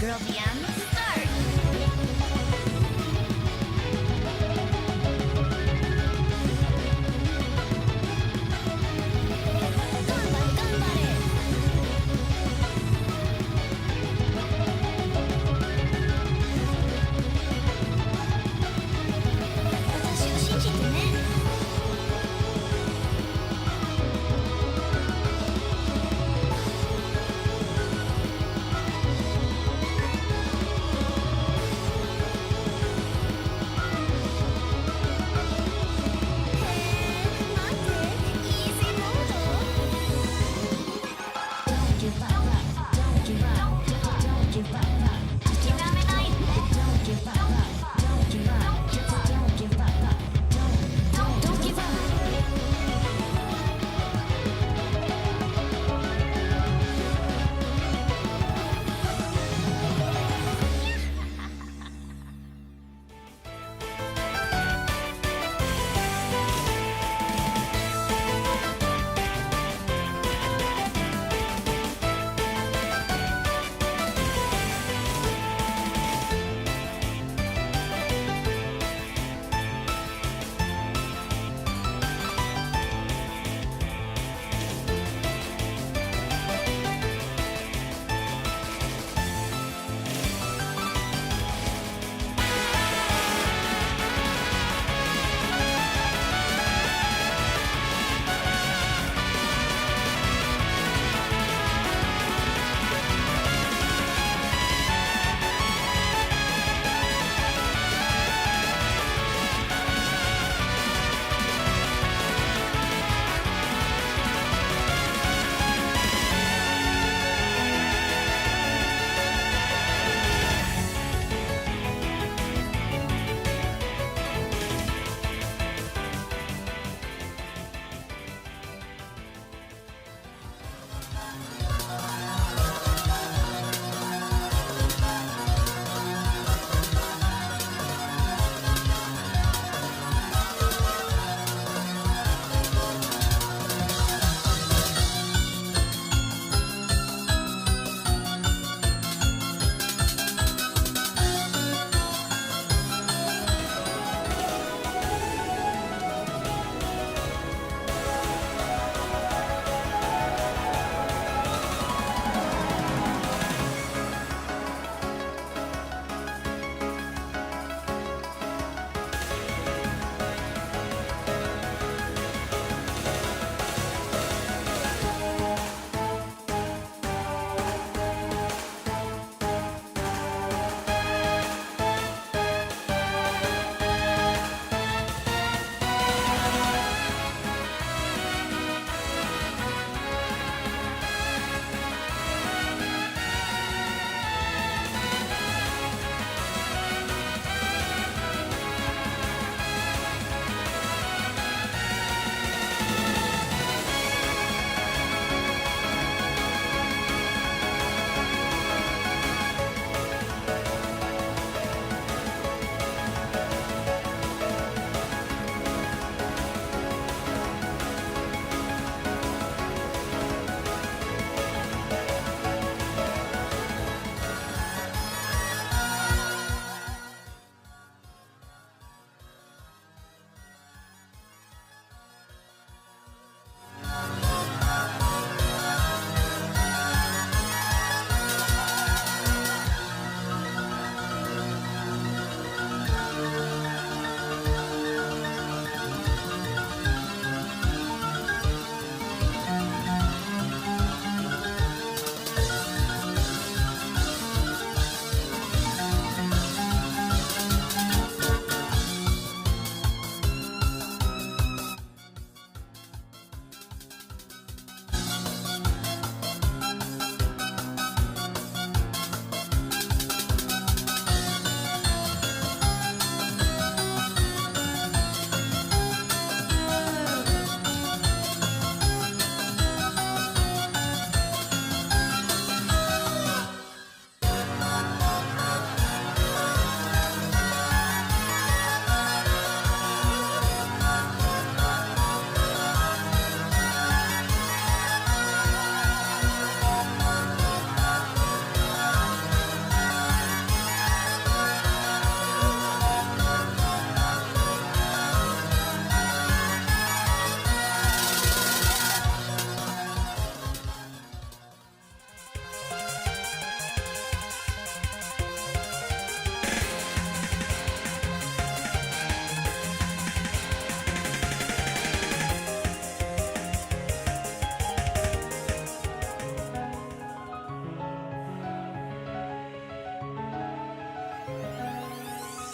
girldm start. 私を信じてね。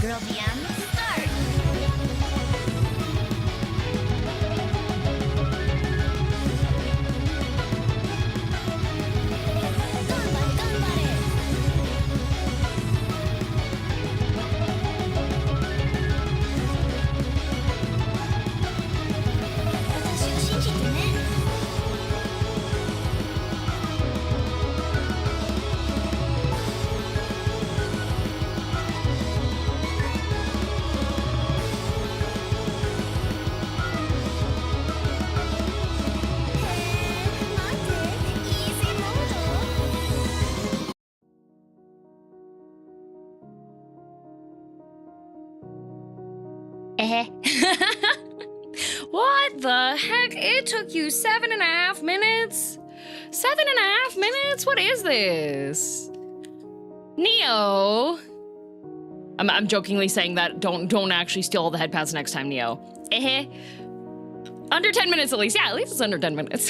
girldm, start. Ganbare. 私を信じてね。What the heck? It took you 7.5 minutes? 7.5 minutes? What is this? Neo. I'm jokingly saying that. Don't actually steal all the head paths next time, Neo. Under 10 minutes at least. Yeah, at least it's under 10 minutes.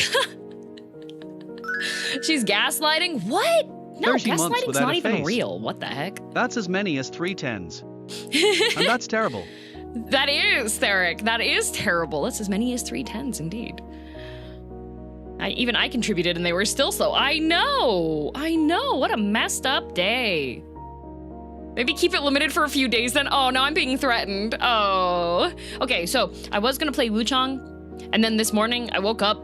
She's gaslighting? What? No, gaslighting's not even real. What the heck? That's as many as 3 10s. And that's terrible. That is, Theric. That is terrible. That's as many as 3 10s, indeed. Even I contributed and they were still slow. I know. What a messed up day. Maybe keep it limited for a few days then. Oh, now I'm being threatened. Oh. Okay, so I was gonna play Wuchang, and then this morning I woke up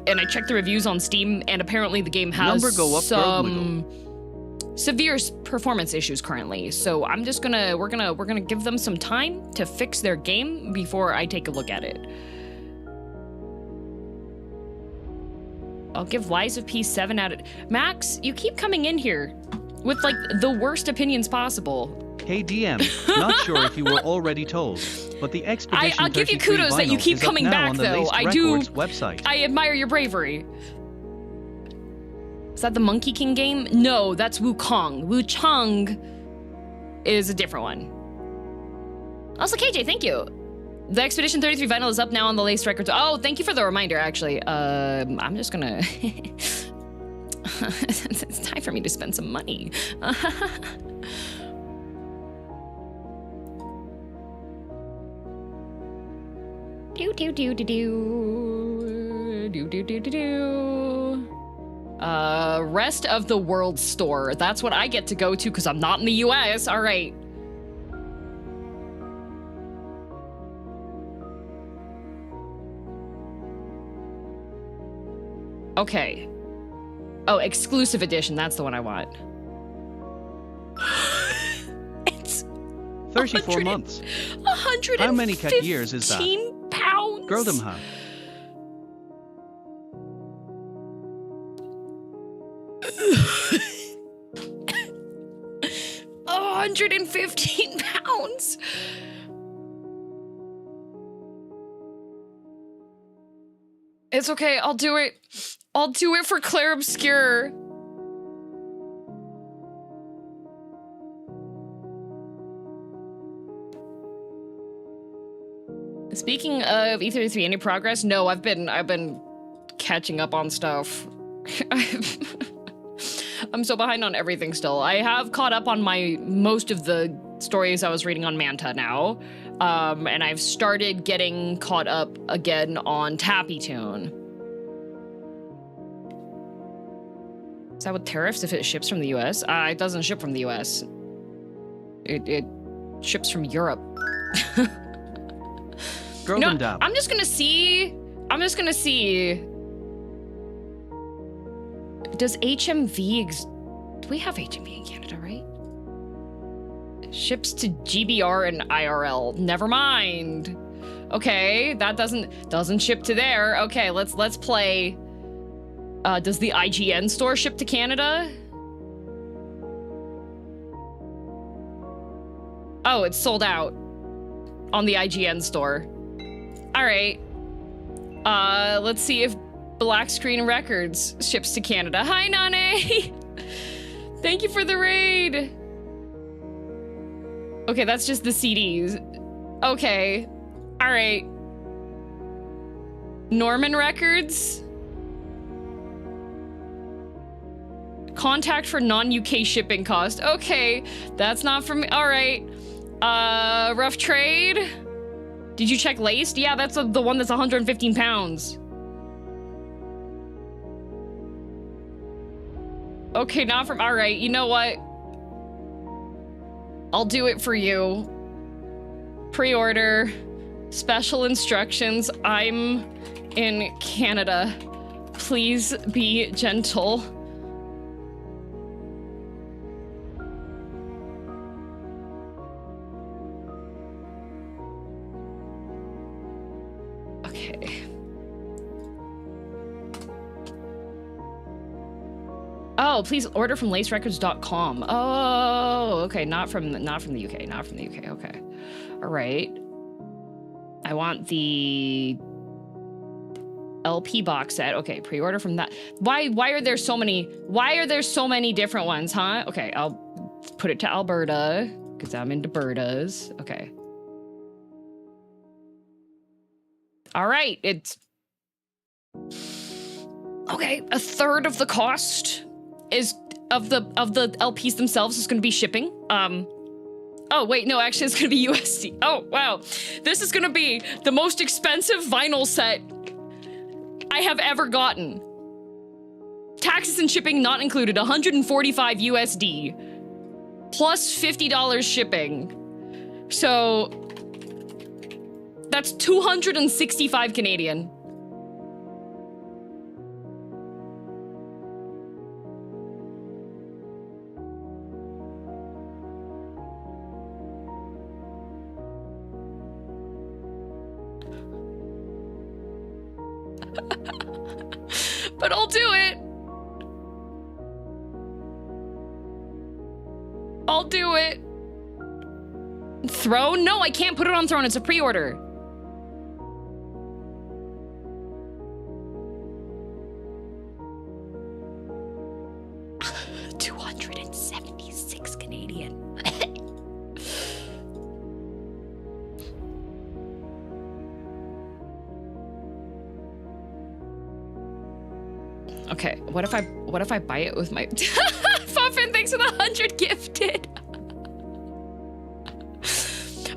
and I checked the reviews on Steam, and apparently the game has some severe performance issues currently. So I'm just gonna, we're gonna give them some time to fix their game before I take a look at it. I'll give Lies of P 7 out of... Max, you keep coming in here with like the worst opinions possible. Hey DM, not sure if you were already told, but the Expedition I'll give you kudos that you keep coming back though. I do. Website. I admire your bravery. Is that the Monkey King game? No, that's Wukong. Wuchang is a different one. Also, KJ, thank you. The Expedition 33 vinyl is up now on the Lace Records. Oh, thank you for the reminder, actually. I'm just gonna... It's time for me to spend some money. Rest of the world store. That's what I get to go to because I'm not in the US. All right. Okay. Oh, exclusive edition. That's the one I want. It's 34 months. 115 How many cat years is that? Pounds. Girldom, huh? £115. It's okay, I'll do it. I'll do it for Claire Obscure. Speaking of E33, any progress? No, I've been catching up on stuff. I'm so behind on everything still. I have caught up on most of the stories I was reading on Manta now. And I've started getting caught up again on Tappy Toon. Is that with tariffs if it ships from the US? It doesn't ship from the US. It ships from Europe. You know, I'm just gonna see. Does HMV do we have HMV in Canada, right? Ships to GBR and IRL. Never mind. Okay, that doesn't ship to there. Okay, let's play. Does the IGN store ship to Canada? Oh, it's sold out on the IGN store. All right. Let's see if Black Screen Records ships to Canada. Hi, Nane. Thank you for the raid. Okay, that's just the CDs. Okay. All right. Norman Records. Contact for non-UK shipping cost. Okay, that's not for me. All right. Rough trade. Did you check laced? Yeah, that's the one that's 115 pounds. Okay, not from, all right, you know what? I'll do it for you. Pre-order, special instructions. I'm in Canada. Please be gentle. Okay. Oh, please order from lacerecords.com. Oh, okay, not from the UK, not from the UK. Okay. All right. I want the LP box set. Okay, pre-order from that. Why are there so many different ones, huh? Okay, I'll put it to Alberta because I'm into Bertas. Okay. All right, it's okay. A third of the cost is of the LPs themselves is going to be shipping. Oh wait, no, actually it's going to be USD. Oh wow, this is going to be the most expensive vinyl set I have ever gotten. Taxes and shipping not included, 145 USD plus $50 shipping. So that's 265 Canadian. But I'll do it. I'll do it. Throne? No, I can't put it on Throne. It's a pre-order. $276 Canadian. Okay, what if I buy it with my Puffin, thanks for the 100 gifted.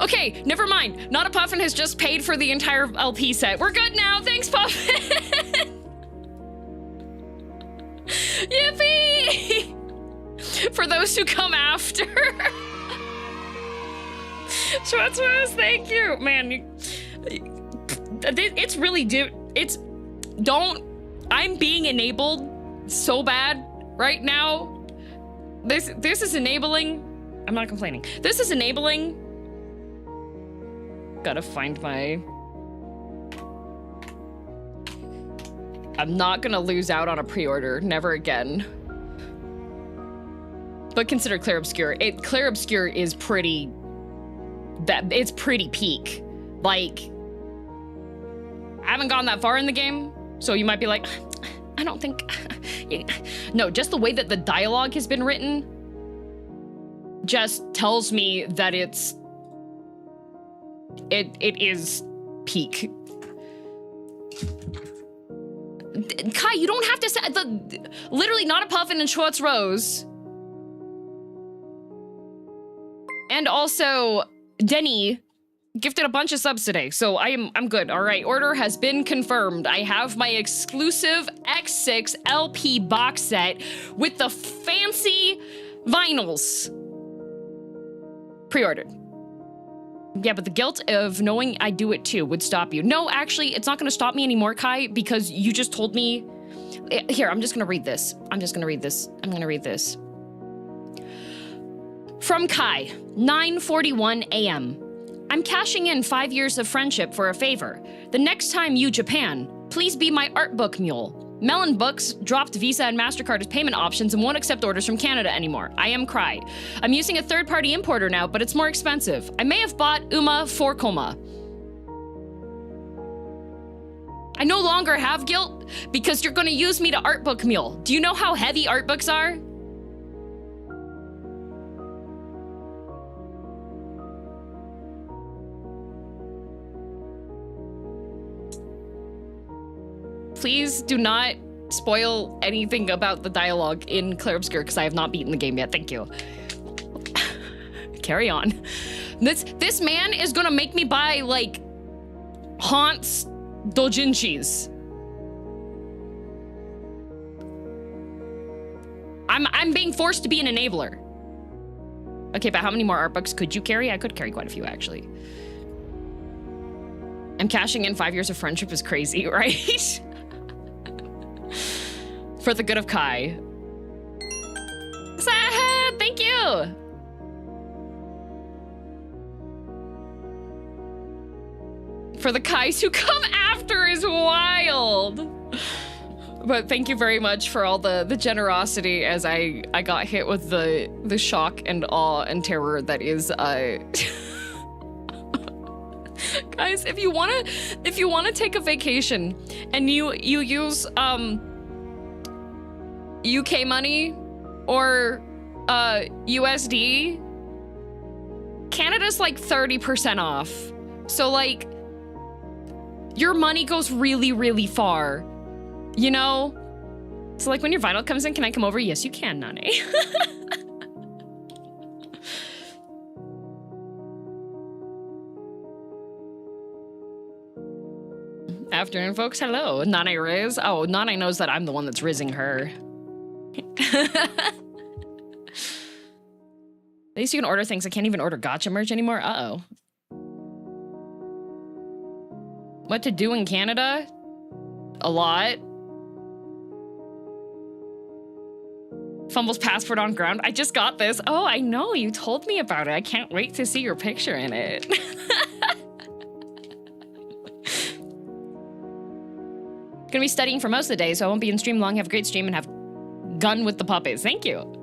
Okay, never mind. Not a Puffin has just paid for the entire LP set. We're good now. Thanks, Puffin. Yippee! For those who come after. Schwarzwurst, thank you. Man, it's really I'm being enabled so bad right now. This is enabling. I'm not complaining. This is enabling. Gotta find my. I'm not gonna lose out on a pre-order. Never again. But consider Clair Obscur. Clair Obscur is pretty. It's pretty peak. Like, I haven't gone that far in the game. So you might be like, I don't think... No, just the way that the dialogue has been written just tells me that it is peak. Kai, you don't have to say... Literally not a Puffin and Schwartz Rose. And also, Denny gifted a bunch of subs today, so I'm good. All right, order has been confirmed. I have my exclusive X6 LP box set with the fancy vinyls pre-ordered. Yeah, but the guilt of knowing I do it too would stop you. No, actually, it's not gonna stop me anymore, Kai, because you just told me. Here, I'm just gonna read this. I'm gonna read this. From Kai, 9:41 a.m. I'm cashing in 5 years of friendship for a favor. The next time you Japan, please be my art book mule. Melon Books dropped Visa and MasterCard as payment options and won't accept orders from Canada anymore. I am Cry. I'm using a third-party importer now, but it's more expensive. I may have bought Uma for Coma. I no longer have guilt because you're gonna use me to art book mule. Do you know how heavy art books are? Please do not spoil anything about the dialogue in Clair Obscur because I have not beaten the game yet. Thank you. Carry on. This man is gonna make me buy, like, Haunts dojinshis. I'm being forced to be an enabler. Okay, but how many more art books could you carry? I could carry quite a few, actually. I'm cashing in 5 years of friendship is crazy, right? For the good of Kai. Thank you. For the Kais who come after is wild. But thank you very much for all the generosity as I got hit with the shock and awe and terror that is guys, if you wanna take a vacation and you use UK money or USD, Canada's like 30% off. So like your money goes really, really far. You know? So like when your vinyl comes in, can I come over? Yes, you can, Nane. Afternoon, folks. Hello. Nane Riz. Oh, Nane knows that I'm the one that's rizzing her. At least you can order things. I can't even order gacha merch anymore. Uh-oh. What to do in Canada? A lot. Fumbles passport on ground. I just got this. Oh, I know. You told me about it. I can't wait to see your picture in it. Gonna be studying for most of the day, so I won't be in stream long. Have a great stream and have gun with the puppets. Thank you.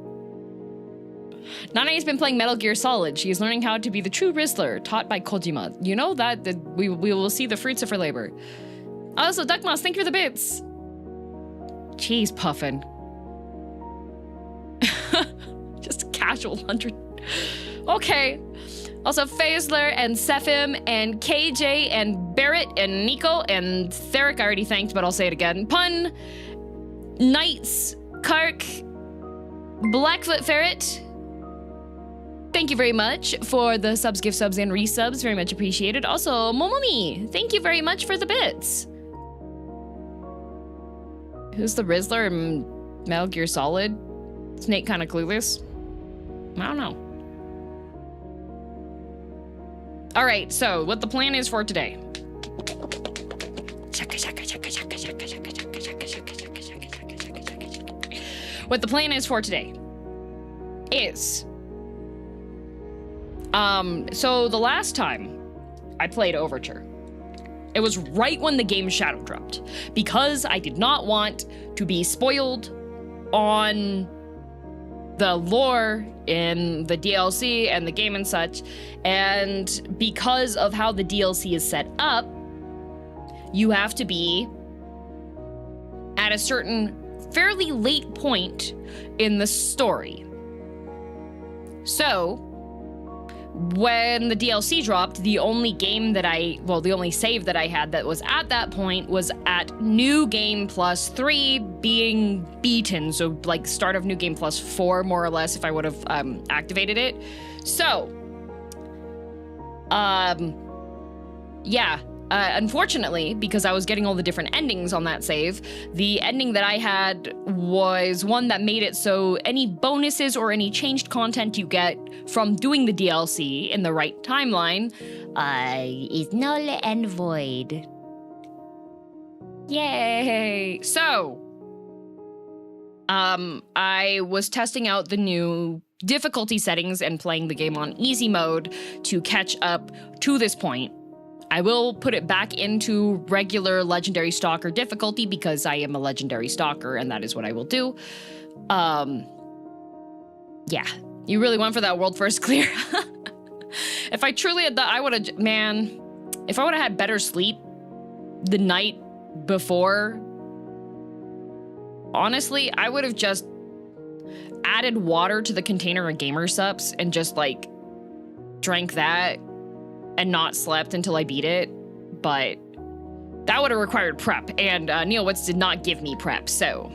Nana's been playing Metal Gear Solid. She is learning how to be the true Rizzler, taught by Kojima. You know that we will see the fruits of her labor. Also, Duckmouse, thank you for the bits. Cheese puffin. Just a casual 100. Okay. Also, Faisler and Sephim and KJ and Barrett and Nico and Theric I already thanked, but I'll say it again. Pun, Knights, Kark, Blackfoot Ferret. Thank you very much for the subs, gift subs, and resubs. Very much appreciated. Also, Momomi, thank you very much for the bits. Who's the Rizzler in Metal Gear Solid? Snake kind of clueless. I don't know. All right, so what the plan is for today. What the plan is for today is, so the last time I played Overture, it was right when the game Shadow dropped, because I did not want to be spoiled on the lore in the DLC and the game and such, and because of how the DLC is set up, you have to be at a certain fairly late point in the story. So, when the DLC dropped, the only save that I had that was at that point was at New Game Plus 3 being beaten. So, like, start of New Game Plus 4, more or less, if I would have activated it. So, yeah. Unfortunately, because I was getting all the different endings on that save, the ending that I had was one that made it so any bonuses or any changed content you get from doing the DLC in the right timeline is null and void. Yay! So, I was testing out the new difficulty settings and playing the game on easy mode to catch up to this point. I will put it back into regular Legendary Stalker difficulty because I am a Legendary Stalker and that is what I will do. Yeah, you really went for that world first clear. If I truly had that, I would have, man, if I would have had better sleep the night before, honestly, I would have just added water to the container of gamer subs and just like drank that and not slept until I beat it, but that would have required prep, and Neil Witz did not give me prep, so,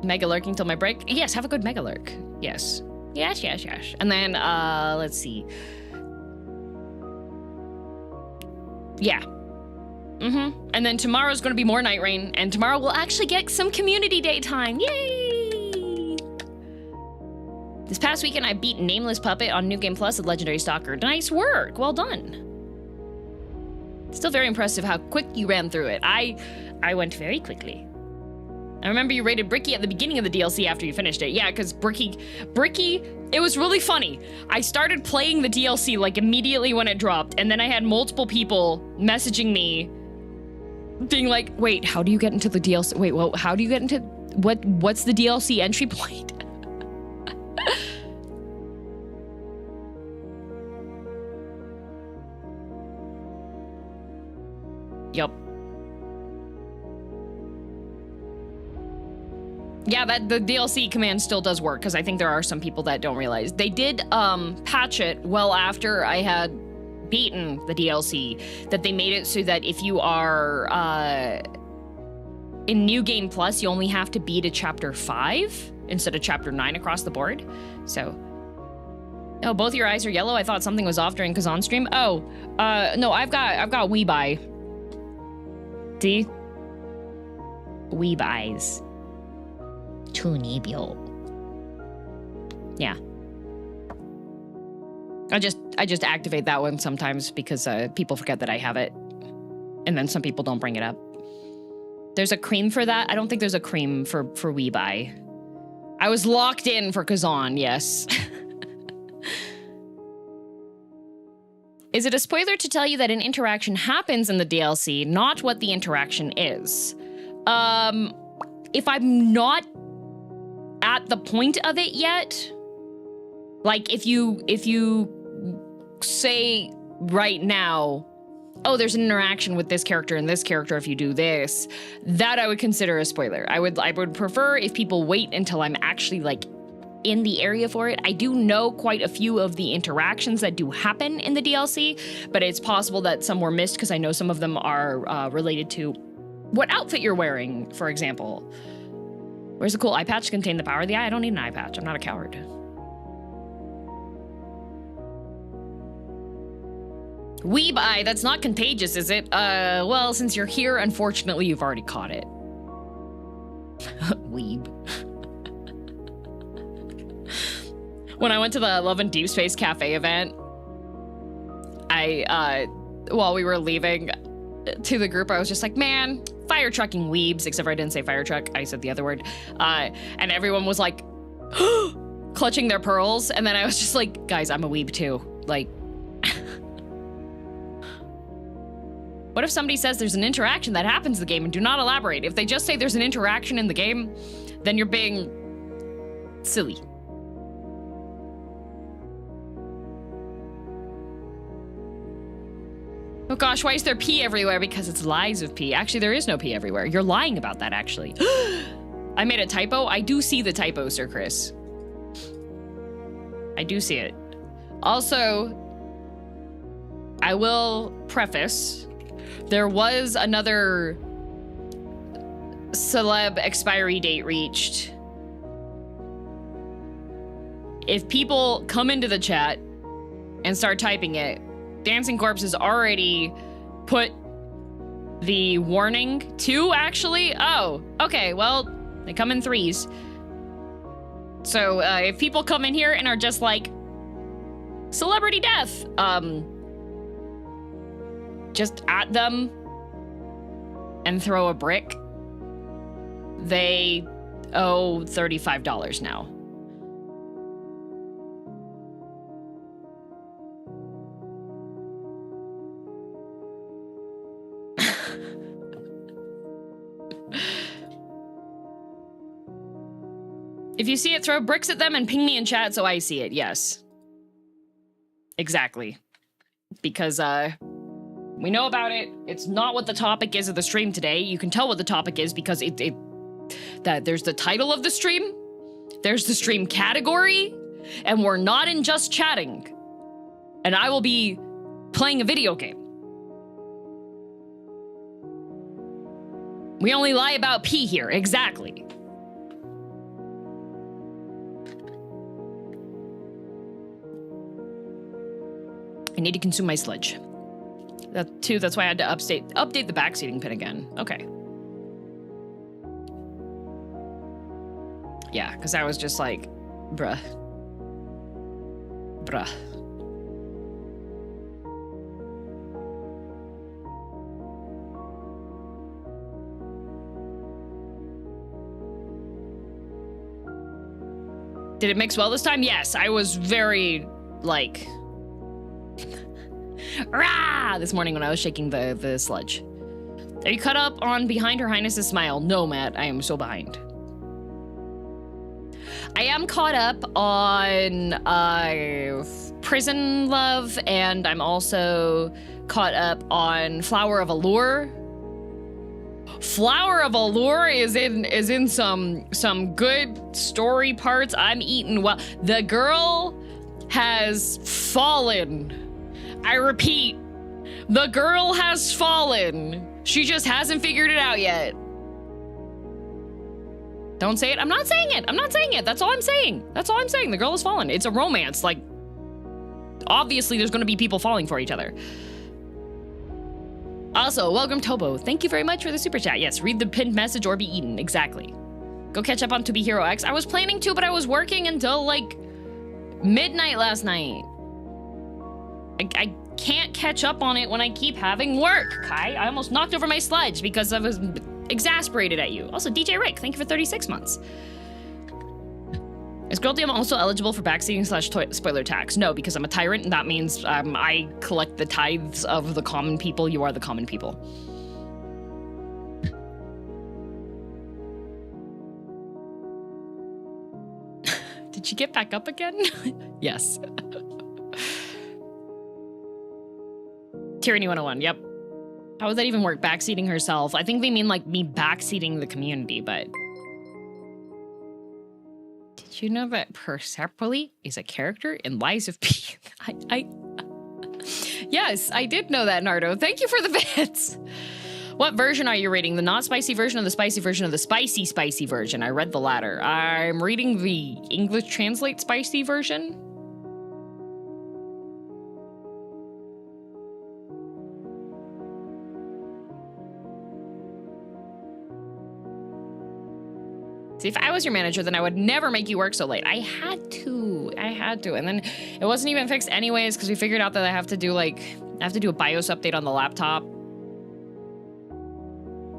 Mega lurking till my break. Yes, have a good mega lurk. Yes. Yes. And then, let's see. Yeah. And then tomorrow's gonna be more Night Rain, and tomorrow we'll actually get some community daytime. Yay! This past weekend, I beat Nameless Puppet on New Game Plus with Legendary Stalker. Nice work, well done. Still very impressive how quick you ran through it. I went very quickly. I remember you rated Bricky at the beginning of the DLC after you finished it. Yeah, because Bricky, it was really funny. I started playing the DLC like immediately when it dropped, and then I had multiple people messaging me being like, wait, how do you get into the DLC? Wait, well, how do you get into, what's the DLC entry point? Yup. Yeah, the DLC command still does work, because I think there are some people that don't realize. They did patch it well after I had beaten the DLC, that they made it so that if you are in New Game Plus, you only have to beat a chapter 5 instead of chapter 9 across the board. So, oh, both your eyes are yellow. I thought something was off during Kazan stream. Oh, no, I've got weeb eye. See? Weeb eyes. Tunibyo. Yeah. I just activate that one sometimes because people forget that I have it. And then some people don't bring it up. There's a cream for that? I don't think there's a cream for Weeb Eye. I was locked in for Kazan, yes. Is it a spoiler to tell you that an interaction happens in the DLC, not what the interaction is? If I'm not at the point of it yet, like if you say right now, oh, there's an interaction with this character and this character if you do this, that I would consider a spoiler. I would prefer if people wait until I'm actually like in the area for it. I do know quite a few of the interactions that do happen in the DLC, but it's possible that some were missed because I know some of them are related to what outfit you're wearing, for example. Where's the cool eye patch to contain the power of the eye? I don't need an eye patch. I'm not a coward. Weeb eye, that's not contagious, is it? Well, since you're here, unfortunately, you've already caught it. Weeb. When I went to the Love and Deep Space Cafe event, while we were leaving to the group, I was just like, man, fire trucking weebs, except for I didn't say fire truck, I said the other word. And everyone was like, clutching their pearls, and then I was just like, guys, I'm a weeb too. Like, what if somebody says there's an interaction that happens in the game and do not elaborate? If they just say there's an interaction in the game, then you're being silly. Oh gosh, why is there pee everywhere? Because it's lies of pee. Actually, there is no pee everywhere. You're lying about that, actually. I made a typo. I do see the typo, Sir Chris. I do see it. Also, I will preface, there was another celeb expiry date reached. If people come into the chat and start typing it, Dancing Corpse has already put the warning to, actually. Oh, okay, well, they come in threes. So if people come in here and are just like, celebrity death, just at them and throw a brick, they owe $35 now. If you see it, throw bricks at them and ping me in chat so I see it. Yes. Exactly. Because, we know about it. It's not what the topic is of the stream today. You can tell what the topic is because that there's the title of the stream, there's the stream category, and we're not in just chatting. And I will be playing a video game. We only lie about pee here. Exactly. I need to consume my sludge. That's why I had to update the backseating pin again. Okay. Yeah, because I was just like, bruh. Did it mix well this time? Yes, I was very, like, rah, this morning when I was shaking the sludge. Are you caught up on Behind Her Highness's Smile? No, Matt, I am so behind. I am caught up on Prison Love, and I'm also caught up on Flower of Allure. Flower of Allure is in some good story parts. I'm eating well. The girl has fallen. I repeat, the girl has fallen. She just hasn't figured it out yet. Don't say it. I'm not saying it. I'm not saying it. That's all I'm saying. That's all I'm saying. The girl has fallen. It's a romance. Like, obviously there's going to be people falling for each other. Also, welcome Tobo. Thank you very much for the super chat. Yes, read the pinned message or be eaten. Exactly. Go catch up on To Be Hero X. I was planning to, but I was working until like midnight last night. I can't catch up on it when I keep having work, Kai. I almost knocked over my sludge because I was exasperated at you. Also, DJ Rick, thank you for 36 months. Is girldm also eligible for backseating / spoiler tax? No, because I'm a tyrant, and that means I collect the tithes of the common people. You are the common people. Did she get back up again? Yes. Tyranny 101, yep. How would that even work? Backseating herself? I think they mean like me backseating the community, but... Did you know that Persepolis is a character in Lies of P? Yes, I did know that, Nardo. Thank you for the bits. What version are you reading? The not spicy version or the spicy version of the spicy version? I read the latter. I'm reading the English Translate spicy version. See, if I was your manager, then I would never make you work so late. I had to. And then it wasn't even fixed anyways, because we figured out that I have to do a BIOS update on the laptop.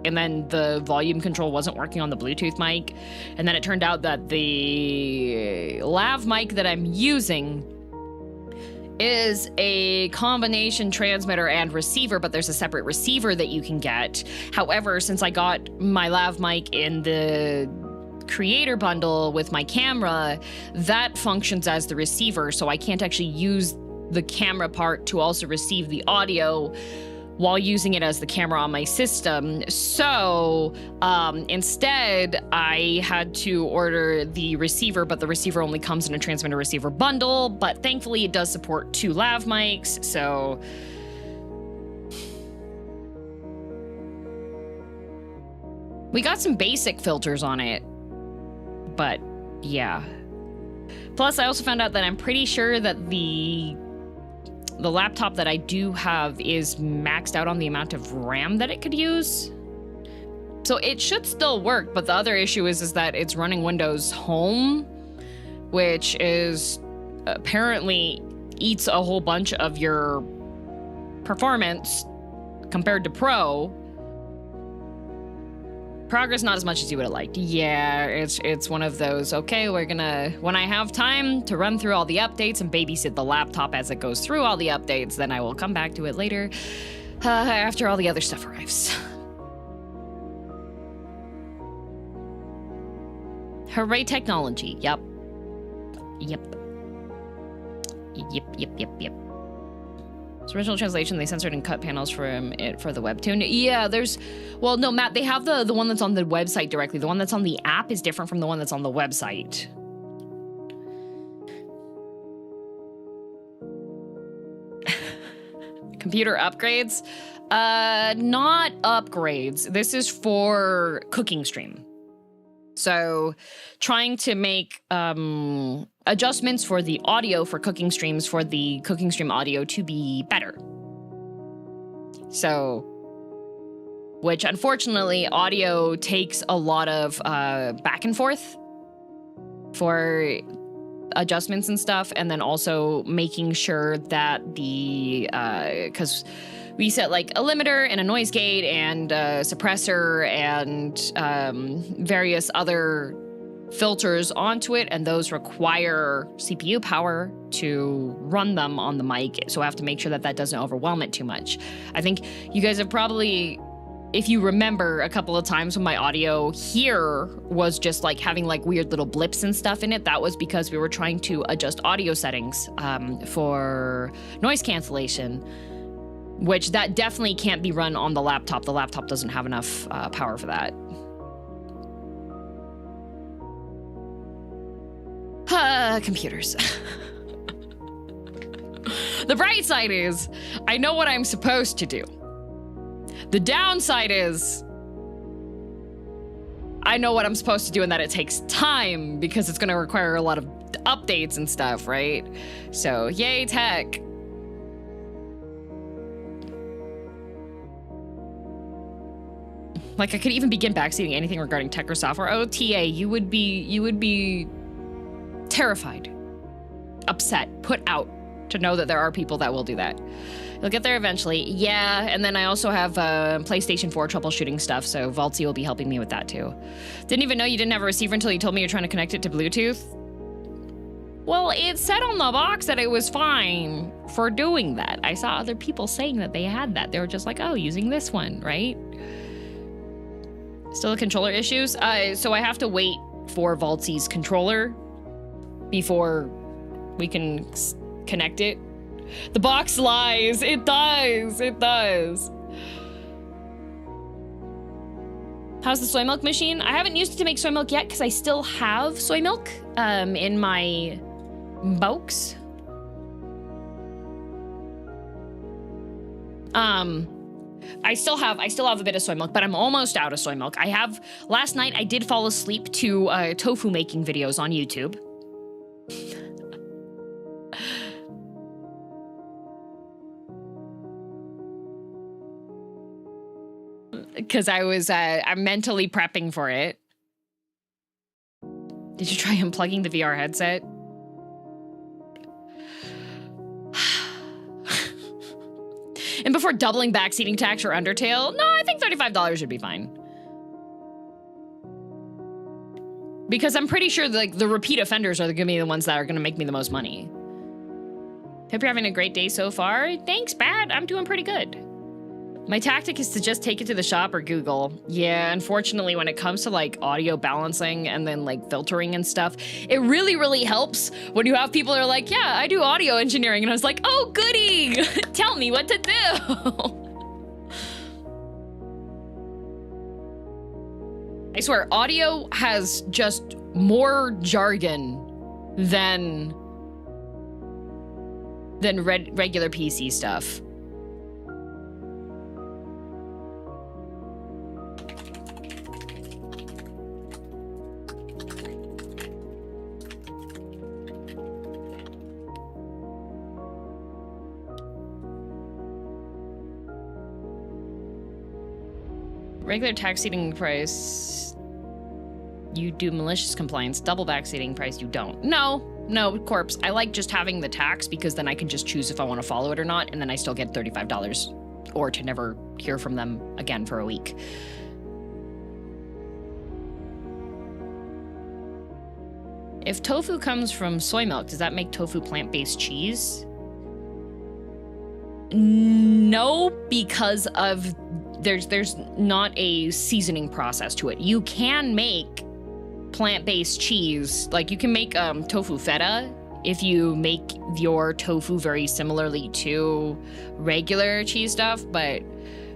And then the volume control wasn't working on the Bluetooth mic. And then it turned out that the lav mic that I'm using is a combination transmitter and receiver, but there's a separate receiver that you can get. However, since I got my lav mic in the creator bundle with my camera, that functions as the receiver, so I can't actually use the camera part to also receive the audio while using it as the camera on my system. So instead, I had to order the receiver, but the receiver only comes in a transmitter receiver bundle, but thankfully it does support 2 lav mics, so... We got some basic filters on it, but yeah. Plus, I also found out that I'm pretty sure that the laptop that I do have is maxed out on the amount of RAM that it could use. So it should still work, but the other issue is that it's running Windows Home, which is apparently eats a whole bunch of your performance compared to Pro. Progress not as much as you would have liked. Yeah, it's one of those, okay, we're gonna, when I have time to run through all the updates and babysit the laptop as it goes through all the updates, then I will come back to it later, after all the other stuff arrives. Hooray technology, yep. So original translation, they censored and cut panels from it for the Webtoon. Yeah, well, no, Matt, they have the one that's on the website directly. The one that's on the app is different from the one that's on the website. Computer upgrades? Not upgrades. This is for cooking stream. So trying to make adjustments for the audio for cooking streams for the cooking stream audio to be better. So, which unfortunately, audio takes a lot of back and forth for adjustments and stuff, and then also making sure that the, because we set like a limiter and a noise gate and a suppressor and various other filters onto it, and those require CPU power to run them on the mic, so I have to make sure that that doesn't overwhelm it too much. I think you guys have probably, if you remember a couple of times when my audio here was just like having like weird little blips and stuff in it, that was because we were trying to adjust audio settings for noise cancellation, which that definitely can't be run on the laptop. The laptop doesn't have enough power for that. Computers. The bright side is, I know what I'm supposed to do. The downside is, I know what I'm supposed to do and that it takes time because it's going to require a lot of updates and stuff, right? So, yay, tech. Like, I could even begin backseating anything regarding tech or software. Oh, TA, you would be terrified, upset, put out to know that there are people that will do that. You'll get there eventually. Yeah, and then I also have PlayStation 4 troubleshooting stuff, so Valtzy will be helping me with that too. Didn't even know you didn't have a receiver until you told me you're trying to connect it to Bluetooth. Well, it said on the box that it was fine for doing that. I saw other people saying that they had that. They were just like, oh, using this one, right? Still controller issues? So I have to wait for Valtzy's controller before we can connect it. The box lies. It does. It does. How's the soy milk machine? I haven't used it to make soy milk yet because I still have soy milk in my box. I still have a bit of soy milk, but I'm almost out of soy milk. Last night I did fall asleep to tofu making videos on YouTube. Because I'm mentally prepping for it. Did you try unplugging the VR headset? And before doubling backseating tax or Undertale, no, I think $35 should be fine. Because I'm pretty sure like the repeat offenders are gonna be the ones that are gonna make me the most money. Hope you're having a great day so far. Thanks, Bad. I'm doing pretty good. My tactic is to just take it to the shop or Google. Yeah, unfortunately, when it comes to like audio balancing and then like filtering and stuff, it really, really helps when you have people that are like, yeah, I do audio engineering. And I was like, oh, goody. Tell me what to do. I swear, audio has just more jargon than regular PC stuff. Regular tax seating price, you do malicious compliance. Double backseating price, you don't. No, Corpse. I like just having the tax because then I can just choose if I want to follow it or not, and then I still get $35 or to never hear from them again for a week. If tofu comes from soy milk, does that make tofu plant-based cheese? No, because of there's not a seasoning process to it. You can make plant-based cheese, like you can make tofu feta if you make your tofu very similarly to regular cheese stuff, but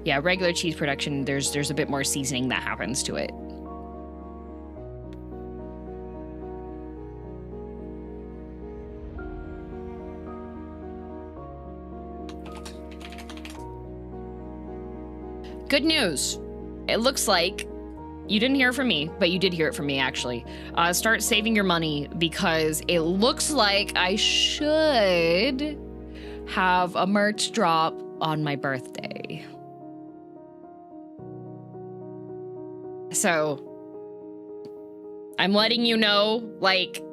yeah, regular cheese production, there's a bit more seasoning that happens to it. Good news. It looks like You didn't hear it from me, but you did hear it from me, actually. Start saving your money because it looks like I should have a merch drop on my birthday. So, I'm letting you know, like,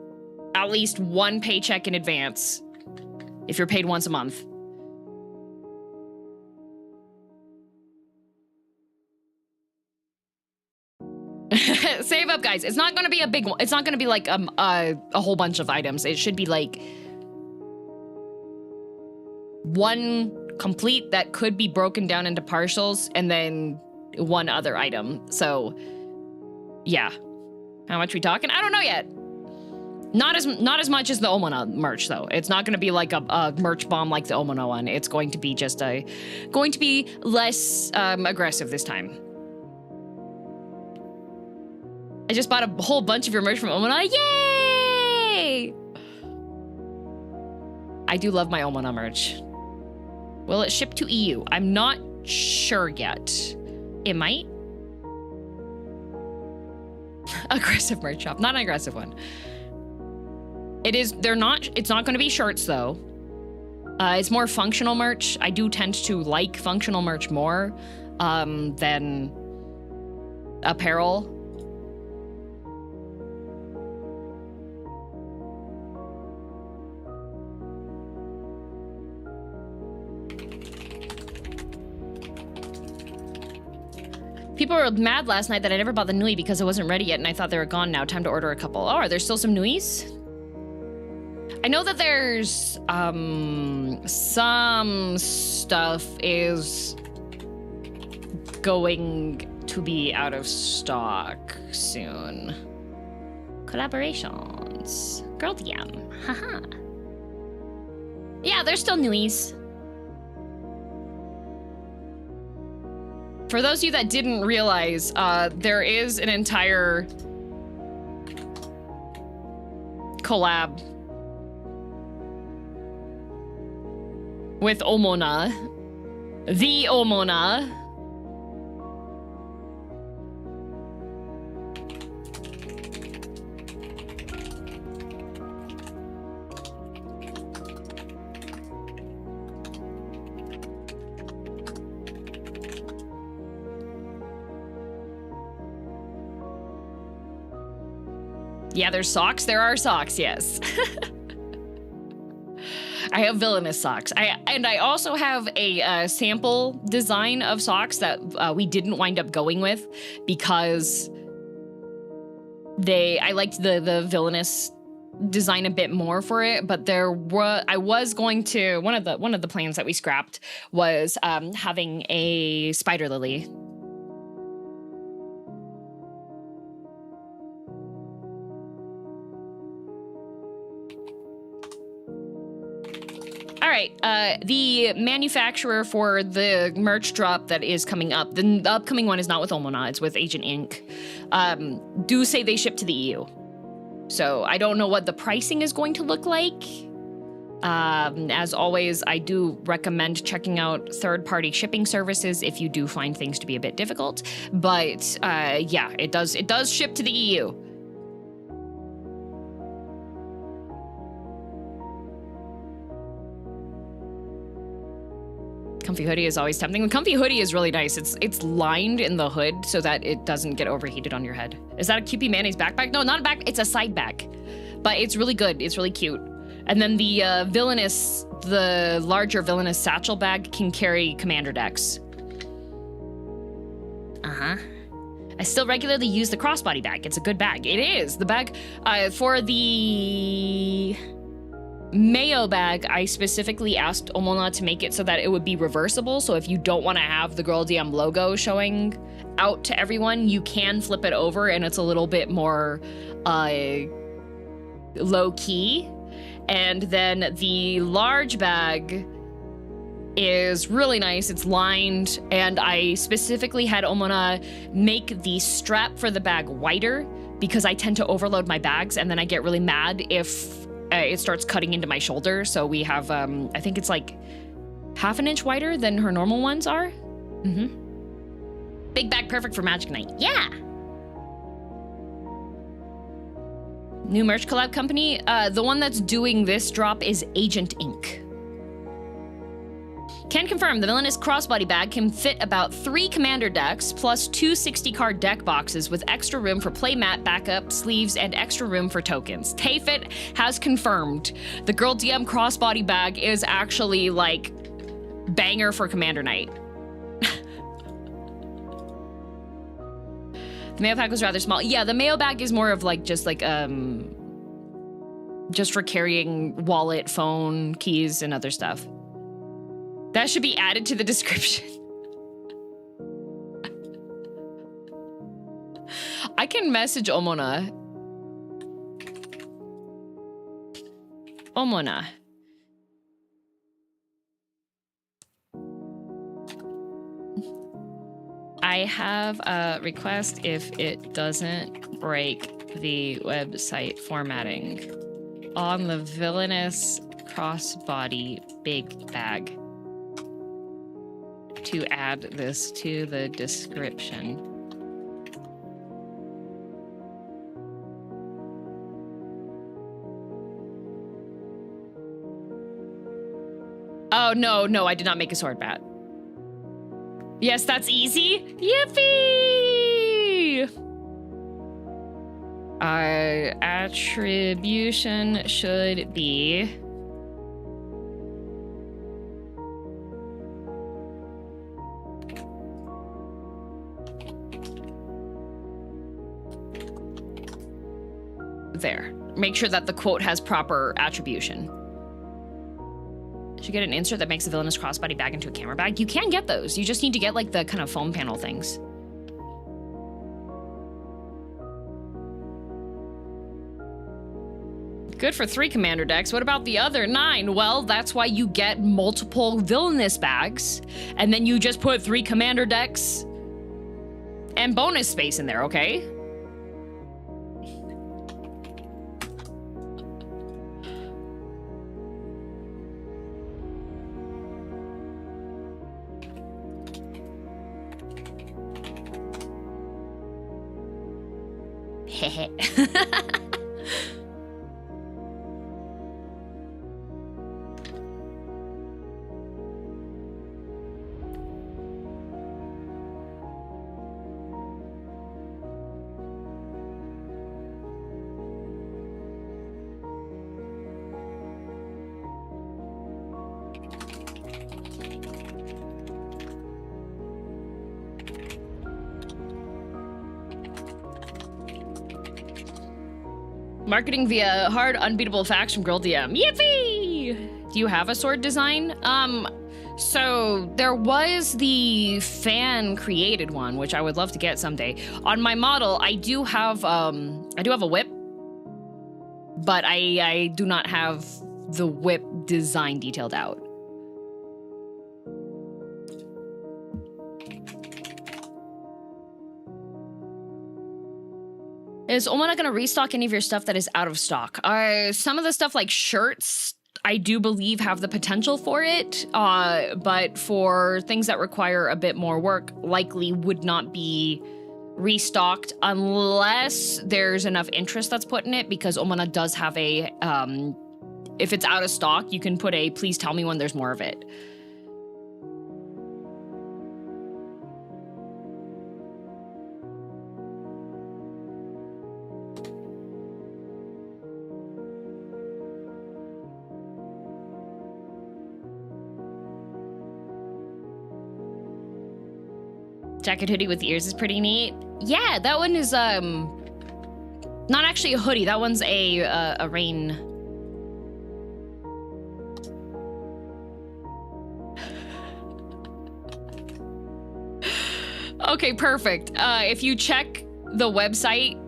at least one paycheck in advance if you're paid once a month. Save up, guys. It's not gonna be a big one. It's not gonna be like a whole bunch of items. It should be like one complete that could be broken down into partials and then one other item. So yeah. How much we talking? I don't know yet. Not as much as the Omona merch though. It's not gonna be like a merch bomb like the Omona one. It's going to be just going to be less aggressive this time. I just bought a whole bunch of your merch from Omona. Yay! I do love my Omona merch. Will it ship to EU? I'm not sure yet. It might. Aggressive merch shop, not an aggressive one. It is, it's not gonna be shirts though. It's more functional merch. I do tend to like functional merch more than apparel. People were mad last night that I never bought the Nui because it wasn't ready yet and I thought they were gone now. Time to order a couple. Oh, are there still some Nuis? I know that there's some stuff is going to be out of stock soon. Collaborations. Girldm. Haha. Yeah, there's still Nuis. For those of you that didn't realize, there is an entire collab with Omona, the Omona. Yeah, there's socks. There are socks, yes. I have villainous socks. I also have a sample design of socks that we didn't wind up going with because I liked the villainous design a bit more for it, but I was going to one of the plans that we scrapped was having a spider lily. All right, the manufacturer for the merch drop that is coming up, the upcoming one is not with Omona, it's with Agent Inc. Do say they ship to the EU. So I don't know what the pricing is going to look like. As always, I do recommend checking out third-party shipping services if you do find things to be a bit difficult. But yeah, it does ship to the EU. Comfy hoodie is always tempting. The comfy hoodie is really nice. It's lined in the hood so that it doesn't get overheated on your head. Is that a Kewpie Mayonnaise backpack? No, not a back. It's a side back, but it's really good. It's really cute. And then the the larger villainous satchel bag can carry commander decks. Uh-huh. I still regularly use the crossbody bag. It's a good bag. It is. The bag for the Mayo bag, I specifically asked Omona to make it so that it would be reversible. So if you don't want to have the girldm logo showing out to everyone, you can flip it over and it's a little bit more low key. And then the large bag is really nice. It's lined, and I specifically had Omona make the strap for the bag wider because I tend to overload my bags and then I get really mad if it starts cutting into my shoulder. So we have, I think it's like half an inch wider than her normal ones are. Mm-hmm. Big bag, perfect for magic night. Yeah. New merch collab company. The one that's doing this drop is Agent Inc. Can confirm the villainous crossbody bag can fit about 3 commander decks plus 2 60-card deck boxes with extra room for playmat, backup, sleeves, and extra room for tokens. Tayfit has confirmed the Girl DM crossbody bag is actually like banger for Commander Night. The mail pack was rather small. Yeah, the mail bag is more of like just for carrying wallet, phone, keys, and other stuff. That should be added to the description. I can message Omona. Omona. I have a request if it doesn't break the website formatting on the villainous crossbody big bag to add this to the description. Oh, no, I did not make a sword bat. Yes, that's easy. Yippee! Attribution should be there. Make sure that the quote has proper attribution. Should get an insert that makes the villainous crossbody bag into a camera bag. You can get those. You just need to get like the kind of foam panel things. Good for 3 commander decks. What about the other 9? Well, that's why you get multiple villainous bags, and then you just put 3 commander decks and bonus space in there, okay? Marketing via hard, unbeatable facts from Girl DM. Yippee! Do you have a sword design? So there was the fan-created one, which I would love to get someday. On my model, I do have a whip, but I do not have the whip design detailed out. Is Omona gonna restock any of your stuff that is out of stock? Some of the stuff like shirts, I do believe have the potential for it, but for things that require a bit more work, likely would not be restocked unless there's enough interest that's put in it, because Omona does have a, if it's out of stock, you can put a please tell me when there's more of it. Jacket hoodie with ears is pretty neat. Yeah, that one is not actually a hoodie. That one's a rain. Okay, perfect. If you check the website,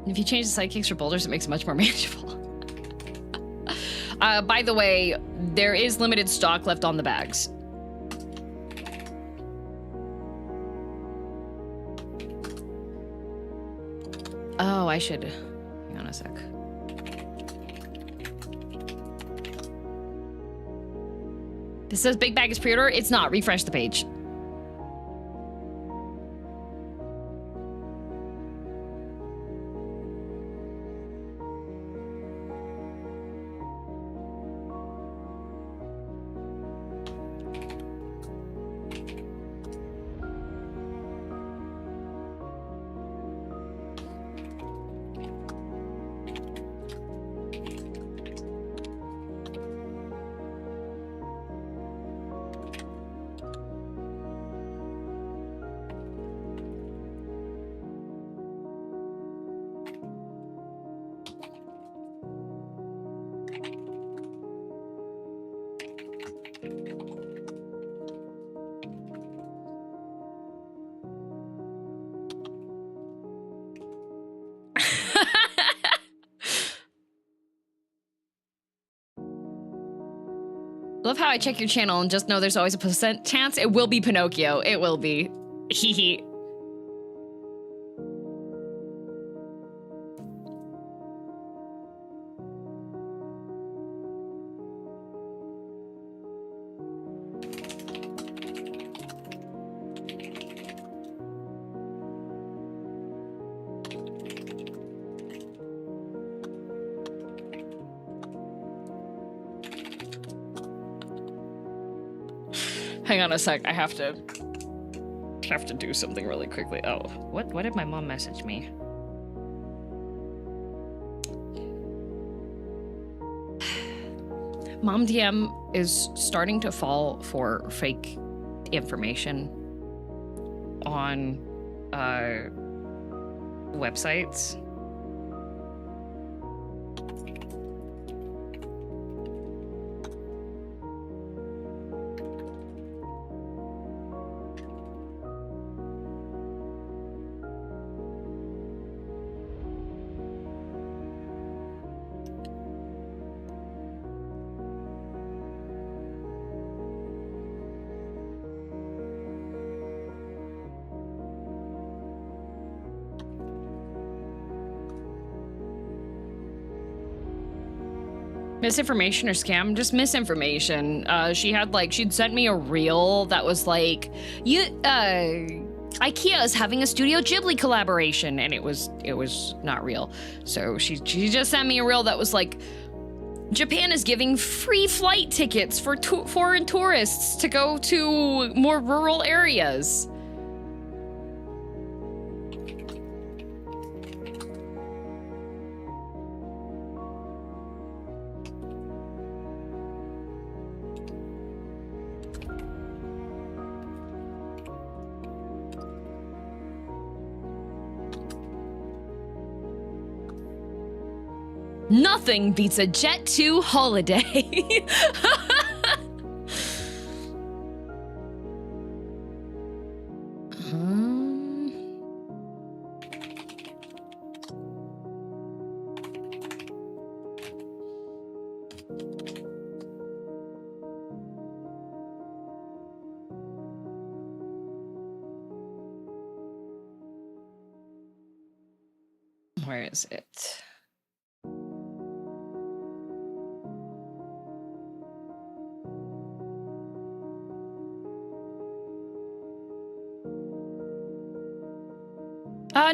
if you change the sidekicks for boulders, it makes it much more manageable. By the way, there is limited stock left on the bags. Oh, I should... Hang on a sec. This says big bag is pre-order. It's not. Refresh the page. Love how I check your channel and just know there's always a % chance it will be Pinocchio. It will be. Hee hee. Hang on a sec. I have to do something really quickly. Oh, what did my mom message me? Mom DM is starting to fall for fake information on websites. Misinformation or scam? Just misinformation. She'd sent me a reel that was like, IKEA is having a Studio Ghibli collaboration, and it was not real. So she just sent me a reel that was like, Japan is giving free flight tickets for foreign tourists to go to more rural areas. Nothing beats a Jet 2 holiday. Where is it?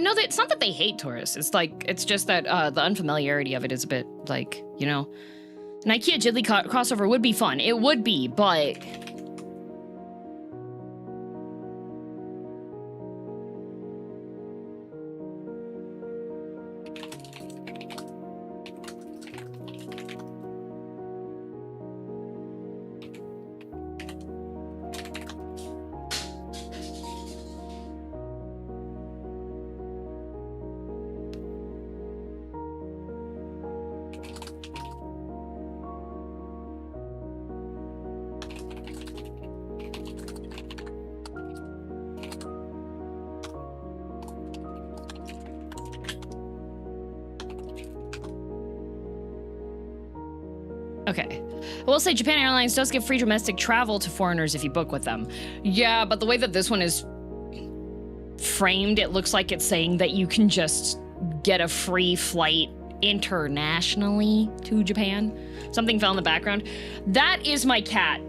No, it's not that they hate tourists. It's just that the unfamiliarity of it is a bit like, you know, an IKEA Ghibli crossover would be fun. It would be, but Okay. I will say Japan Airlines does give free domestic travel to foreigners if you book with them. Yeah, but the way that this one is framed, it looks like it's saying that you can just get a free flight internationally to Japan. Something fell in the background. That is my cat.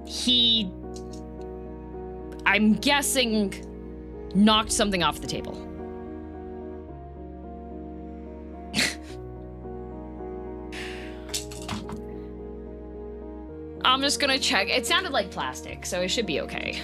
He, I'm guessing, knocked something off the table. I'm just gonna check. It sounded like plastic, so it should be okay.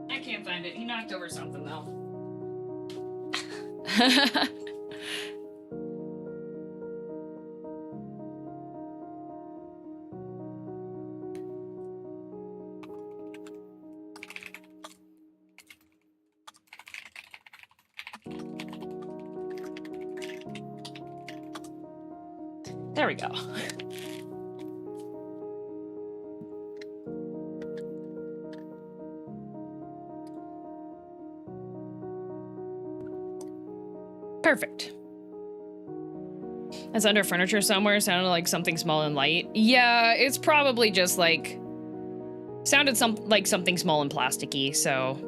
I can't find it. He knocked over something, though. There we go. Perfect. It's under furniture somewhere. Sounded like something small and light. Yeah, it's probably just like... Sounded like something small and plasticky, so...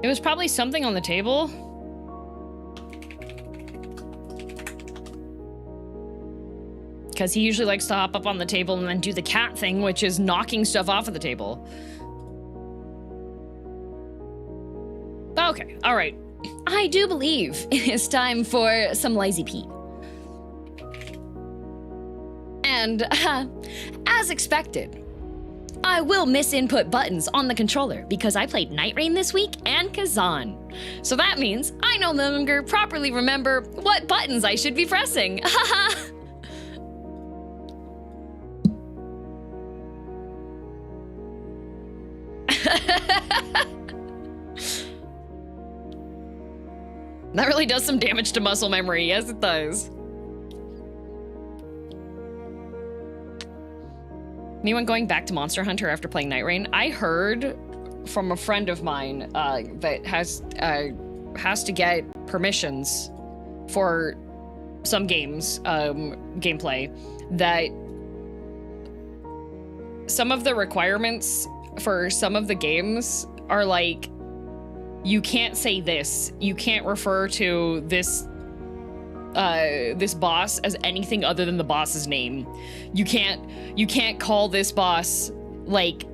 It was probably something on the table. Because he usually likes to hop up on the table and then do the cat thing, which is knocking stuff off of the table. Okay, all right. I do believe it is time for some lazy Pete. And as expected, I will misinput buttons on the controller because I played Night Rain this week and Kazan. So that means I no longer properly remember what buttons I should be pressing. Haha. That really does some damage to muscle memory. Yes, it does. Anyone going back to Monster Hunter after playing Night Rain? I heard from a friend of mine that has to get permissions for some games, gameplay, that some of the requirements for some of the games are like, you can't say this, you can't refer to this this boss as anything other than the boss's name. You can't call this boss like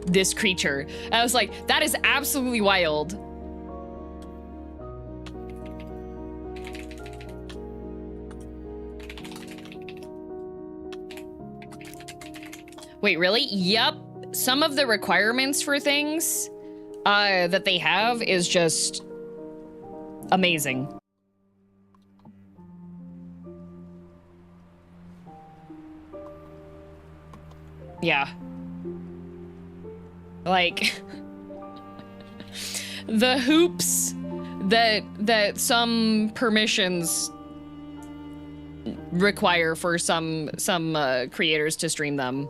this creature. And I was like, that is absolutely wild. Wait, really? Yep. Some of the requirements for things that they have is just amazing. Yeah. Like the hoops that some permissions require for some creators to stream them.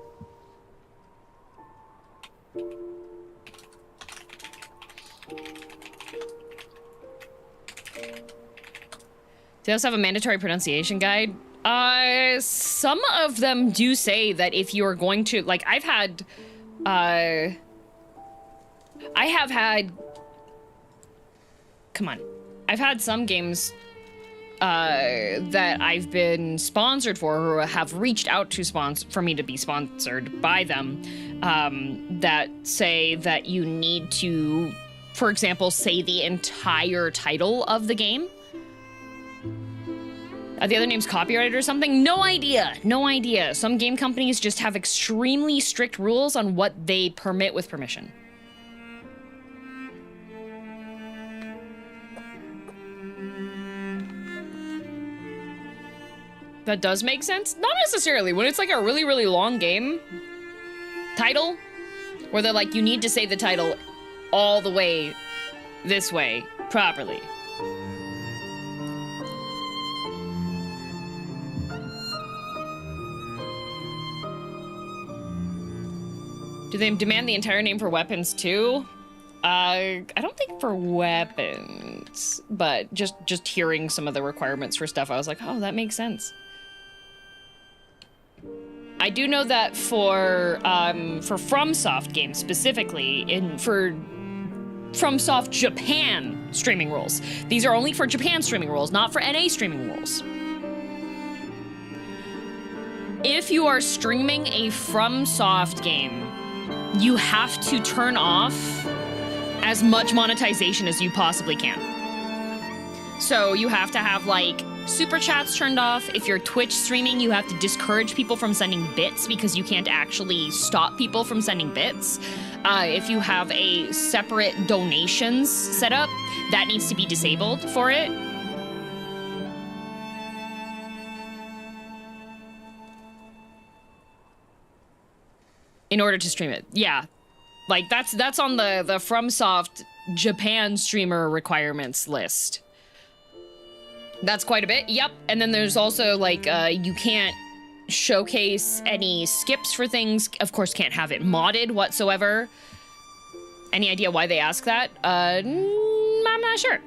They also have a mandatory pronunciation guide. Some of them do say that if you're going to, like, I have had, come on. I've had some games that I've been sponsored for, or have reached out to for me to be sponsored by them, that say that you need to, for example, say the entire title of the game. The other name's copyrighted or something? No idea. No idea. Some game companies just have extremely strict rules on what they permit with permission. That does make sense? Not necessarily. When it's like a really, really long game title, where they're like, you need to say the title all the way this way properly. Do they demand the entire name for weapons too? I don't think for weapons, but just hearing some of the requirements for stuff, I was like, oh, that makes sense. I do know that for FromSoft games specifically, for FromSoft Japan streaming rules, these are only for Japan streaming rules, not for NA streaming rules. If you are streaming a FromSoft game, you have to turn off as much monetization as you possibly can. So you have to have like super chats turned off. If you're Twitch streaming, you have to discourage people from sending bits because you can't actually stop people from sending bits. If you have a separate donations set up, that needs to be disabled for it. In order to stream it. Yeah. Like that's on the FromSoft Japan streamer requirements list. That's quite a bit. Yep. And then there's also like you can't showcase any skips for things. Of course, can't have it modded whatsoever. Any idea why they ask that? I'm not sure.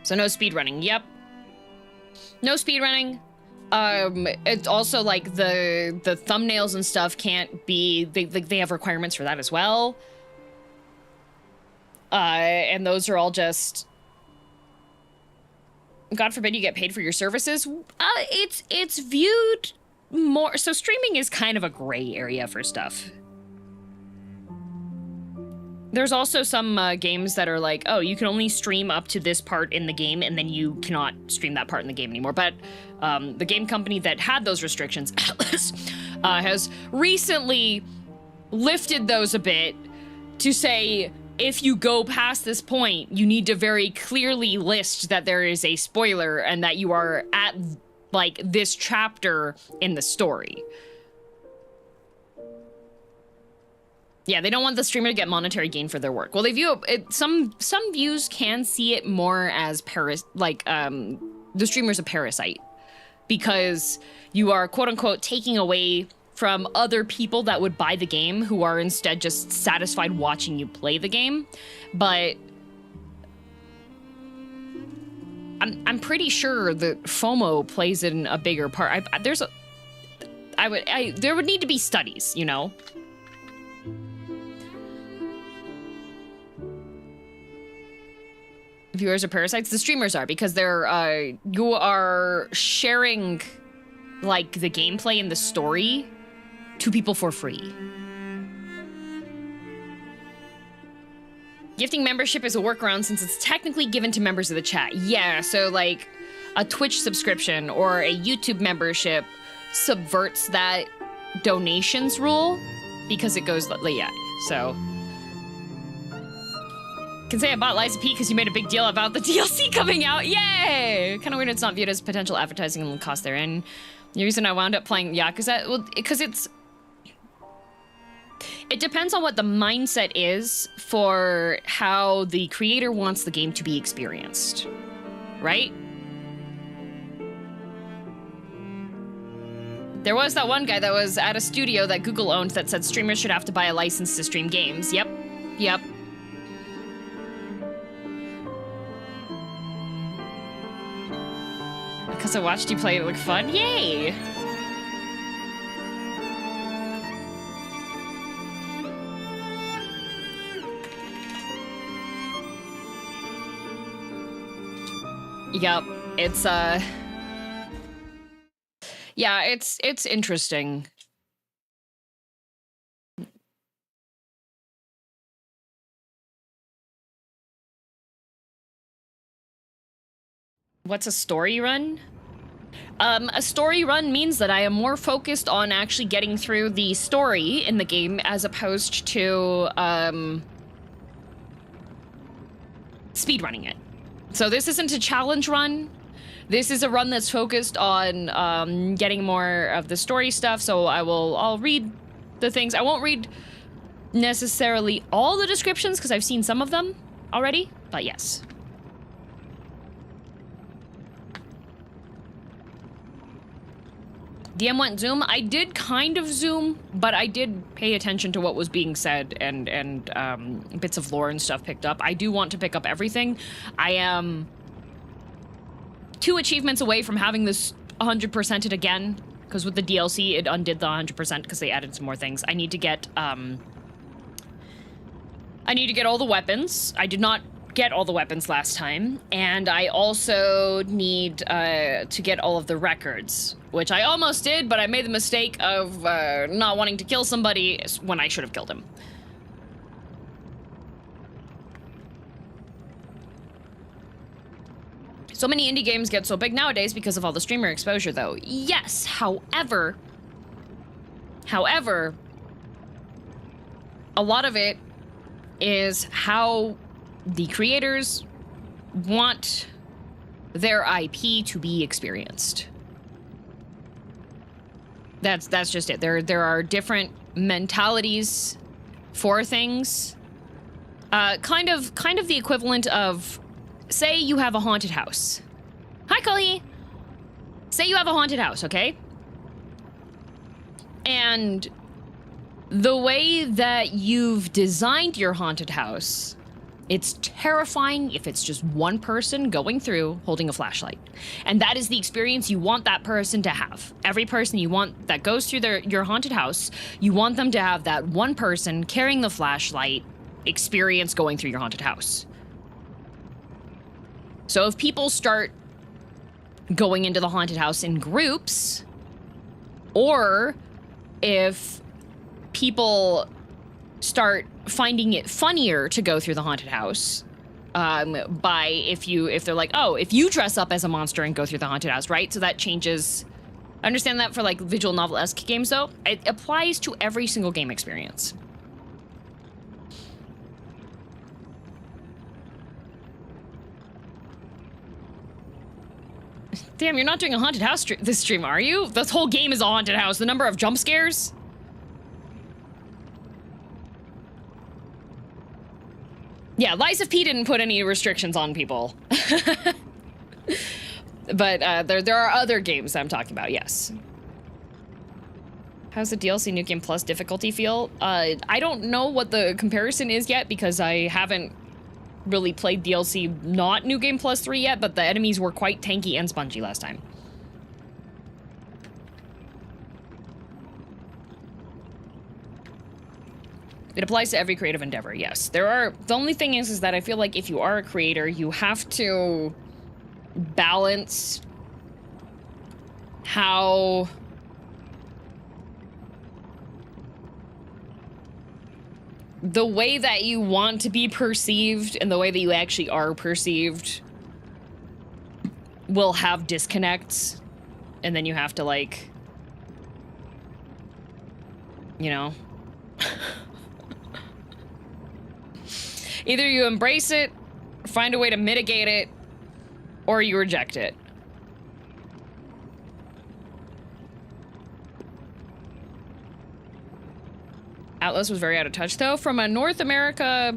So no speedrunning. Yep. No speedrunning. It's also like the thumbnails and stuff can't be, they have requirements for that as well. And those are all just, God forbid you get paid for your services. It's viewed more, so streaming is kind of a gray area for stuff. There's also some games that are like, oh, you can only stream up to this part in the game, and then you cannot stream that part in the game anymore. But the game company that had those restrictions, Atlas, has recently lifted those a bit to say, if you go past this point, you need to very clearly list that there is a spoiler and that you are at, like, this chapter in the story. Yeah, they don't want the streamer to get monetary gain for their work. Well, they view it, some views can see it more as the streamer's a parasite, because you are quote unquote taking away from other people that would buy the game, who are instead just satisfied watching you play the game. But I'm pretty sure that FOMO plays in a bigger part. There would need to be studies, you know. Viewers are parasites. The streamers are, because they're you are sharing like the gameplay and the story to people for free. Gifting membership is a workaround since it's technically given to members of the chat. Yeah, so like a Twitch subscription or a YouTube membership subverts that donations rule because it goes, yeah, so. Can say I bought Liza P because you made a big deal about the DLC coming out. Yay! Kind of weird it's not viewed as potential advertising and cost therein. The reason I wound up playing Yakuza, well, because it depends on what the mindset is for how the creator wants the game to be experienced, right? There was that one guy that was at a studio that Google owned that said streamers should have to buy a license to stream games. Yep. Because I watched you play it look fun? Yay! Yep, it's yeah, it's interesting. What's a story run? A story run means that I am more focused on actually getting through the story in the game as opposed to speedrunning it. So this isn't a challenge run. This is a run that's focused on getting more of the story stuff. So I'll read the things. I won't read necessarily all the descriptions because I've seen some of them already, but yes. DM went zoom. I did kind of zoom, but I did pay attention to what was being said and bits of lore and stuff picked up. I do want to pick up everything. I am 2 achievements away from having this 100%ed again, because with the DLC, it undid the 100% because they added some more things. I need to get all the weapons. I did not get all the weapons last time, and I also need to get all of the records, which I almost did, but I made the mistake of not wanting to kill somebody when I should have killed him. So many indie games get so big nowadays because of all the streamer exposure, though. Yes, however, a lot of it is how the creators want their IP to be experienced. That's just it. There are different mentalities for things. Kind of the equivalent of, say you have a haunted house. Hi, Cully. Say you have a haunted house, okay? And the way that you've designed your haunted house, it's terrifying if it's just one person going through holding a flashlight. And that is the experience you want that person to have. Every person you want that goes through your haunted house, you want them to have that one person carrying the flashlight experience going through your haunted house. So if people start going into the haunted house in groups, or if people start finding it funnier to go through the haunted house, if they're like, oh, if you dress up as a monster and go through the haunted house, right? So that changes. I understand that for like visual novel-esque games, though. It applies to every single game experience. Damn, you're not doing a haunted house this stream, are you? This whole game is a haunted house. The number of jump scares. Yeah, Liza P didn't put any restrictions on people. But there are other games I'm talking about, yes. How's the DLC New Game Plus difficulty feel? I don't know what the comparison is yet because I haven't really played DLC not New Game Plus 3 yet, but the enemies were quite tanky and spongy last time. It applies to every creative endeavor, yes. The only thing is that I feel like if you are a creator, you have to balance how the way that you want to be perceived and the way that you actually are perceived will have disconnects, and then you have to, like, you know, either you embrace it, find a way to mitigate it, or you reject it. Atlas was very out of touch, though. From a North America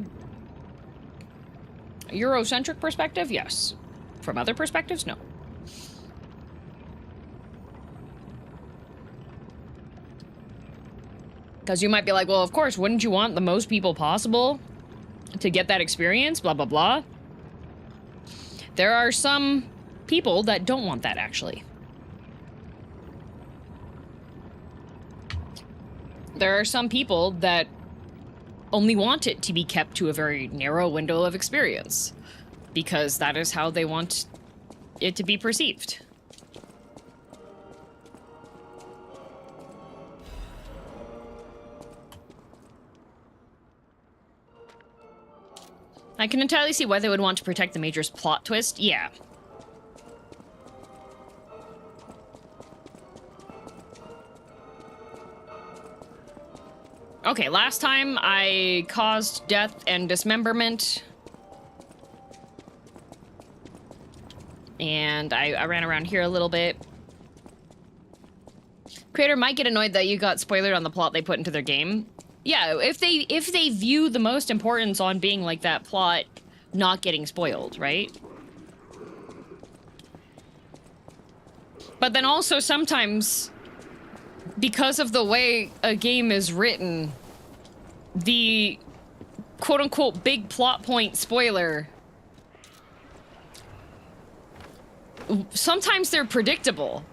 Eurocentric perspective, yes. From other perspectives, no. Because you might be like, well, of course, wouldn't you want the most people possible to get that experience? Blah, blah, blah. There are some people that don't want that, actually. There are some people that only want it to be kept to a very narrow window of experience, because that is how they want it to be perceived. I can entirely see why they would want to protect the Major's plot twist. Yeah. Okay, last time I caused death and dismemberment. And I ran around here a little bit. Creator might get annoyed that you got spoilered on the plot they put into their game. Yeah, if they view the most importance on being like that plot not getting spoiled, right? But then also sometimes, because of the way a game is written, the quote-unquote big plot point spoiler, sometimes they're predictable.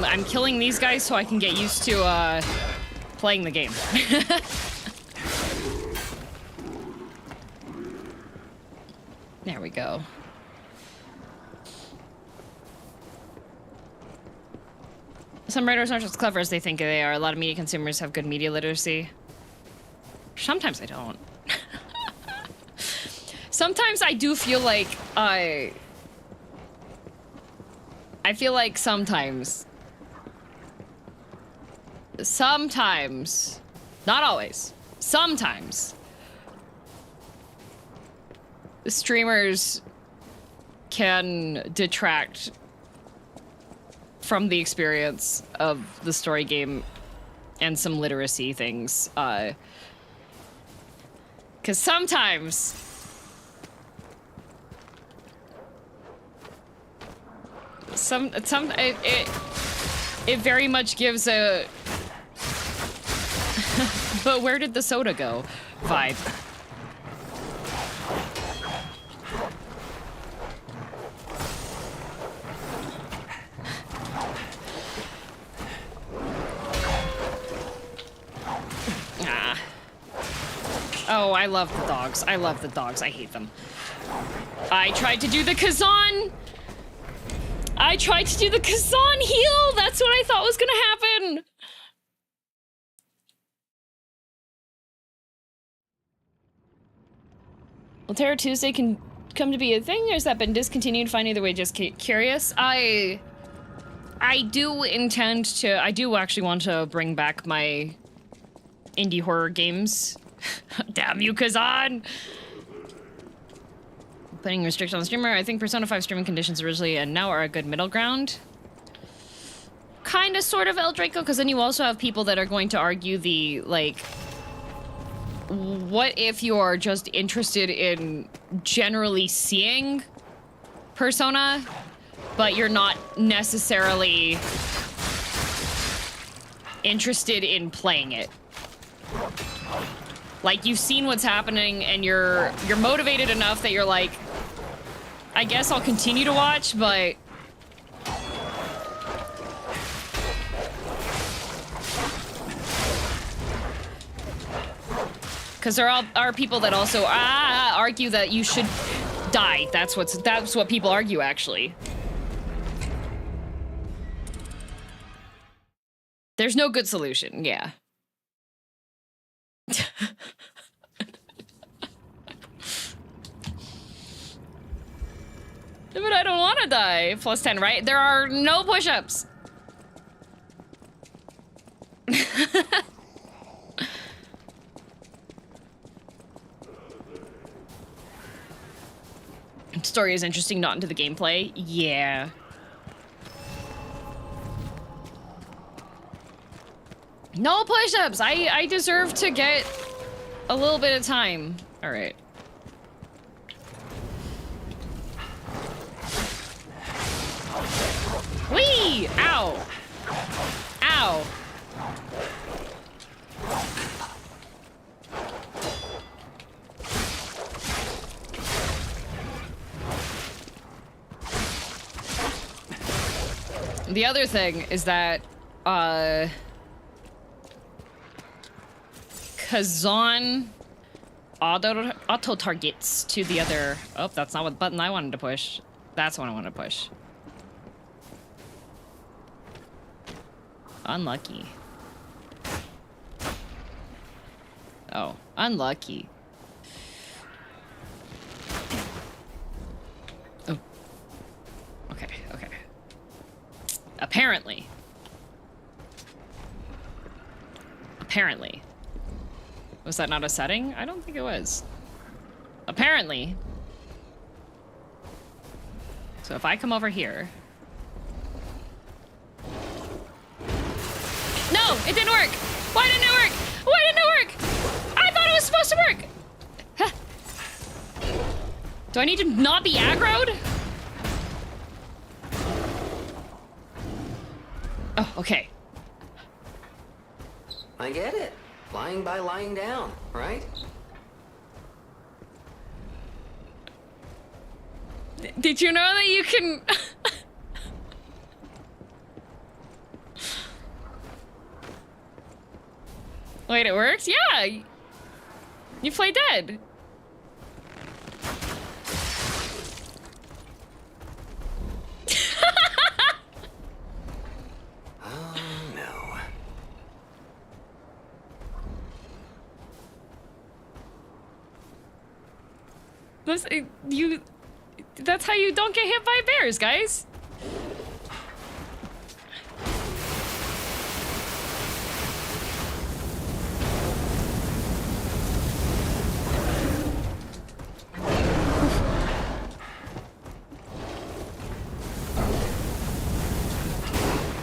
I'm killing these guys so I can get used to, playing the game. There we go. Some writers aren't as clever as they think they are. A lot of media consumers have good media literacy. Sometimes I don't. Sometimes I do feel like I feel like sometimes, not always, sometimes, streamers can detract from the experience of the story game and some literacy things, 'cause sometimes it very much gives a but where did the soda go vibe. Oh, I love the dogs. I love the dogs. I hate them. I tried to do the Kazan. I tried to do the Kazan heal. That's what I thought was gonna happen. Will Terror Tuesday can come to be a thing, or has that been discontinued? Fine either way, just curious. I do intend to, I do actually want to bring back my indie horror games. Damn you, Kazan! Putting restrictions on the streamer. I think Persona 5 streaming conditions originally and now are a good middle ground. Kinda, sort of, El Draco, because then you also have people that are going to argue the, like, what if you're just interested in generally seeing Persona, but you're not necessarily interested in playing it? Like, you've seen what's happening and you're motivated enough that you're like, I guess I'll continue to watch, but because there are people that also argue that you should die. That's what people argue, actually. There's no good solution, yeah. But I don't want to die. Plus 10, right? There are no push-ups. Story is interesting, not into the gameplay. Yeah. No push-ups! I deserve to get a little bit of time. All right. Whee! Ow! Ow! The other thing is that, Kazan auto targets to the other. Oh, that's not what button I wanted to push. That's what I wanted to push. Unlucky. Oh, unlucky. Oh. Okay, okay. Apparently. Apparently. Was that not a setting? I don't think it was. Apparently. So if I come over here. No, it didn't work. Why didn't it work? Why didn't it work? I thought it was supposed to work. Huh. Do I need to not be aggroed? Oh, okay. I get it. Lying by lying down, right? Did you know that you can... Wait, it works? Yeah! You play dead. Oh, no. That's how you don't get hit by bears, guys.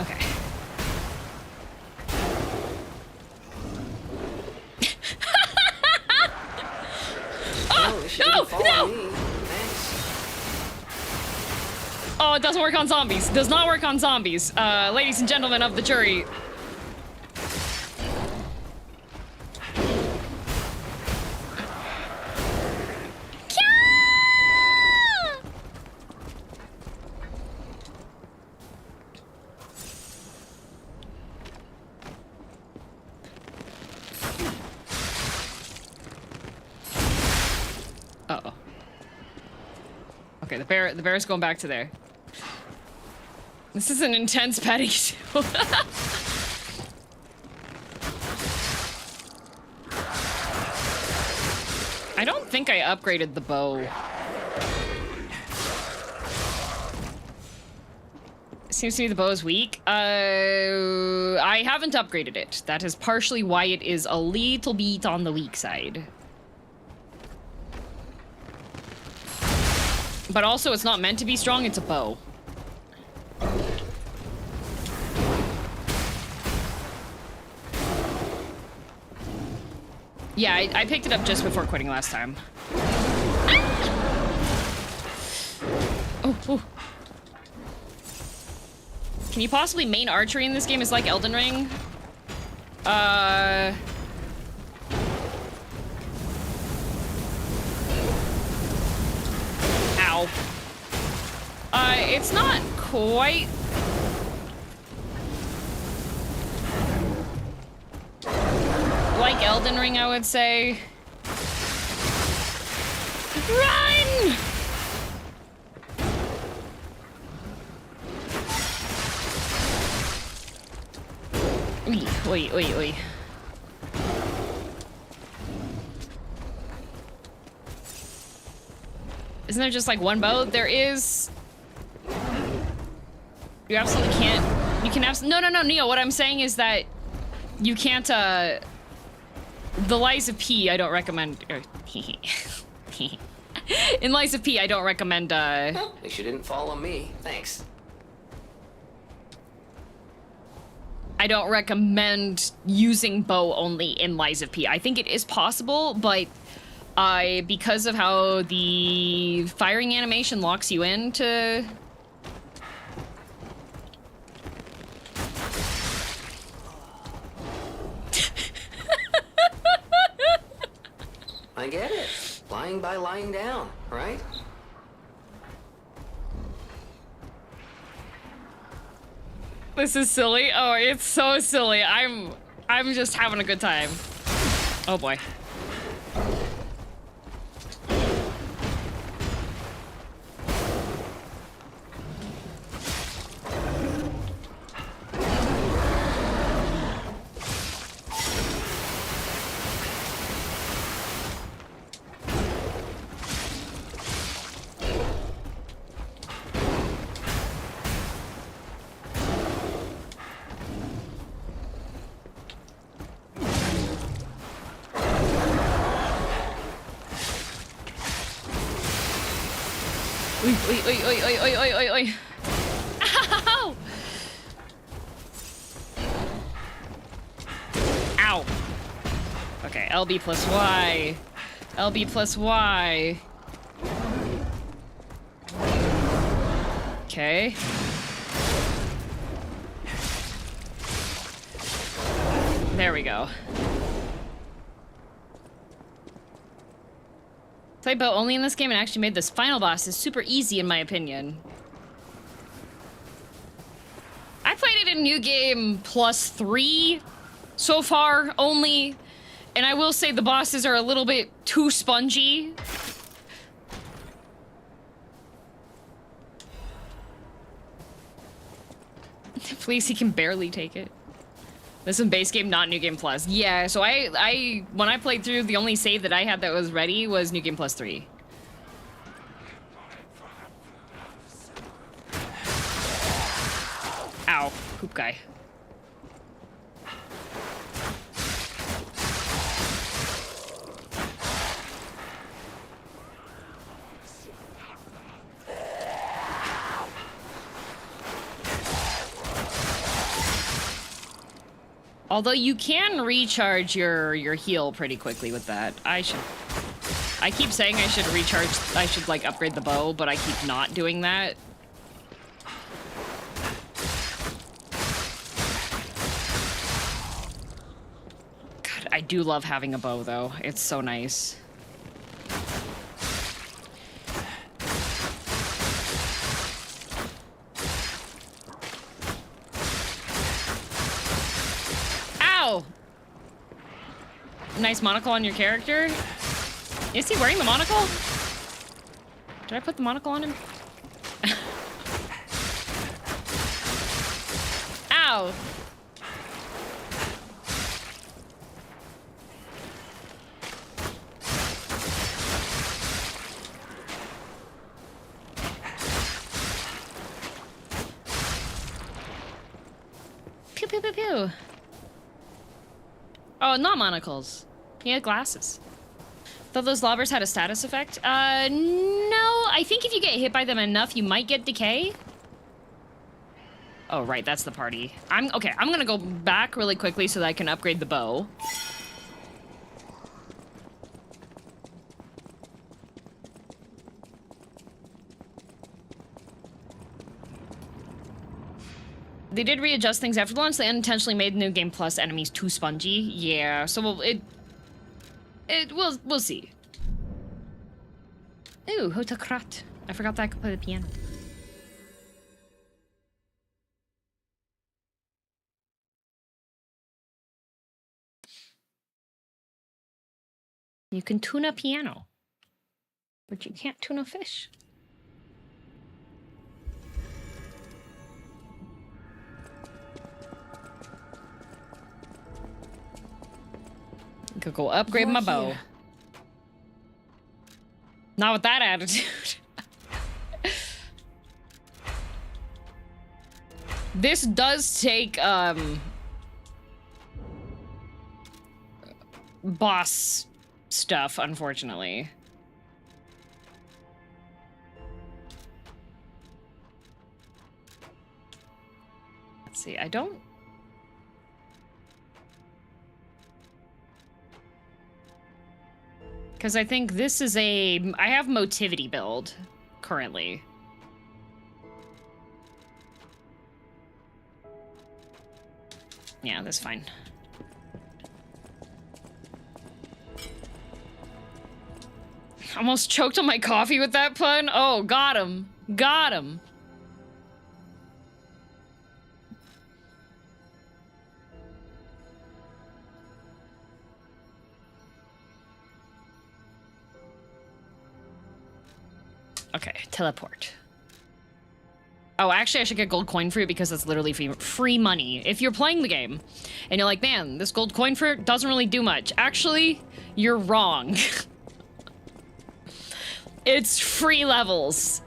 Okay. Oh, no! Me. Thanks. Oh, it doesn't work on zombies. Does not work on zombies. Ladies and gentlemen of the jury. Uh-oh. Okay, the bear's going back to there. This is an intense petting zoo. I don't think I upgraded the bow. Seems to me the bow is weak. I haven't upgraded it. That is partially why it is a little bit on the weak side. But also, it's not meant to be strong, it's a bow. Yeah, I picked it up just before quitting last time. Oh, oh. Can you possibly main archery in this game is like Elden Ring? Ow. It's not quite... like Elden Ring, I would say. Run! Oi, oi, oi, oi. Isn't there just like one bow? There is. You absolutely can't. You can absolutely. No, Neo. What I'm saying is that you can't. The Lies of P. I don't recommend. In Lies of P, I don't recommend, Well, at least you didn't follow me. Thanks. I don't recommend using bow only in Lies of P. I think it is possible, but because of how the firing animation locks you into... I get it. Lying by lying down, right? This is silly. Oh, it's so silly. I'm just having a good time. Oh boy. Oi. Ow! Ow. Okay, LB plus Y. LB plus Y. Okay. There we go. Play bow only in this game and actually made this final boss is super easy in my opinion. I played it in New Game +3 so far only, and I will say the bosses are a little bit too spongy. Please, he can barely take it. This is base game, not New Game Plus. Yeah, so when I played through, the only save that I had that was ready was New Game Plus 3. Ow, poop guy. Although you can recharge your heal pretty quickly with that. I keep saying I should recharge, I should like upgrade the bow, but I keep not doing that. God, I do love having a bow though. It's so nice. Nice monocle on your character. Is he wearing the monocle? Did I put the monocle on him? Ow! Pew pew pew pew. Oh, not monocles. He had glasses. Thought those lobbers had a status effect? No. I think if you get hit by them enough, you might get decay. Oh, right, that's the party. Okay, I'm gonna go back really quickly so that I can upgrade the bow. They did readjust things after launch. They unintentionally made New Game Plus enemies too spongy. Yeah, so we'll see. Ooh, Hotakrat. I forgot that I could play the piano. You can tune a piano, but you can't tune a fish. Could go upgrade my bow. Here. Not with that attitude. This does take boss stuff, unfortunately. Let's see, I don't... Because I think this is a... I have motivity build, currently. Yeah, that's fine. Almost choked on my coffee with that pun. Oh, got him. Got him. Okay, teleport. Oh, actually, I should get gold coin fruit because it's literally free money. If you're playing the game and you're like, man, this gold coin fruit doesn't really do much. Actually, you're wrong. It's free levels.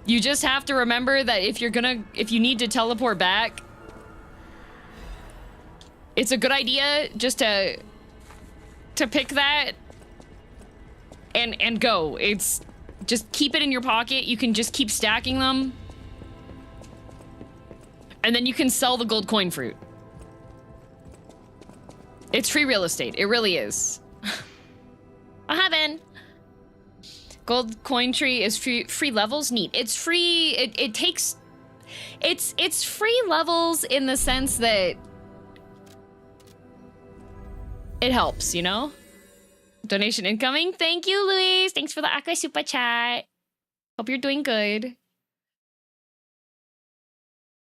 You just have to remember that if you need to teleport back, it's a good idea just to pick that and go. It's just keep it in your pocket. You can just keep stacking them. And then you can sell the gold coin fruit. It's free real estate. It really is. I haven't. Gold coin tree is free levels. Neat. It's free. It takes. It's free levels in the sense that it helps, you know? Donation incoming. Thank you, Luis. Thanks for the Aqua Super Chat. Hope you're doing good.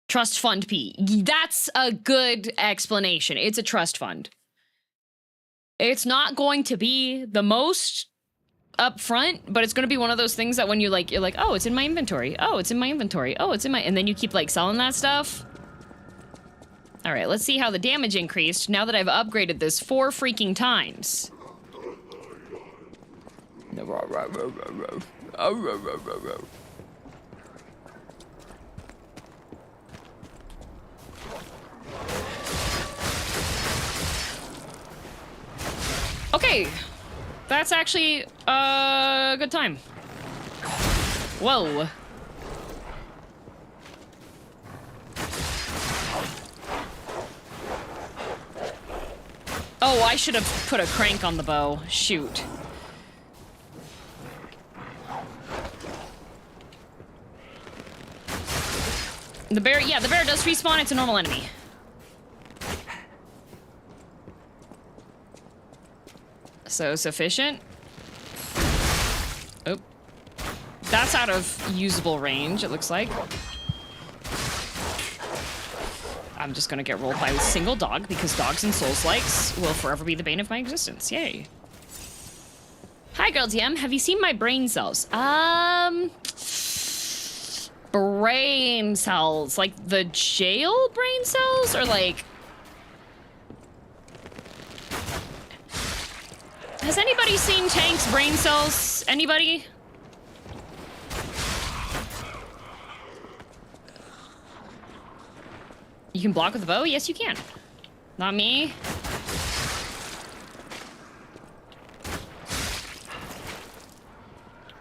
Trust fund P. That's a good explanation. It's a trust fund. It's not going to be the most upfront, but it's going to be one of those things that when you're like, oh, it's in my inventory. Oh, it's in my inventory. Oh, it's in my... And then you keep, like, selling that stuff. All right, let's see how the damage increased now that I've upgraded this 4 freaking times. Okay, that's actually a good time. Whoa. Oh, I should have put a crank on the bow. Shoot. The bear, yeah, the bear does respawn. It's a normal enemy. So sufficient. Oh. That's out of usable range, it looks like. I'm just gonna get rolled by a single dog because dogs and Souls-likes will forever be the bane of my existence. Yay. Hi, girldm. Have you seen my brain cells? Brain cells. Like the jail brain cells? Or like... Has anybody seen Tank's brain cells? Anybody? You can block with a bow? Yes, you can. Not me.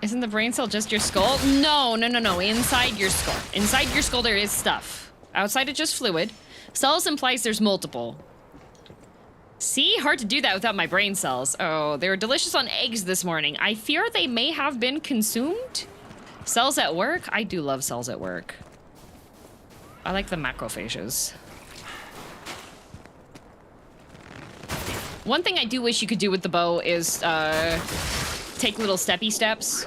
Isn't the brain cell just your skull? No, no, no, no. Inside your skull. Inside your skull there is stuff. Outside it's just fluid. Cells implies there's multiple. See? Hard to do that without my brain cells. Oh, they were delicious on eggs this morning. I fear they may have been consumed. Cells at work? I do love cells at work. I like the macrophages. One thing I do wish you could do with the bow is take little steppy steps.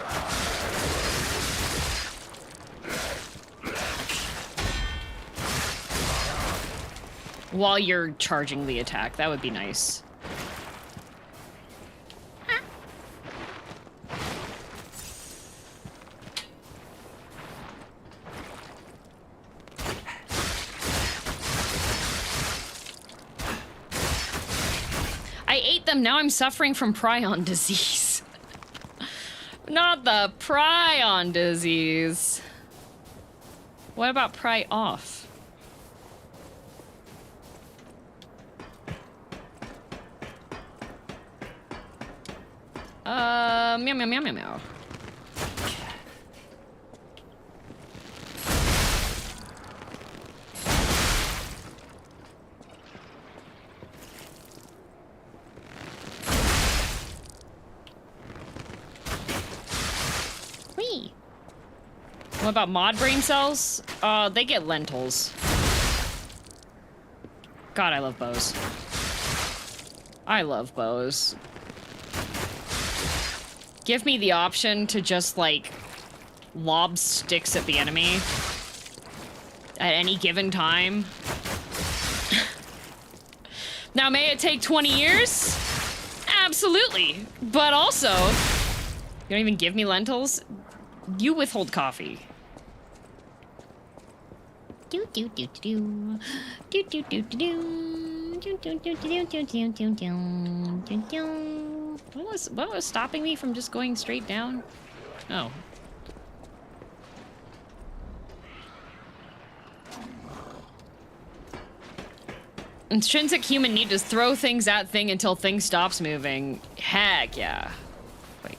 While you're charging the attack. That would be nice. I ate them, now I'm suffering from prion disease. Not the prion disease. What about pry off? Meow, meow, meow, meow, meow. What about mod brain cells? They get lentils. God, I love bows. I love bows. Give me the option to just, like, lob sticks at the enemy at any given time. Now, may it take 20 years? Absolutely. But also, you don't even give me lentils? You withhold coffee. Do do do do do do do do do do do do do do do do do. What was stopping me from just going straight down? Oh. Intrinsic human need to throw things at thing until thing stops moving. Heck yeah. Wait.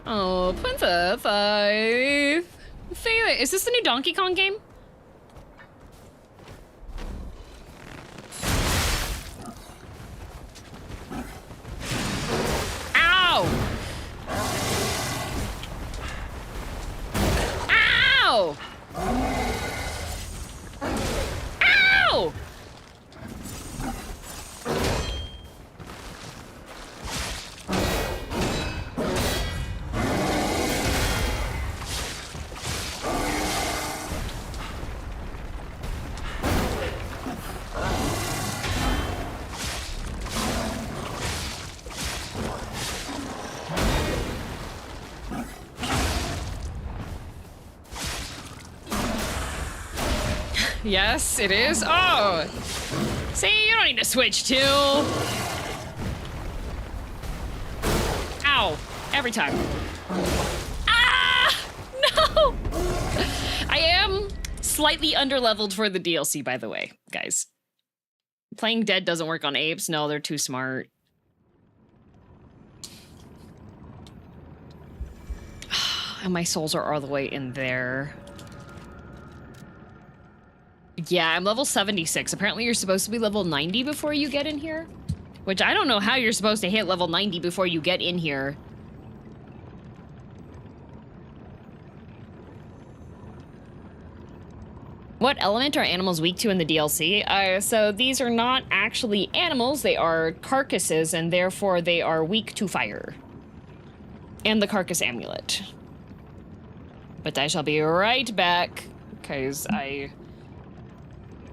Oh, Princess, I feel it. Is this the new Donkey Kong game? Ow! Ow! Ow! Yes, it is. Oh! See, you don't need to switch too. Ow. Every time. Ah! No! I am slightly underleveled for the DLC, by the way, guys. Playing dead doesn't work on apes. No, they're too smart. And my souls are all the way in there. Yeah, I'm level 76. Apparently you're supposed to be level 90 before you get in here. Which I don't know how you're supposed to hit level 90 before you get in here. What element are animals weak to in the DLC? So these are not actually animals, they are carcasses, and therefore they are weak to fire. And the carcass amulet. But I shall be right back, because I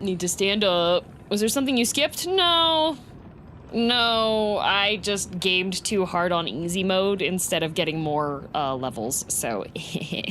need to stand up. Was there something you skipped? No. No, I just gamed too hard on easy mode instead of getting more levels, so heh.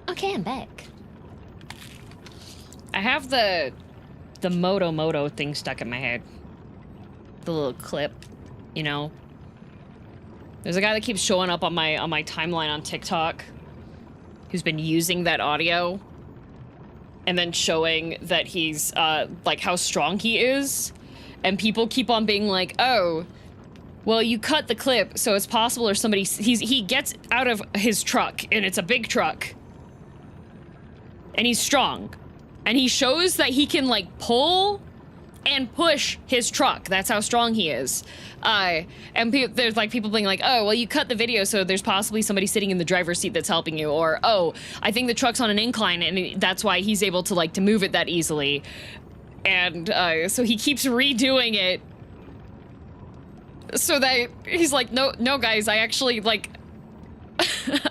Okay, I'm back. I have the Moto thing stuck in my head. The little clip, you know? There's a guy that keeps showing up on my timeline on TikTok who's been using that audio and then showing that he's like how strong he is, and people keep on being like, oh, well, you cut the clip, so it's possible or somebody he gets out of his truck, and it's a big truck, and he's strong, and he shows that he can like pull and push his truck. That's how strong he is. And there's like people being like, oh, well, you cut the video so there's possibly somebody sitting in the driver's seat that's helping you. Or, oh, I think the truck's on an incline and that's why he's able to like to move it that easily. And so he keeps redoing it so that he's like, no, guys, I actually like,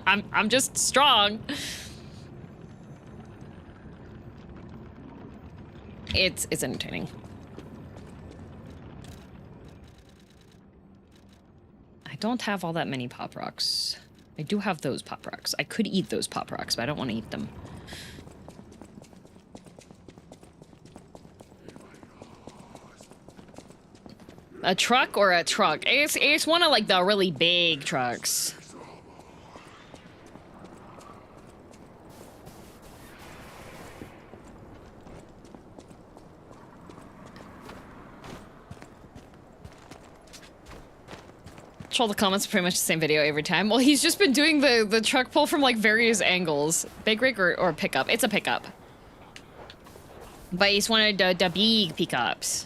I'm just strong. It's entertaining. I don't have all that many Pop Rocks. I do have those Pop Rocks. I could eat those Pop Rocks, but I don't want to eat them. A truck or a truck? It's one of like the really big trucks. Troll the comments, pretty much the same video every time. Well, he's just been doing the truck pull from like various angles. Big rig or pickup. It's a pickup. But he's one of the big pickups.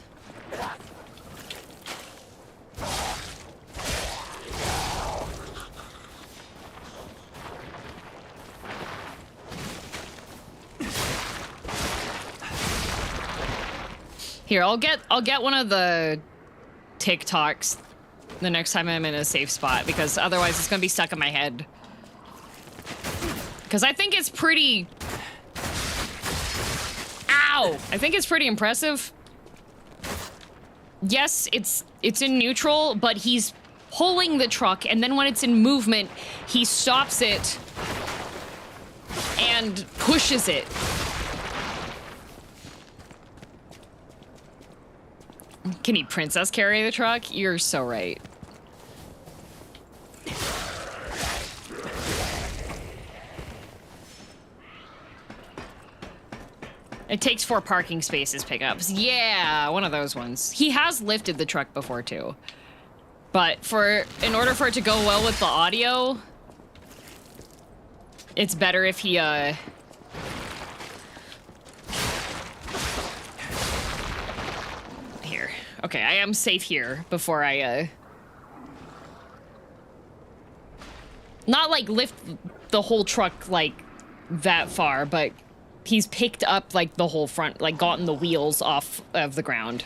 Here, I'll get one of the TikToks the next time I'm in a safe spot, because otherwise it's gonna be stuck in my head. Because I think it's pretty... Ow! I think it's pretty impressive. Yes, it's in neutral, but he's pulling the truck, and then when it's in movement, he stops it and pushes it. Can he princess carry the truck? You're so right. It takes 4 parking spaces pickups. Yeah, one of those ones. He has lifted the truck before too. But in order for it to go well with the audio, it's better if he here. Okay, I am safe here before I not like lift the whole truck like that far, but he's picked up like the whole front, like gotten the wheels off of the ground.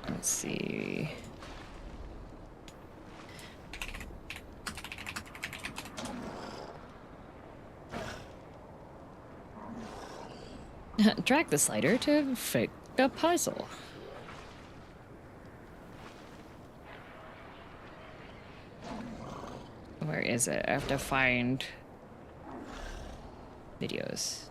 Let's see. Drag the slider to fit a puzzle. Where is it? I have to find videos.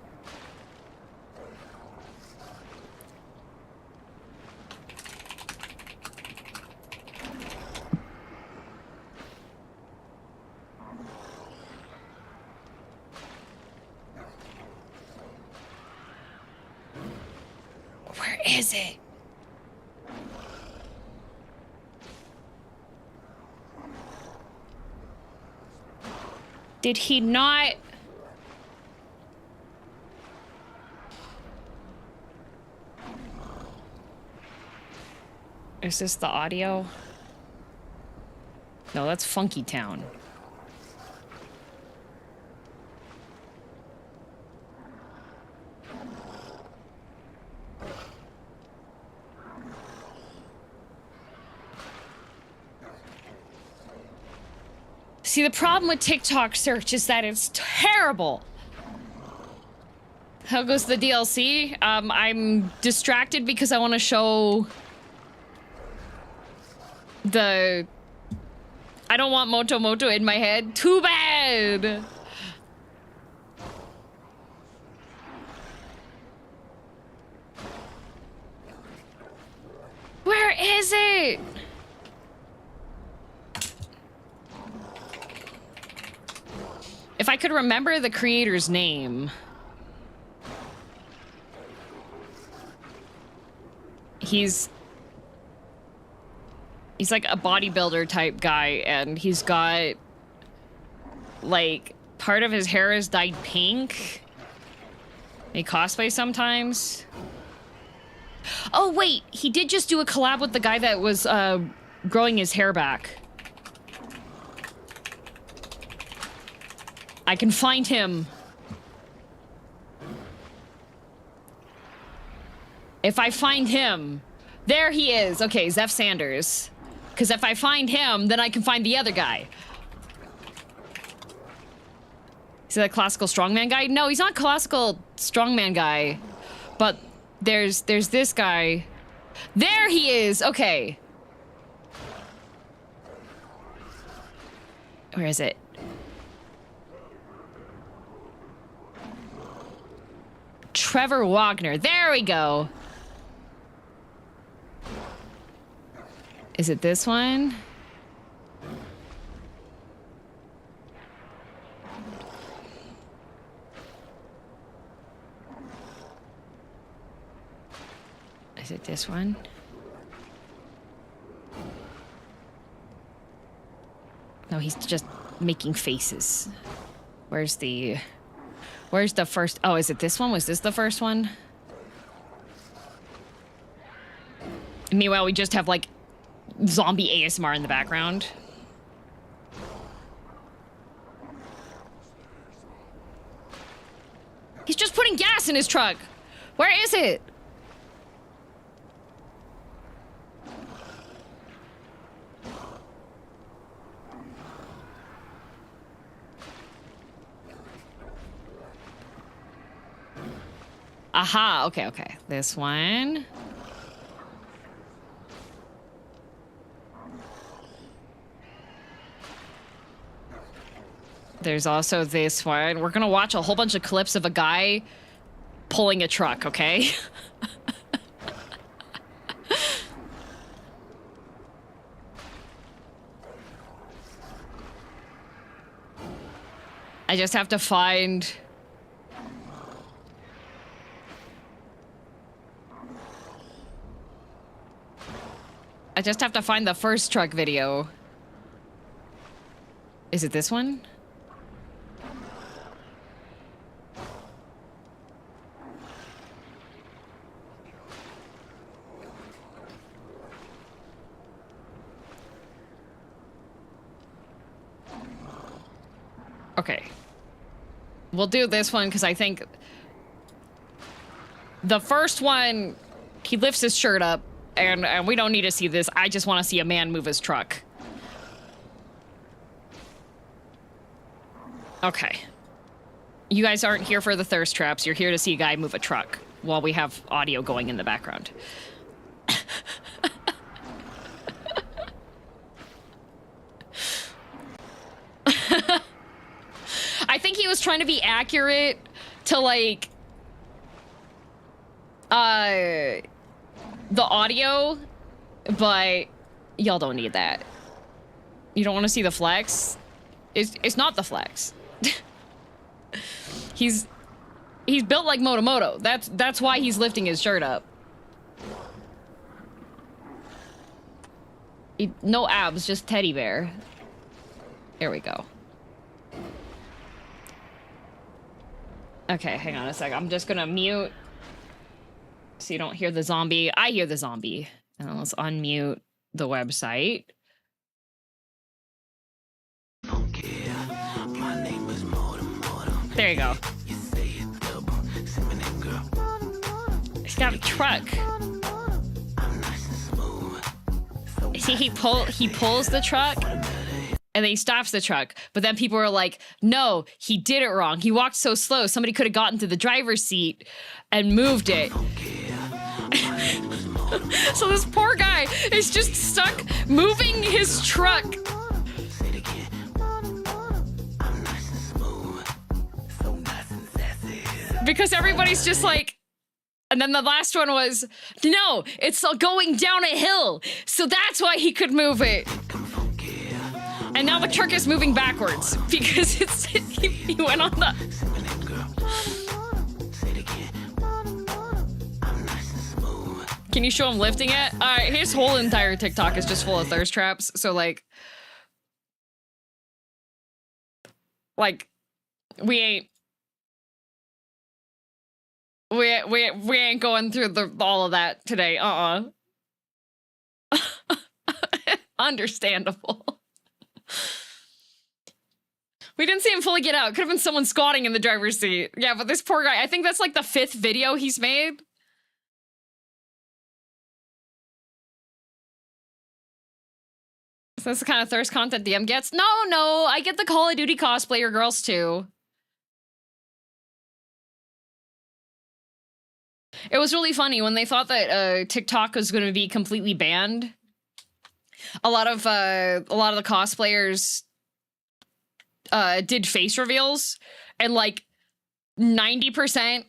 Where is it? Did he not? Is this the audio? No, that's Funky Town. See, the problem with TikTok search is that it's terrible. How goes the DLC? I'm distracted because I want to show the... I don't want Moto Moto in my head. Too bad! Where is it? If I could remember the creator's name. He's like a bodybuilder type guy, and he's got like part of his hair is dyed pink. He cosplay sometimes. Oh, wait. He did just do a collab with the guy that was growing his hair back. I can find him. If I find him... There he is. Okay, Zeph Sanders. Because if I find him, then I can find the other guy. Is that a classical strongman guy? No, he's not a classical strongman guy. But there's this guy. There he is. Okay. Where is it? Trevor Wagner. There we go. Is it this one? Is it this one? No, he's just making faces. Where's the first? Oh, is it this one? Was this the first one? Meanwhile, we just have like zombie ASMR in the background. He's just putting gas in his truck. Where is it? Aha, okay, okay. This one. There's also this one. We're gonna watch a whole bunch of clips of a guy pulling a truck, okay? I just have to find... I just have to find the first truck video. Is it this one? Okay. We'll do this one because I think the first one, he lifts his shirt up. And we don't need to see this. I just want to see a man move his truck. Okay. You guys aren't here for the thirst traps. You're here to see a guy move a truck while we have audio going in the background. I think he was trying to be accurate to, like... the audio, but y'all don't need that. You don't want to see the flex? It's not the flex. He's built like Motomoto. That's why he's lifting his shirt up. No abs, just teddy bear. There we go. Okay, hang on a sec. I'm just gonna mute so you don't hear the zombie. I hear the zombie. And then let's unmute the website. There you go. He's got a truck. See, he pulls the truck and then he stops the truck. But then people are like, no, he did it wrong. He walked so slow. Somebody could have gotten to the driver's seat and moved it. So this poor guy is just stuck moving his truck. Because everybody's just like, and then the last one was, no, it's going down a hill. So that's why he could move it. And now the truck is moving backwards because he went on the... Can you show him lifting it? His whole entire TikTok is just full of thirst traps. So like we ain't We ain't going through all of that today. Understandable. We didn't see him fully get out. Could have been someone squatting in the driver's seat. Yeah, but this poor guy, I think that's like the 5th video he's made. So that's the kind of thirst content DM gets. No, I get the Call of Duty cosplayer girls too. It was really funny when they thought that TikTok was going to be completely banned. A lot of the cosplayers did face reveals, and like 90%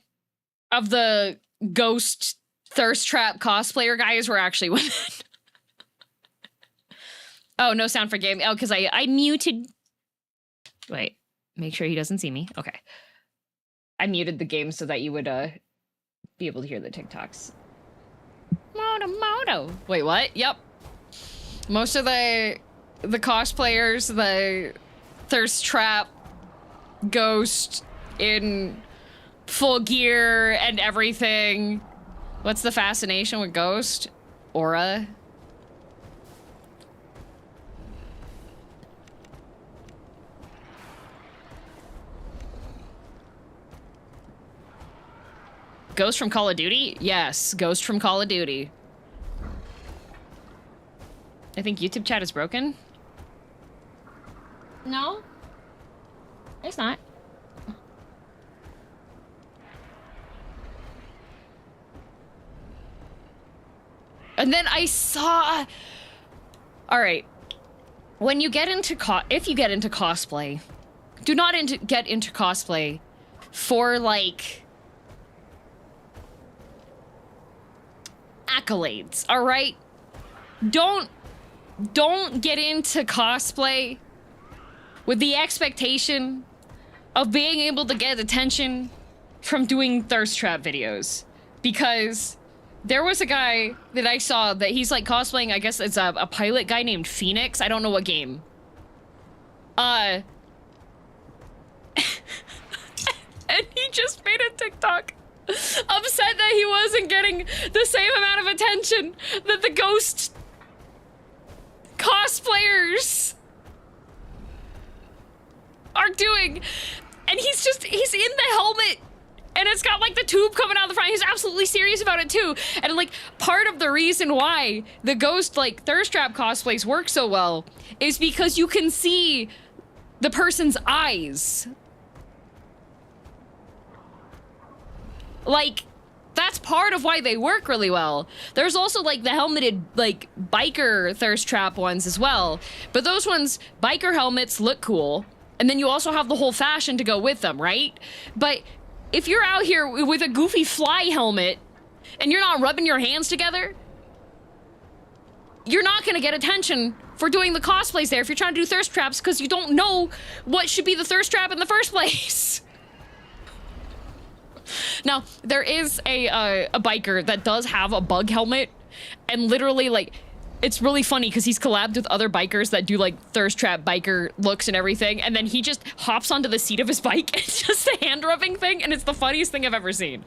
of the ghost thirst trap cosplayer guys were actually women. Oh, no sound for game. Oh, because I muted. Wait, make sure he doesn't see me. Okay. I muted the game so that you would be able to hear the TikToks. Moto. Wait, what? Yep. Most of the cosplayers, the thirst trap ghost in full gear and everything. What's the fascination with ghost? Aura. Ghost from Call of Duty? Yes, Ghost from Call of Duty. I think YouTube chat is broken. No? It's not. And then I saw... Alright. When you get into if you get into cosplay, do not get into cosplay for, like... accolades, all right? Don't get into cosplay with the expectation of being able to get attention from doing thirst trap videos, because there was a guy that I saw that he's like cosplaying, I guess it's a pilot guy named Phoenix. I don't know what game. And he just made a TikTok upset that he wasn't getting the same amount of attention that the ghost cosplayers are doing. And he's in the helmet and it's got like the tube coming out the front. He's absolutely serious about it too. And like part of the reason why the ghost like thirst trap cosplays work so well is because you can see the person's eyes. Like, that's part of why they work really well. There's also like the helmeted like biker thirst trap ones as well. But those ones, biker helmets look cool. And then you also have the whole fashion to go with them, right? But if you're out here with a goofy fly helmet and you're not rubbing your hands together, you're not gonna get attention for doing the cosplays there if you're trying to do thirst traps because you don't know what should be the thirst trap in the first place. Now, there is a biker that does have a bug helmet, and literally, like, it's really funny because he's collabed with other bikers that do, like, thirst trap biker looks and everything, and then he just hops onto the seat of his bike. It's just a hand-rubbing thing, and it's the funniest thing I've ever seen.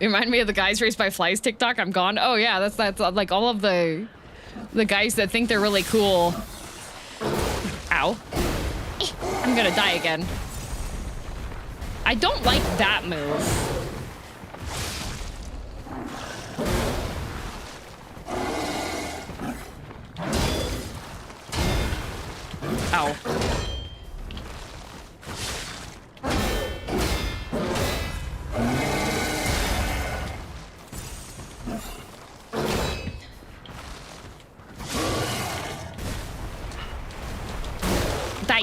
You remind me of the Guys Raised by Flies TikTok. I'm gone. Oh, yeah, that's like, all of the guys that think they're really cool. Ow. I'm gonna die again. I don't like that move. Ow.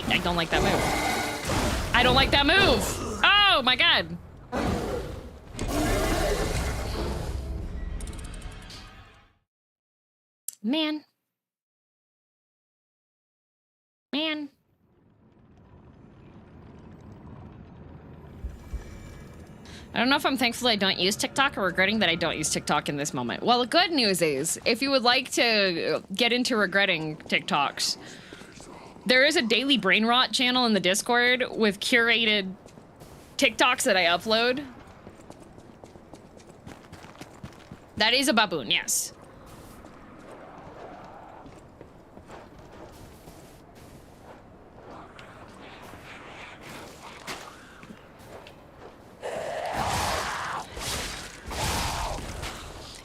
I don't like that move. I don't like that move! Oh my god! Man. I don't know if I'm thankful I don't use TikTok or regretting that I don't use TikTok in this moment. Well, the good news is, if you would like to get into regretting TikToks, there is a daily brain rot channel in the Discord with curated TikToks that I upload. That is a baboon, yes.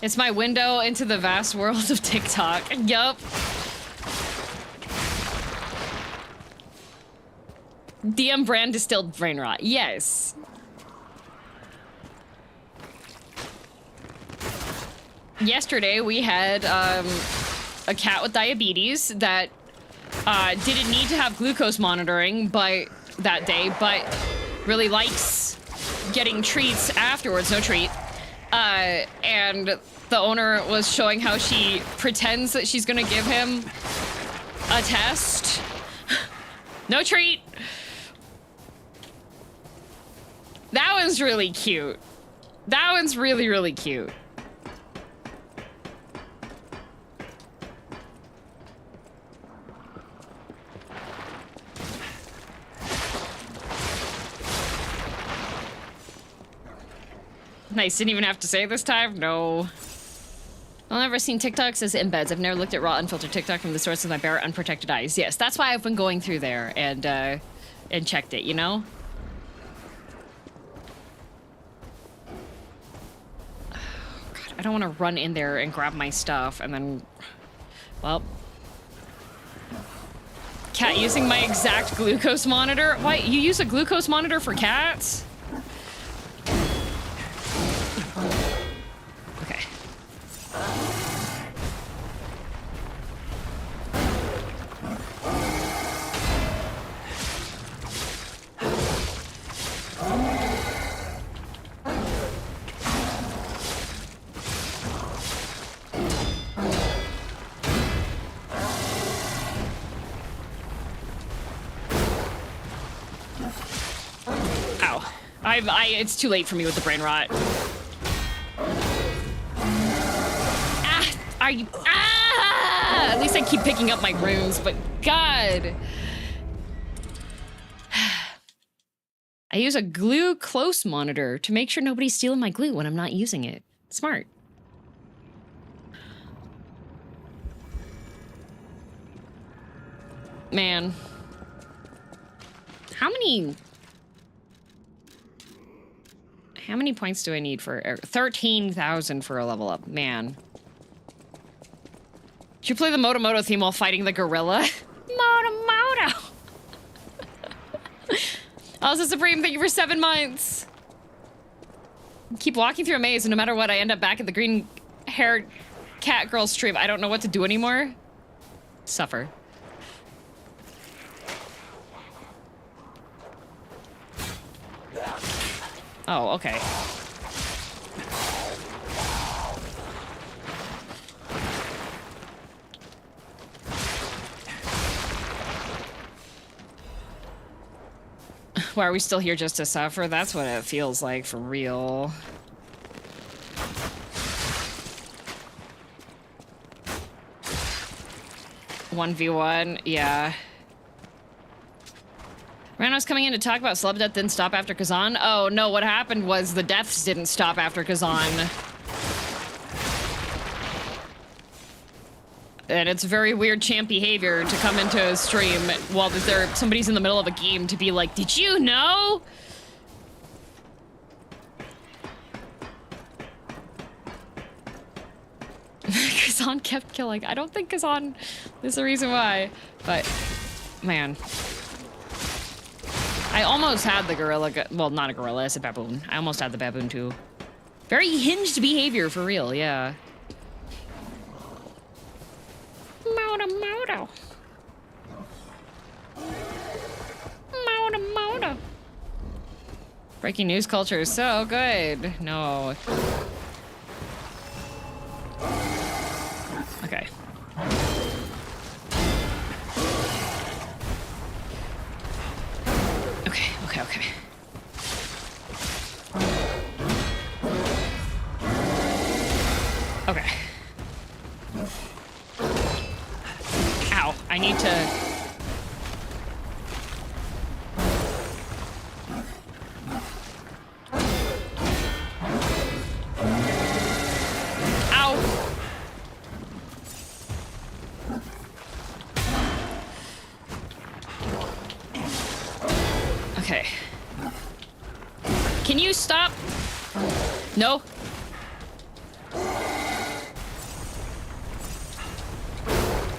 It's my window into the vast world of TikTok. Yup. DM brand distilled brain rot. Yes. Yesterday we had a cat with diabetes that didn't need to have glucose monitoring that day, but really likes getting treats afterwards. No treat. And the owner was showing how she pretends that she's gonna give him a test. No treat. That one's really cute. That one's really, really cute. Nice, didn't even have to say it this time? No. I've never seen TikToks as embeds. I've never looked at raw unfiltered TikTok from the source with my bare unprotected eyes. Yes, that's why I've been going through there and checked it, you know? Oh, God, I don't want to run in there and grab my stuff and then, well. Cat using my exact glucose monitor? Why, you use a glucose monitor for cats? Okay. Ow. It's too late for me with the brain rot. Are you? Ah! At least I keep picking up my runes, but God. I use a glue close monitor to make sure nobody's stealing my glue when I'm not using it. Smart. Man. How many points do I need for 13,000 for a level up? Man. Did you play the Moto theme while fighting the gorilla? Moto! Also, Supreme, thank you for 7 months. Keep walking through a maze, and no matter what, I end up back at the green-haired cat girl stream. I don't know what to do anymore. Suffer. Oh, okay. Why are we still here just to suffer? That's what it feels like for real. One v one, yeah. Rano's coming in to talk about celeb death didn't stop after Kazan. Oh no, what happened was the deaths didn't stop after Kazan. And it's very weird champ behavior to come into a stream while somebody's in the middle of a game to be like, did you know? Kazan kept killing. I don't think Kazan is the reason why, but man. I almost had the gorilla, well, not a gorilla, it's a baboon. I almost had the baboon too. Very hinged behavior for real, yeah. Moto. Breaking news culture is so good. No. Okay. Okay. Okay. Ow, I need to... Okay. Can you stop? No?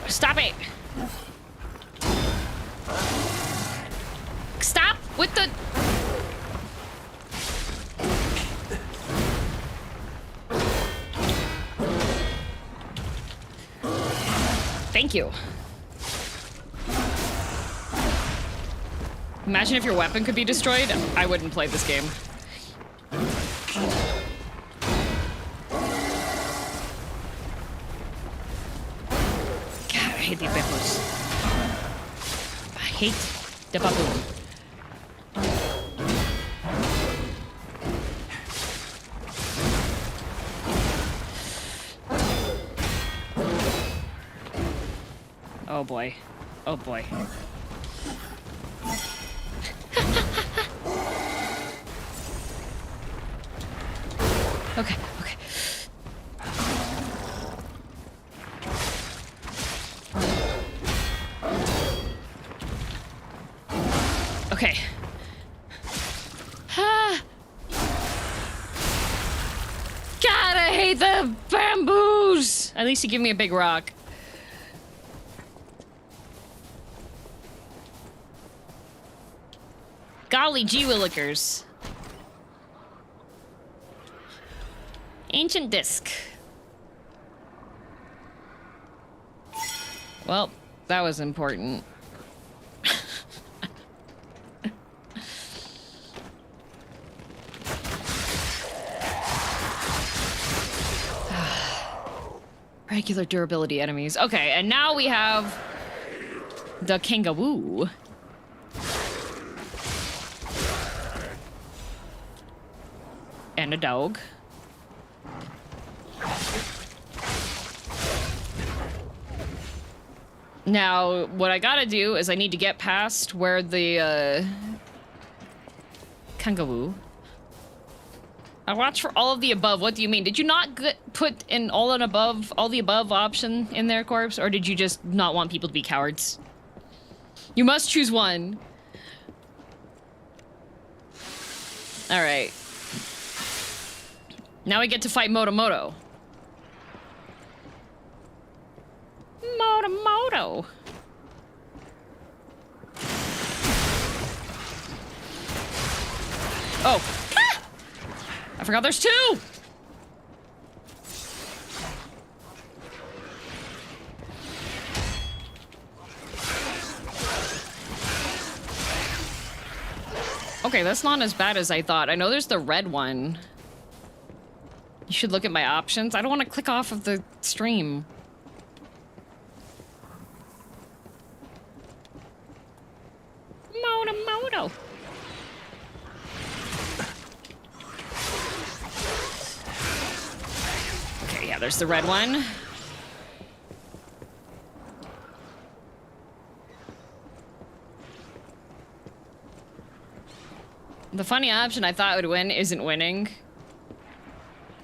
Stop it! Stop with the... Thank you. Imagine if your weapon could be destroyed. I wouldn't play this game. God, I hate the baboons. I hate the baboon. Oh boy. Oh boy. Okay, okay. Okay. Ah. God, I hate the bamboos! At least you give me a big rock. Golly gee willikers. Ancient disc. Well, that was important. Regular durability enemies. Okay, and now we have the kangaroo. And a dog. Now, what I gotta do is I need to get past where the, kangaroo. I watch for all of the above. What do you mean? Did you not put in all the above option in there, Corpse? Or did you just not want people to be cowards? You must choose one. Alright. Now we get to fight Moto. Moto. Oh. Ah! I forgot there's two! Okay, that's not as bad as I thought. I know there's the red one. You should look at my options. I don't want to click off of the stream. Moto. Okay, yeah, there's the red one. The funny option I thought would win isn't winning.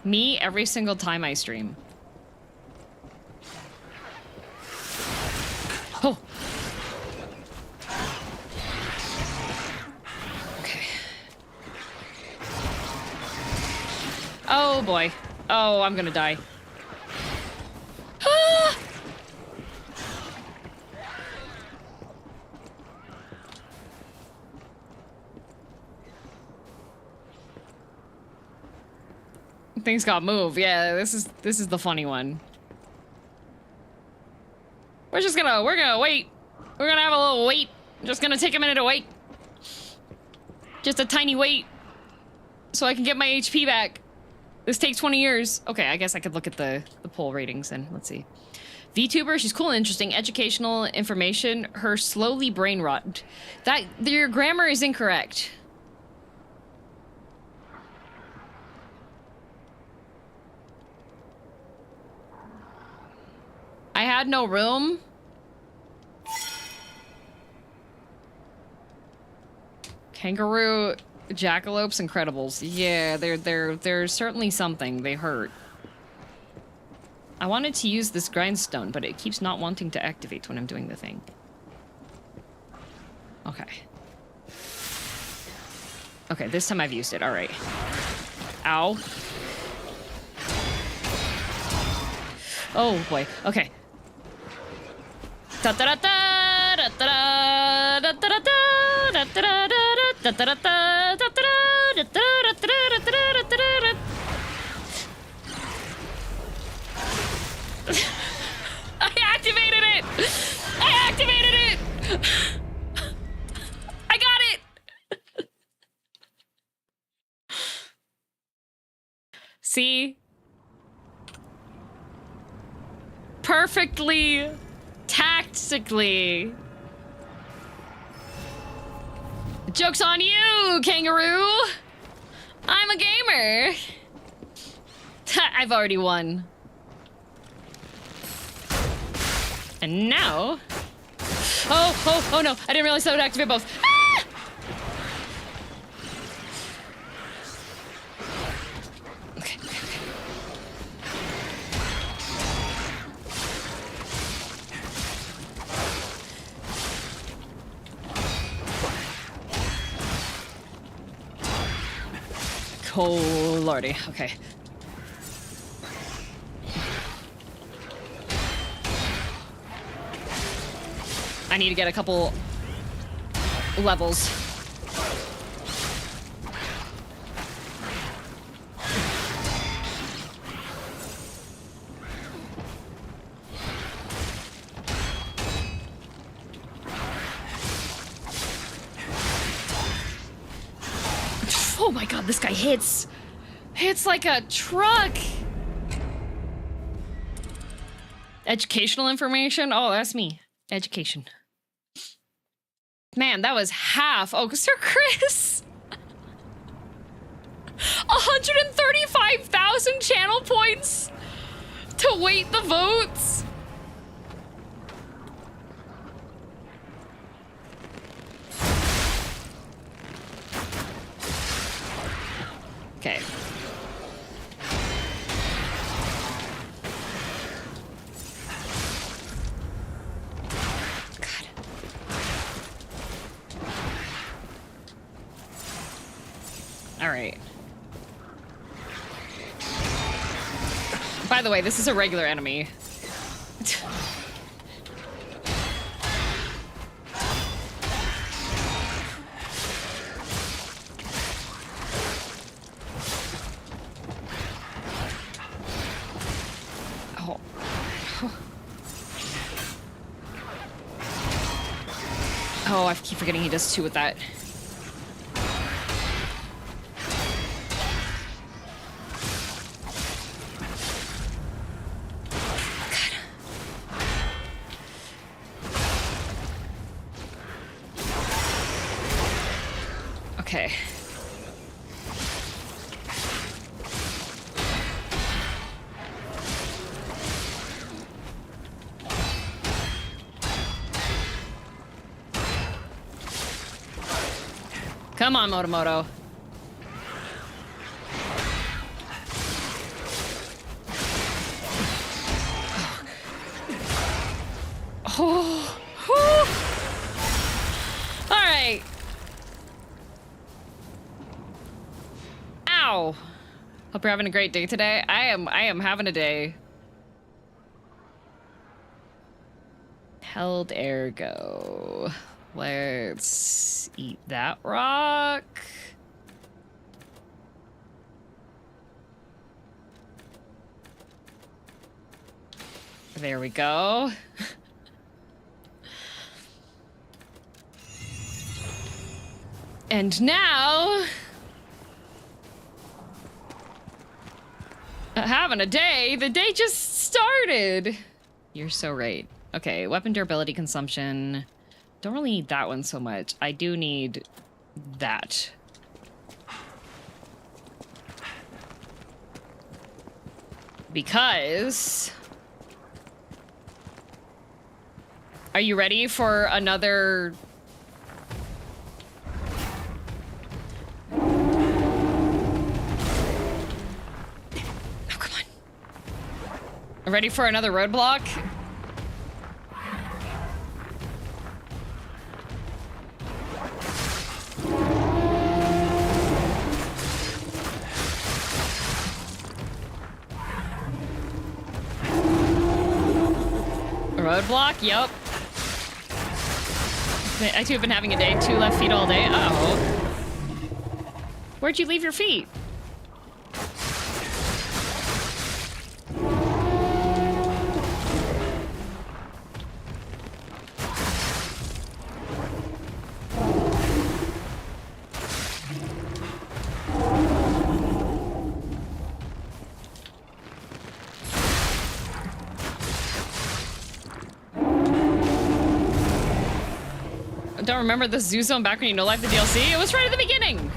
Me every single time I stream. Oh. Okay. Oh boy. Oh, I'm gonna die. Ah! Things got moved. Yeah, this is the funny one. We're gonna wait. We're gonna have a little wait. Just gonna take a minute to wait. Just a tiny wait. So I can get my HP back. This takes 20 years. Okay, I guess I could look at the poll ratings then. Let's see. VTuber, she's cool and interesting. Educational information. Her slowly brain rot. Your grammar is incorrect. I had no room. Kangaroo, jackalopes, incredibles. Yeah, they're certainly something. They hurt. I wanted to use this grindstone, but it keeps not wanting to activate when I'm doing the thing. Okay. Okay, this time I've used it. All right. Ow. Oh boy. Okay. I activated it! I activated it! I got it! See? Perfectly, tactically. Joke's on you, kangaroo! I'm a gamer! I've already won. And now... Oh no, I didn't realize that would activate both. Ah! Okay. Oh, lordy. Okay. I need to get a couple levels. Oh my god, this guy hits like a truck. Educational information? Oh, that's me. Education. Man, that was half. Oh, Sir Chris! 135,000 channel points to wait the votes. Okay. All right. By the way, this is a regular enemy. Oh. Oh, I keep forgetting he does 2 with that. Okay. Come on, Motomoto. Oh. All right. Ow. Hope you're having a great day today. I am having a day. Held ergo. Let's eat that rock. There we go. And now... having a day? The day just started! You're so right. Okay, weapon durability consumption. Don't really need that one so much. I do need that. Because... Are you ready for another... Ready for another roadblock? roadblock? Yup. I too have been having a day. 2 left feet all day. Uh-oh. Where'd you leave your feet? Don't remember the zoo zone back when you no-life the DLC? It was right at the beginning!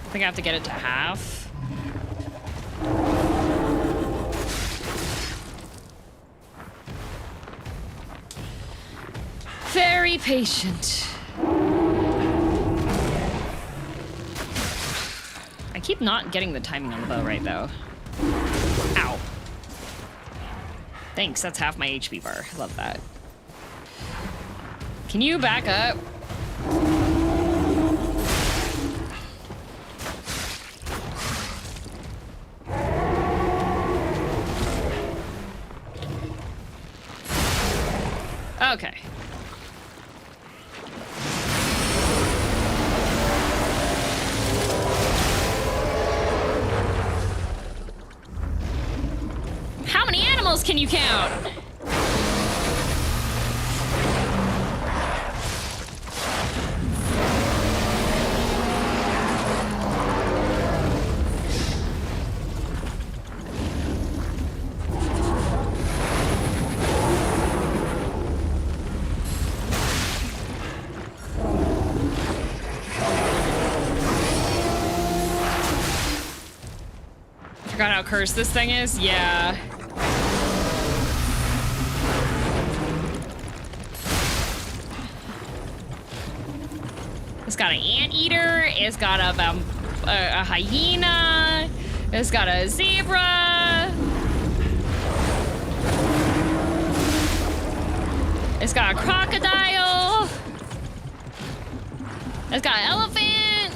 I think I have to get it to half. Very patient. I keep not getting the timing on the bow right, though. Ow. Thanks, that's half my HP bar. I love that. Can you back up? Okay. How many animals can you count? Forgot how cursed this thing is? Yeah. It's got an anteater, it's got a hyena, it's got a zebra, it's got a crocodile, it's got an elephant.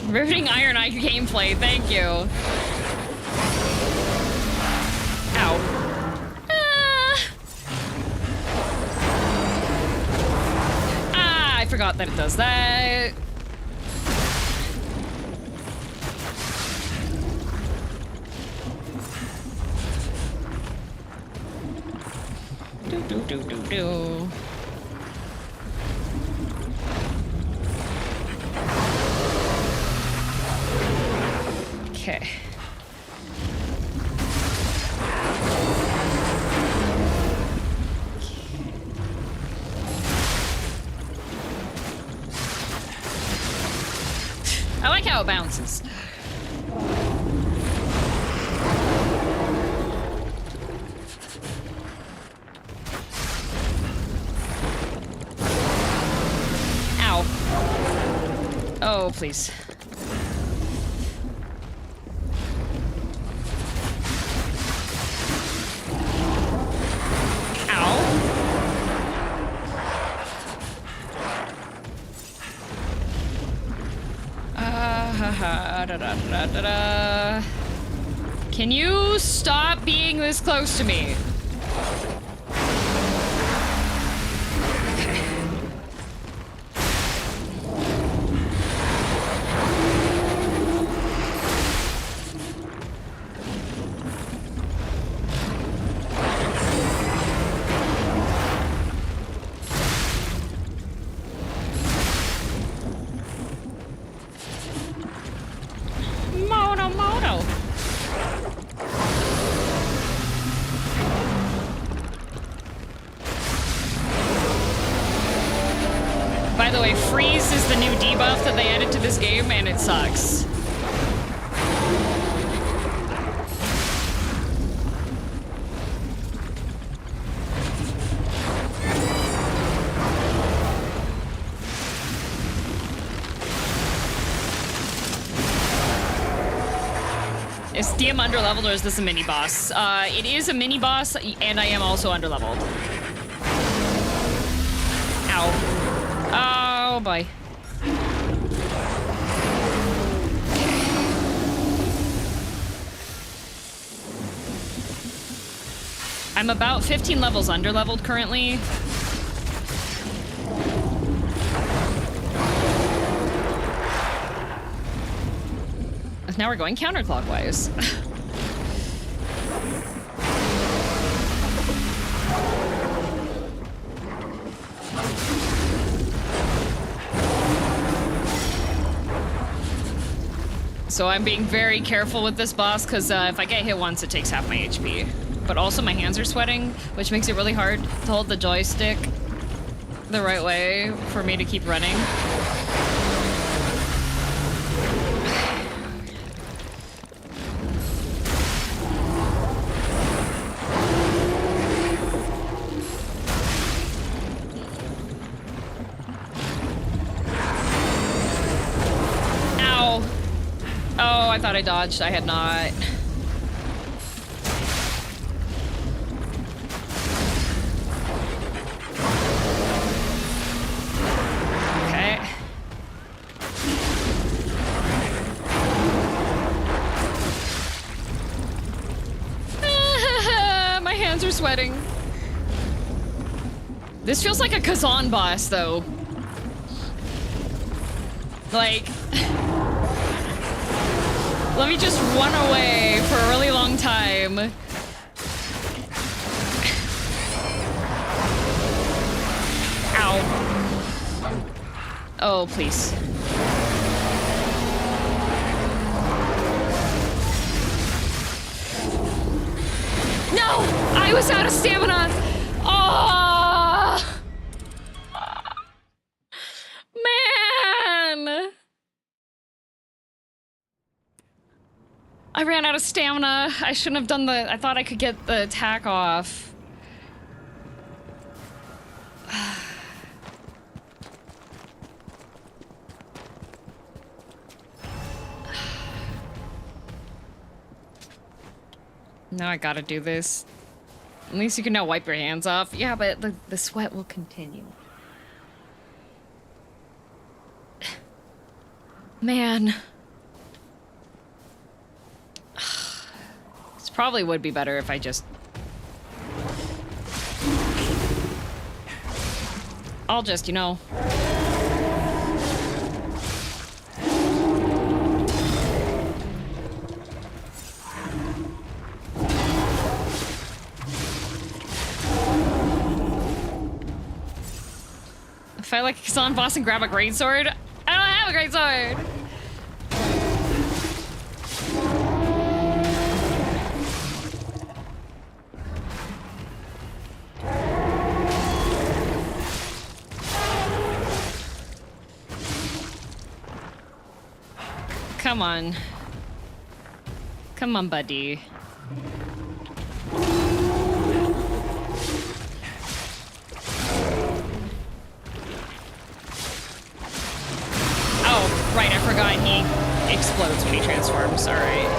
Riveting Iron Eye gameplay, thank you. Ow. I forgot that it does that. Do. Okay. I like how it bounces. Ow. Oh, please. Can you stop being this close to me? By the way, freeze is the new debuff that they added to this game, and it sucks. Is DM underleveled or is this a mini boss? It is a mini boss, and I am also underleveled. Oh boy. I'm about 15 levels under-leveled currently. Now we're going counterclockwise. So I'm being very careful with this boss because if I get hit once, it takes half my HP. But also my hands are sweating, which makes it really hard to hold the joystick the right way for me to keep running. Ow! Oh, I thought I dodged. I had not. Sweating. This feels like a Kazan boss, though. Like, let me just run away for a really long time. Ow. Oh, please. No! I was out of stamina! Oh! Man! I ran out of stamina. I shouldn't have done the... I thought I could get the attack off. Now I gotta do this. At least you can now wipe your hands off. Yeah, but the sweat will continue. Man. This probably would be better if I just... I'll just, you know... Fight like a Kazan boss and grab a greatsword? I don't have a greatsword! Come on. Come on, buddy. Oh, right, I forgot he explodes when he transforms. Alright.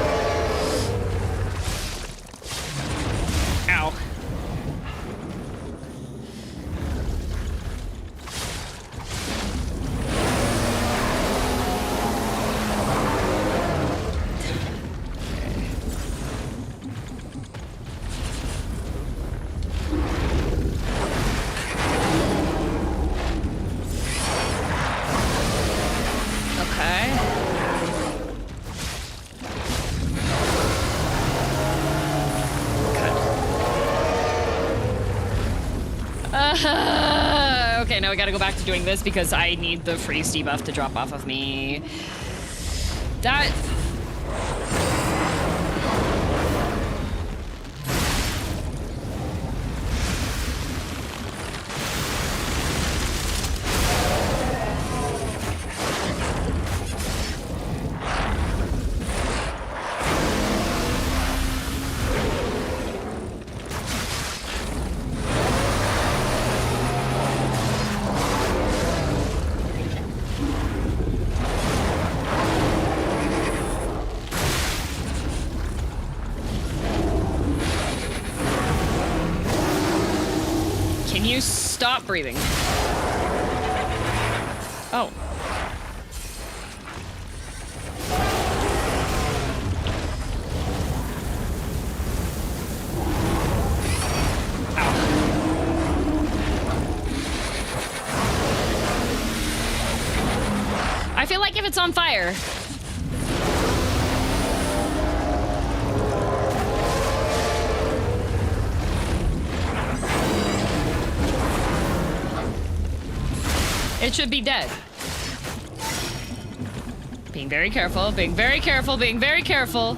Ow. Okay, now we gotta go back to doing this because I need the freeze debuff to drop off of me. That... Stop breathing. Oh. I feel like if it's on fire... it should be dead. Being very careful, being very careful, being very careful.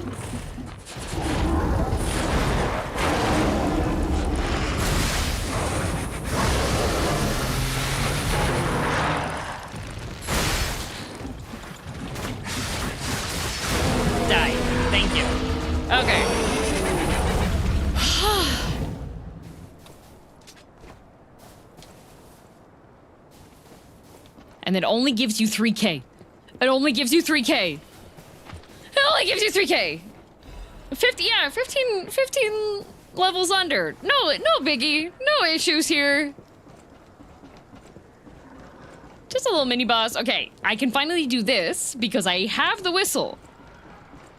Die. Thank you. Okay. And it only gives you 3K. It only gives you 3K. It only gives you 3K. 50, yeah, 15 levels under. No biggie. No issues here. Just a little mini boss. Okay, I can finally do this because I have the whistle.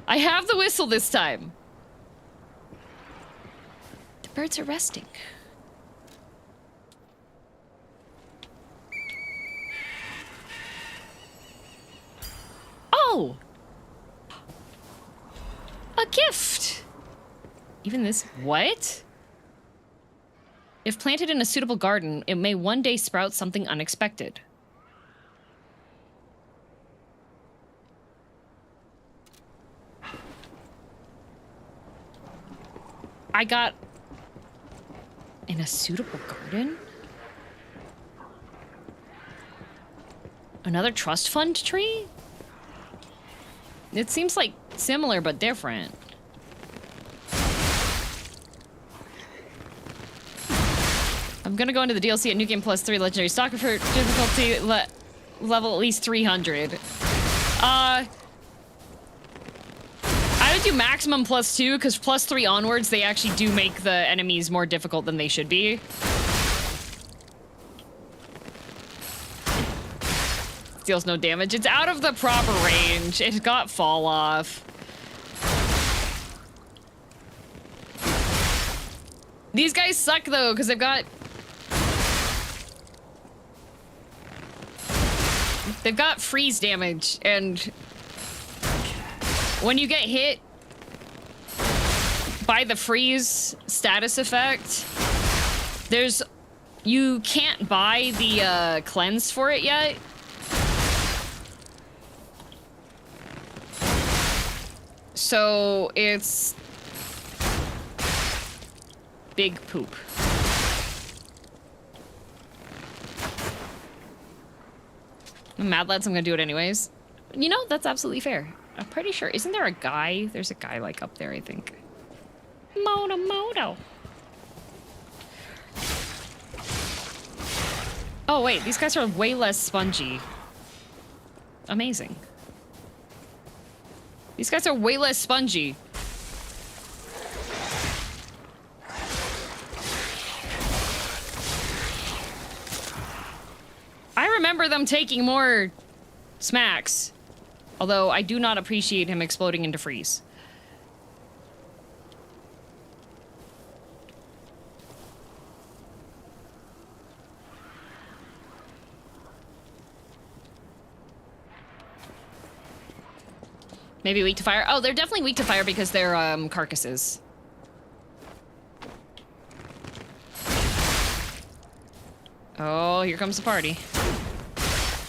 I have the whistle this time. The birds are resting. Oh! A gift! Even this... What? If planted in a suitable garden, it may one day sprout something unexpected. I got... in a suitable garden? Another trust fund tree? It seems like similar but different. I'm gonna go into the DLC at New Game Plus 3 Legendary Stalker for difficulty level at least 300. I would do maximum +2 because +3 onwards they actually do make the enemies more difficult than they should be. Deals no damage. It's out of the proper range. It got fall off. These guys suck though, because they've got freeze damage, and when you get hit by the freeze status effect, you can't buy the cleanse for it yet. So it's big poop. I'm mad lads, I'm gonna do it anyways. You know, that's absolutely fair. I'm pretty sure. Isn't there a guy? There's a guy like up there, I think. Moto. Oh wait, these guys are way less spongy. Amazing. These guys are way less spongy. I remember them taking more smacks. Although I do not appreciate him exploding into freeze. Maybe weak to fire. Oh, they're definitely weak to fire because they're carcasses. Oh, here comes the party.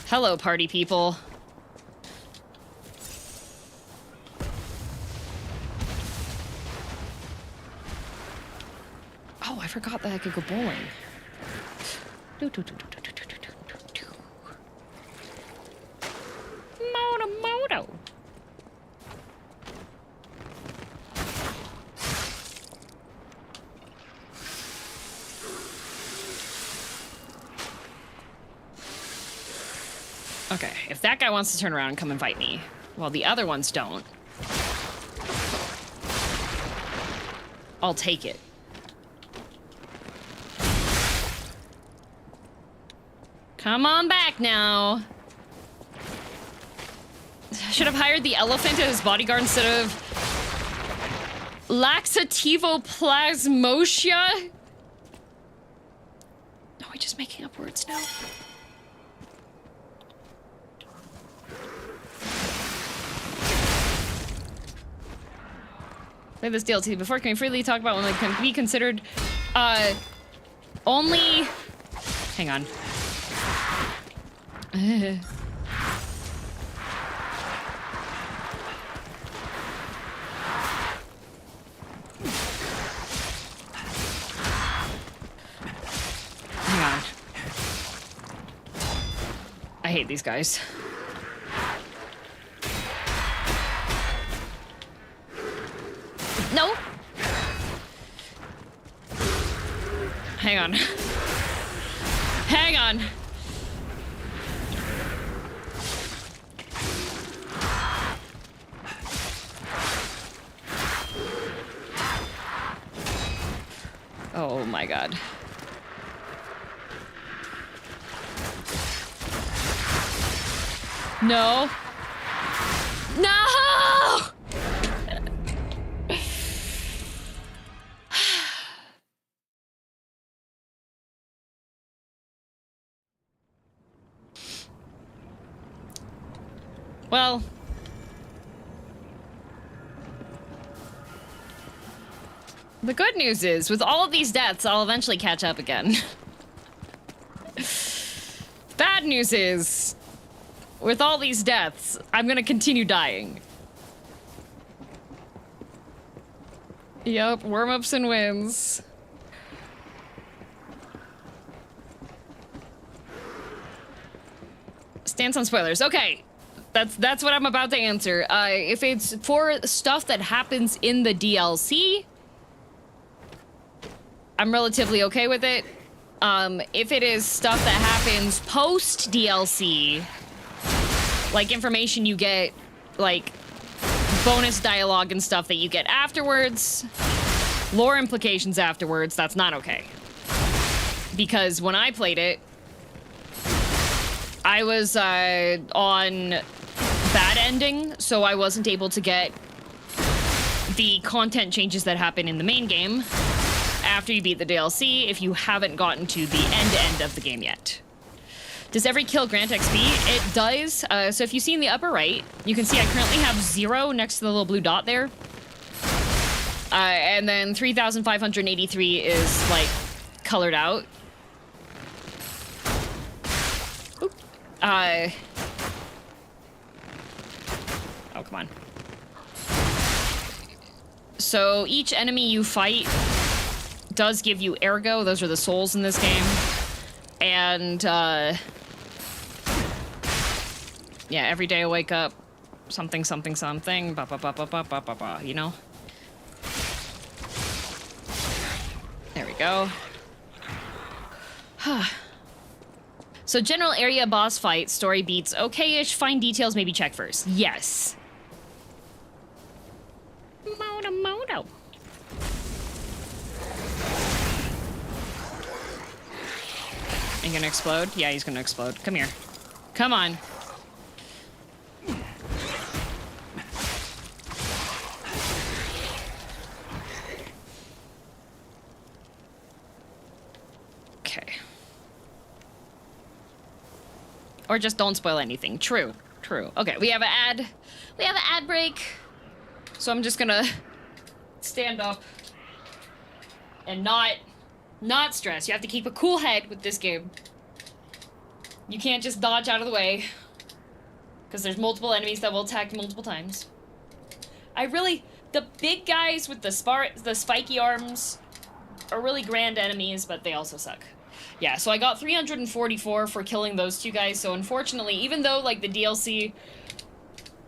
Hello, party people. Oh, I forgot that I could go bowling. Moto. Okay, if that guy wants to turn around and come and fight me, while the other ones don't, I'll take it. Come on back now. should have hired the elephant as bodyguard instead of Laxativo Plasmosia. Are we just making up words now? Play this DLC before. Can we freely talk about when they can be considered only... Hang on. Hang on. I hate these guys. No. Hang on. Hang on. Oh my god. No. No! Well, the good news is, with all of these deaths, I'll eventually catch up again. Bad news is, with all these deaths, I'm gonna continue dying. Yup, worm-ups and wins. Stance on spoilers. Okay. That's what I'm about to answer. If it's for stuff that happens in the DLC, I'm relatively okay with it. If it is stuff that happens post DLC, like information you get, like bonus dialogue and stuff that you get afterwards, lore implications afterwards, that's not okay. Because when I played it, I was on bad ending, so I wasn't able to get the content changes that happen in the main game after you beat the DLC if you haven't gotten to the end of the game yet. Does every kill grant XP? It does. So if you see in the upper right, you can see I currently have 0 next to the little blue dot there. And then 3,583 is, like, colored out. Oop. Oh, come on. So each enemy you fight does give you ergo. Those are the souls in this game. And, yeah, every day I wake up, something, something, something, ba ba ba ba ba ba ba ba, you know? There we go. So general area boss fight, story beats okay-ish, fine details, maybe check first. Yes. Moto. Are you gonna explode? Yeah, he's gonna explode. Come here. Come on. Okay. Or just don't spoil anything. True. True. Okay, we have an ad. We have an ad break. So I'm just gonna stand up and not stress. You have to keep a cool head with this game. You can't just dodge out of the way, because there's multiple enemies that will attack you multiple times. The big guys with the spiky arms are really grand enemies, but they also suck. Yeah, so I got 344 for killing those two guys, so unfortunately, even though, like, the DLC,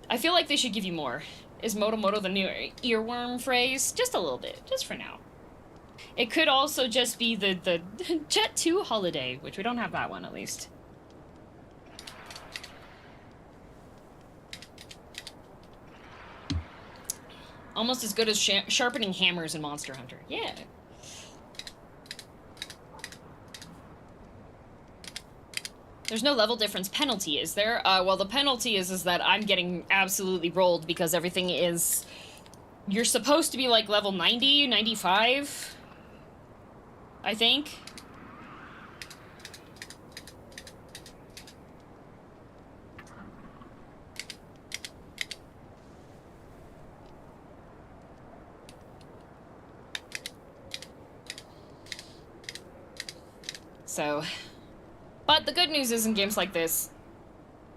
I feel like they should give you more. Is Moto Moto the new earworm phrase? Just a little bit, just for now. It could also just be the Jet 2 holiday, which we don't have that one, at least. Almost as good as sharpening hammers in Monster Hunter. Yeah. There's no level difference penalty, is there? Well, the penalty is that I'm getting absolutely rolled because everything is... You're supposed to be, like, level 90, 95, I think. So... But the good news is in games like this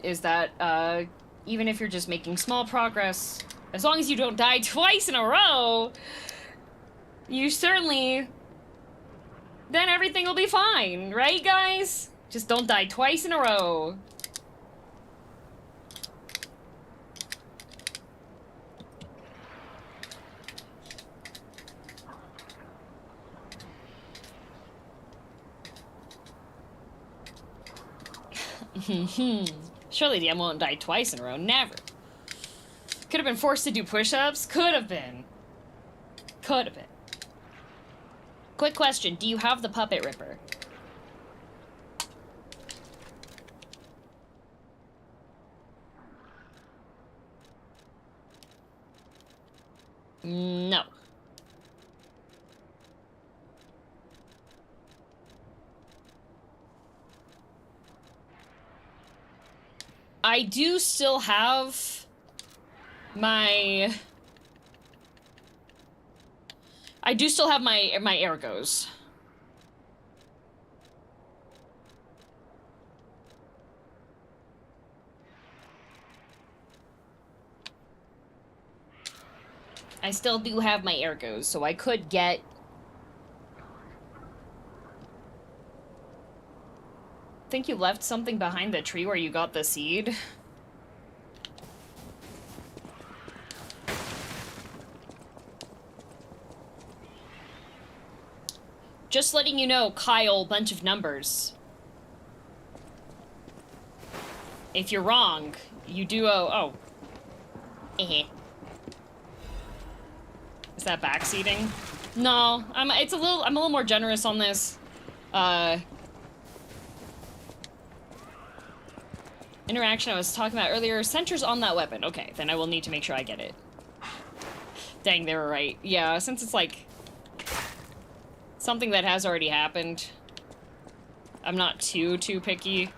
is that even if you're just making small progress, as long as you don't die twice in a row, you certainly... Then everything will be fine, right, guys? Just don't die twice in a row. Surely the M won't die twice in a row. Never. Could have been forced to do push-ups. Could have been. Could have been. Quick question. Do you have the Puppet Ripper? No. I do still have my... my ergos. I still do have my ergos, so I could get... Think you left something behind the tree where you got the seed? Just letting you know, Kyle, bunch of numbers. If you're wrong, you do oh. Eh. Is that backseating? No, I'm a little more generous on this. Interaction I was talking about earlier, centers on that weapon. Okay, then I will need to make sure I get it. Dang, they were right. Yeah, since it's like something that has already happened, I'm not too picky.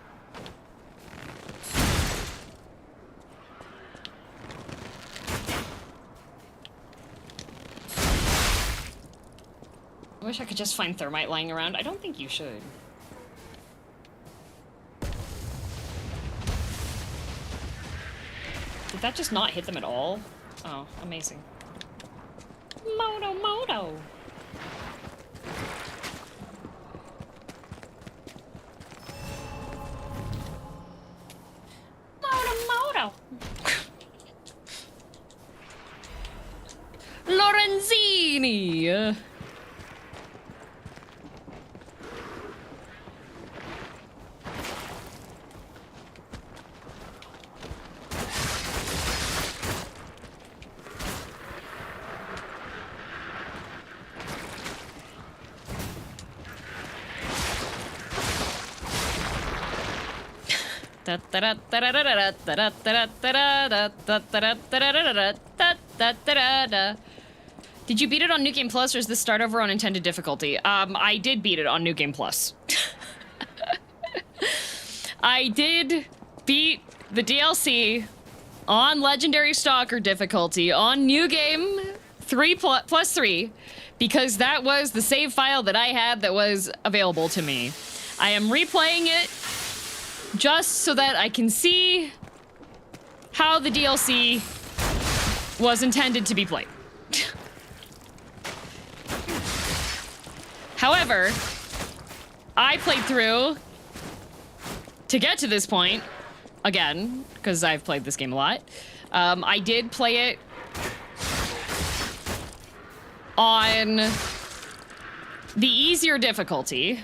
I wish I could just find thermite lying around. I don't think you should. Did that just not hit them at all? Oh, amazing. Moto. Moto, Moto. Lorenzini! Did you beat it on New Game Plus, or is this start over on intended difficulty? I did beat it on New Game Plus. I did beat the DLC on Legendary Stalker difficulty on New Game 3 plus 3, because that was the save file that I had that was available to me. I am replaying it just so that I can see how the DLC was intended to be played. However, I played through to get to this point, again, because I've played this game a lot. I did play it on the easier difficulty.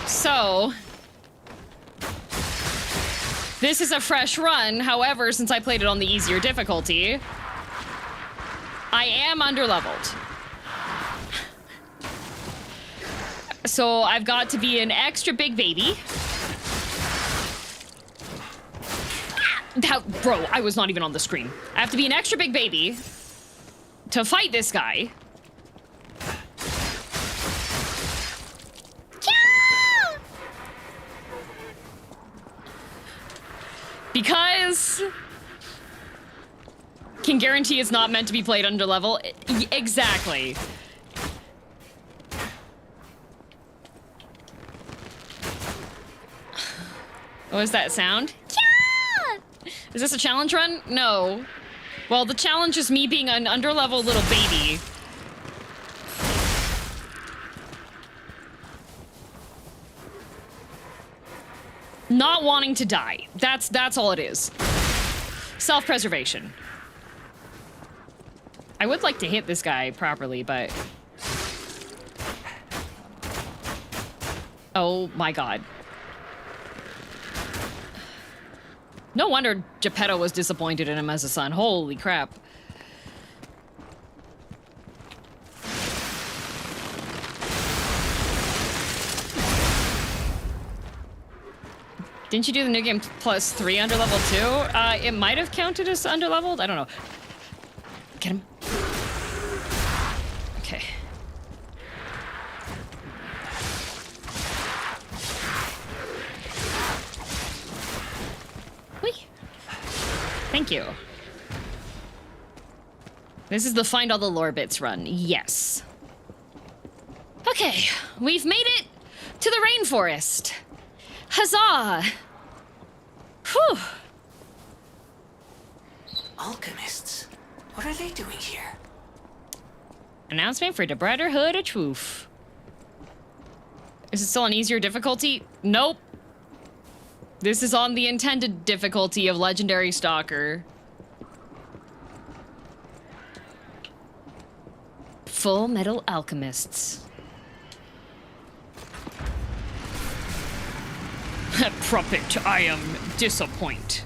So, this is a fresh run. However, since I played it on the easier difficulty, I am underleveled. So I've got to be an extra big baby. Bro, I was not even on the screen. I have to be an extra big baby to fight this guy. Because can guarantee it's not meant to be played under level. Exactly. What was that sound? Is this a challenge run? No. Well, the challenge is me being an underlevel little baby. Not wanting to die. That's all it is. Self-preservation. I would like to hit this guy properly, but... Oh my god. No wonder Geppetto was disappointed in him as a son. Holy crap. Didn't you do the new game plus 3 under level 2? It might have counted as under leveled. I don't know. Get him. Okay. Whee. Thank you. This is the find all the lore bits run. Yes. Okay, we've made it to the rainforest. Huzzah! Whew. Alchemists? What are they doing here? Announcement for the Brotherhood of Truth. Is it still an easier difficulty? Nope. This is on the intended difficulty of Legendary Stalker. Full Metal Alchemists. Prophet, I am disappoint.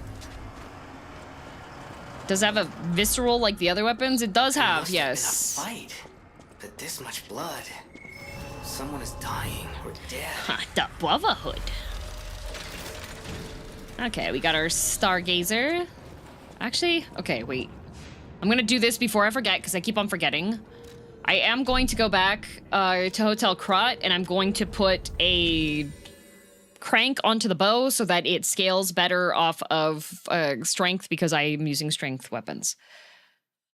Does it have a visceral like the other weapons? It does have, yes. Been a fight, but this much blood. Someone is dying or dead. The Brotherhood. Okay, we got our Stargazer. Actually, okay, wait. I'm gonna do this before I forget, because I keep on forgetting. I am going to go back to Hotel Krot, and I'm going to put a crank onto the bow so that it scales better off of strength, because I am using strength weapons.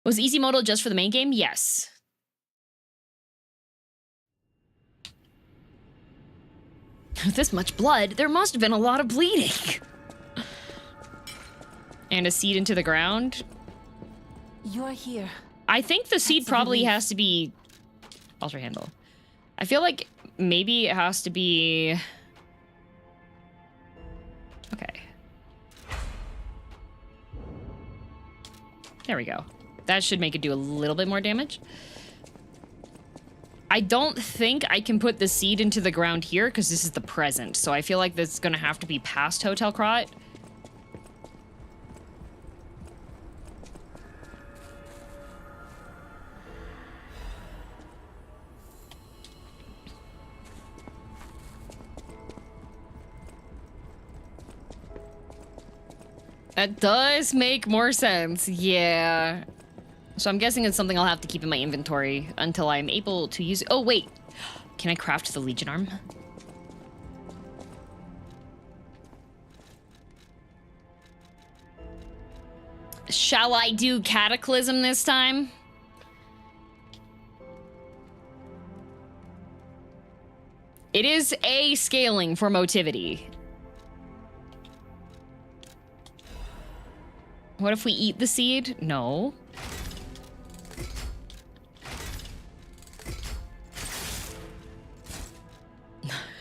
Was easy modal just for the main game? Yes. With this much blood, there must have been a lot of bleeding. And a seed into the ground. You're here. I think the seed probably has to be... Alter handle. I feel like maybe it has to be... Okay. There we go. That should make it do a little bit more damage. I don't think I can put the seed into the ground here because this is the present. So I feel like this is going to have to be past Hotel Krot. That does make more sense, yeah. So I'm guessing it's something I'll have to keep in my inventory until I'm able to use it. Oh, wait. Can I craft the Legion Arm? Shall I do Cataclysm this time? It is A scaling for motivity. What if we eat the seed? No.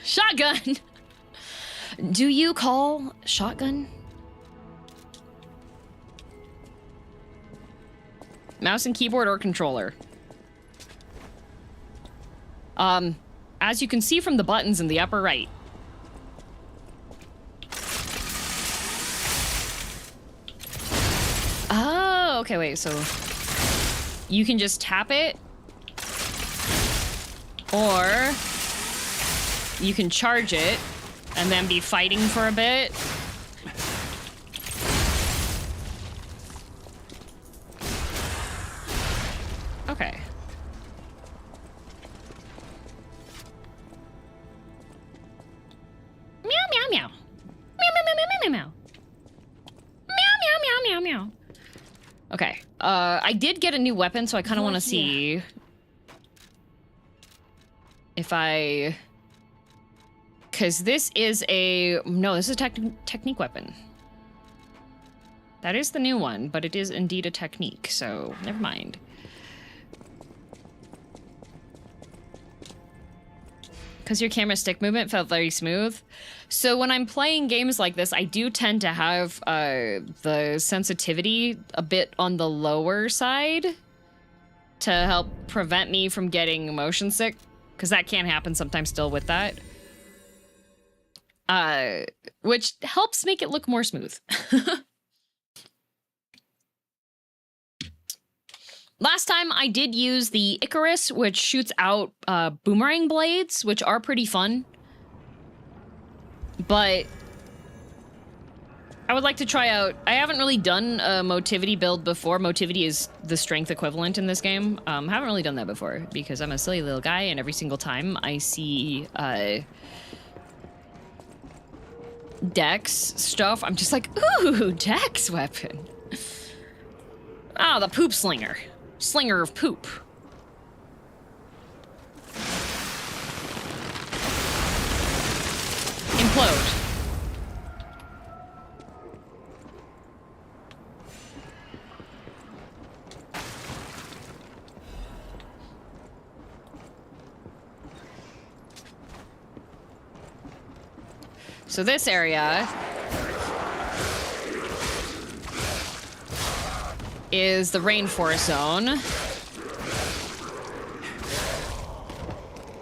Shotgun! Do you call shotgun? Mouse and keyboard or controller? As you can see from the buttons in the upper right. Oh, okay, wait, so you can just tap it, or you can charge it and then be fighting for a bit. Okay. Meow, meow, meow. Meow, meow, meow, meow, meow, meow. Meow, meow, meow, meow, meow. Okay. I did get a new weapon, so I kind of want to see if I... Because this is a... No, this is a technique weapon. That is the new one, but it is indeed a technique, so never mind. Because your camera stick movement felt very smooth. So when I'm playing games like this, I do tend to have the sensitivity a bit on the lower side to help prevent me from getting motion sick, because that can happen sometimes still with that. Which helps make it look more smooth. Last time I did use the Icarus, which shoots out boomerang blades, which are pretty fun. But I would like to try out... I haven't really done a motivity build before. Motivity is the strength equivalent in this game. Haven't really done that before because I'm a silly little guy, and every single time I see Dex stuff, I'm just like, ooh, Dex weapon. Ah, the poop slinger. Slinger of poop. Implode. So this area is the rainforest zone.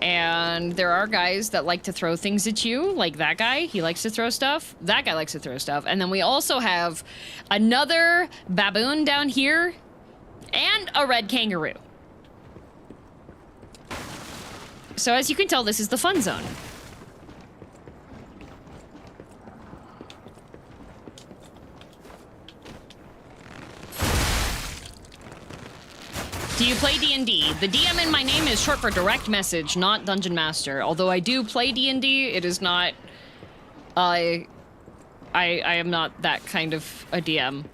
And there are guys that like to throw things at you, like that guy. He likes to throw stuff. That guy likes to throw stuff. And then we also have another baboon down here and a red kangaroo. So as you can tell, this is the fun zone. Do you play D&D? The DM in my name is short for direct message, not dungeon master. Although I do play D&D, it is not... I am not that kind of a DM.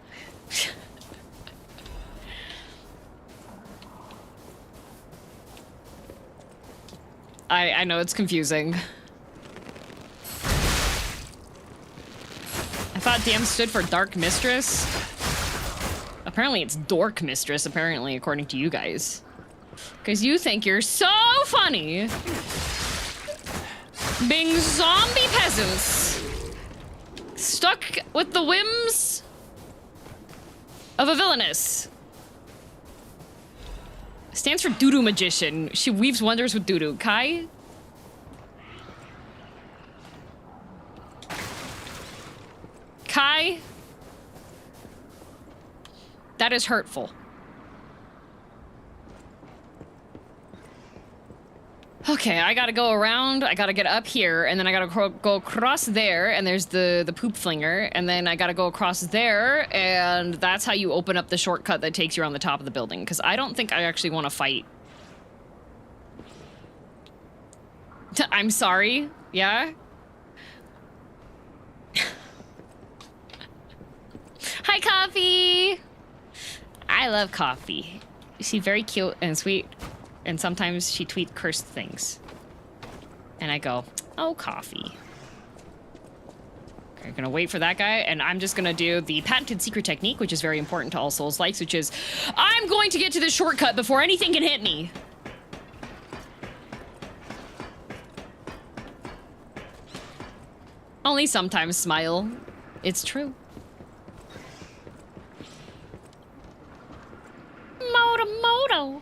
I know it's confusing. I thought DM stood for Dark Mistress. Apparently it's Dork Mistress, apparently, according to you guys. Because you think you're so funny. Being zombie peasants. Stuck with the whims of a villainess. Stands for Doodoo Magician. She weaves wonders with Doodoo. Kai? Kai? That is hurtful. Okay, I gotta go around, I gotta get up here, and then I gotta go across there, and there's the poop flinger, and then I gotta go across there, and that's how you open up the shortcut that takes you around the top of the building, because I don't think I actually want to fight. I'm sorry, yeah? Hi, Coffee! I love Coffee. She's very cute and sweet, and sometimes she tweets cursed things. And I go, oh, Coffee. Okay, I'm gonna wait for that guy, and I'm just gonna do the patented secret technique, which is very important to all Souls-likes, which is, I'm going to get to this shortcut before anything can hit me. Only sometimes smile. It's true. Moto.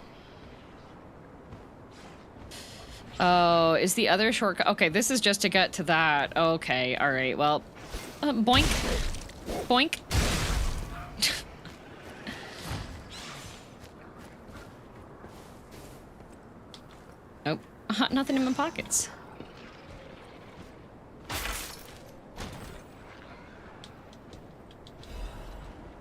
Oh, is the other shortcut? Okay, this is just to get to that. Okay, all right. Well, boink, boink. Nope, nothing in my pockets.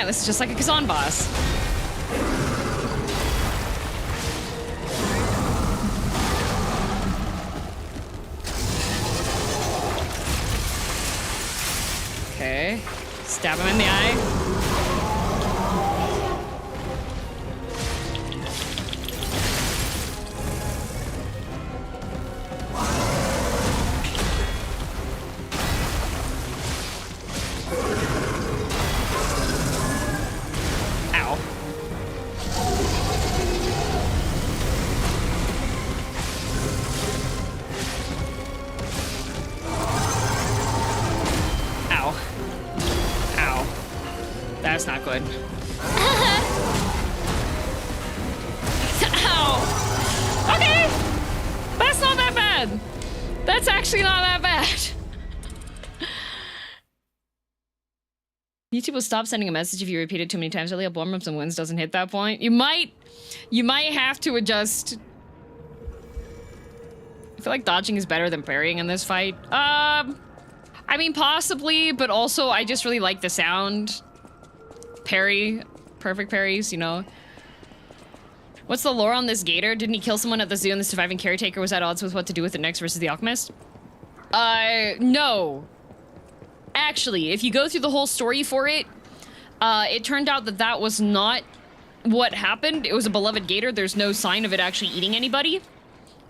Man, this is just like a Kazan boss. Okay. Stab him in the eye. That's not good. Ow! Okay! That's not that bad! That's actually not that bad. YouTube will stop sending a message if you repeat it too many times. Really, a warm-ups and wins doesn't hit that point. You might have to adjust. I feel like dodging is better than parrying in this fight. I mean, possibly, but also I just really like the sound. Parry, perfect parries, you know. What's the lore on this gator? Didn't he kill someone at the zoo and the surviving caretaker was at odds with what to do with it next versus the alchemist? No. Actually, if you go through the whole story for it, it turned out that that was not what happened. It was a beloved gator. There's no sign of it actually eating anybody.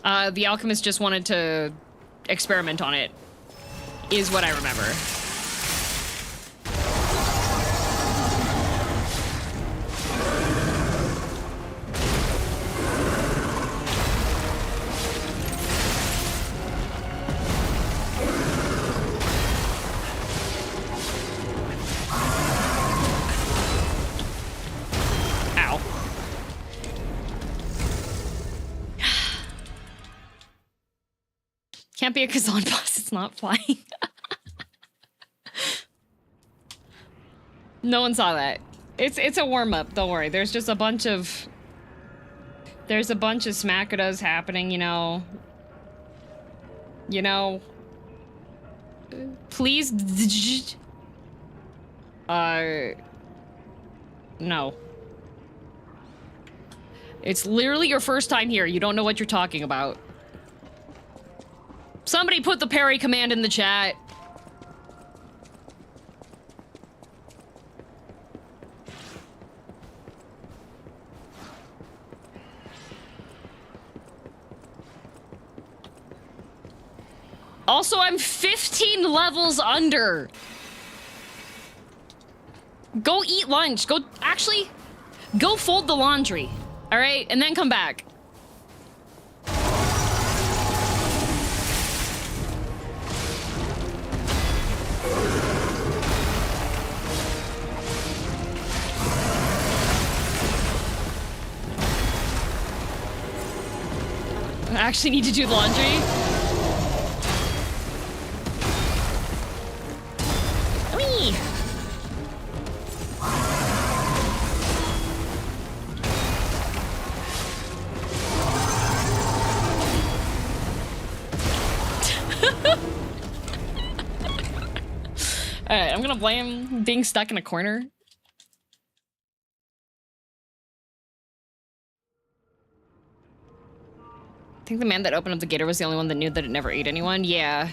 The alchemist just wanted to experiment on it, is what I remember. Can't be a Kazan boss, it's not flying. No one saw that. It's a warm-up, don't worry. There's just a bunch of... There's a bunch of smackadas happening, you know. You know. Please... No. It's literally your first time here. You don't know what you're talking about. Somebody put the parry command in the chat. Also, I'm 15 levels under. Go eat lunch. Go, actually, go fold the laundry. All right, and then come back. I actually need to do the laundry. Whee! Alright, I'm gonna blame being stuck in a corner. I think the man that opened up the gator was the only one that knew that it never ate anyone. Yeah.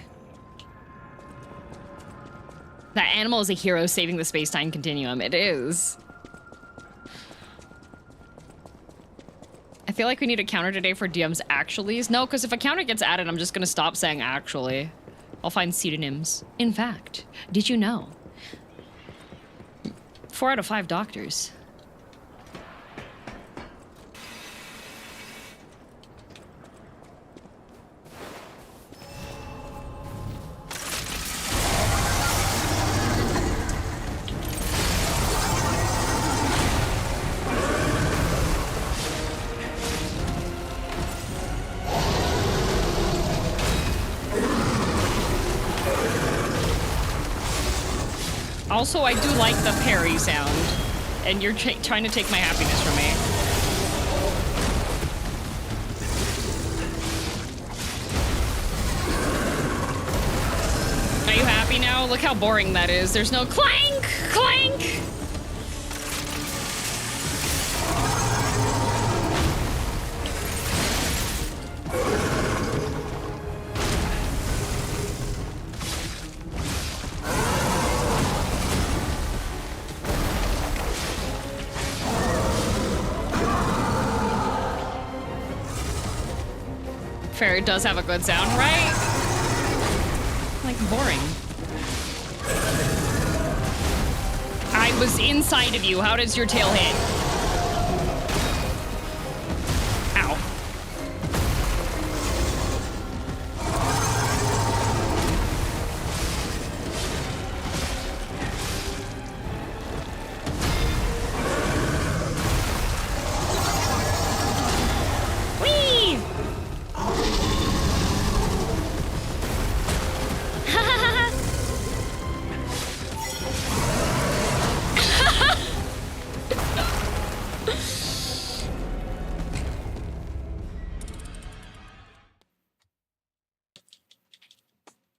That animal is a hero saving the space-time continuum. It is. I feel like we need a counter today for DM's actuallys. No, because if a counter gets added, I'm just gonna stop saying actually. I'll find pseudonyms. In fact, did you know? 4 out of 5 doctors. Also, I do like the parry sound, and you're trying to take my happiness from me. Are you happy now? Look how boring that is. There's no clank, clank. Fair, it does have a good sound, right? Like, boring. I was inside of you. How does your tail hit? Ow. Whee!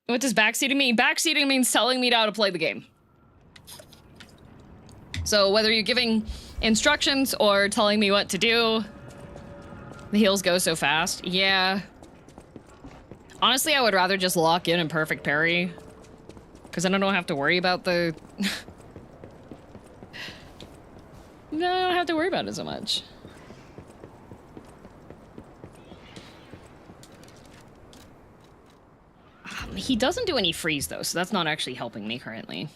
What does backseating mean? Backseating means telling me how to play the game. So whether you're giving instructions or telling me what to do, the heals go so fast. Yeah. Honestly, I would rather just lock in and perfect parry. Because then I don't have to worry about the... No, I don't have to worry about it so much. He doesn't do any freeze, though, so that's not actually helping me currently.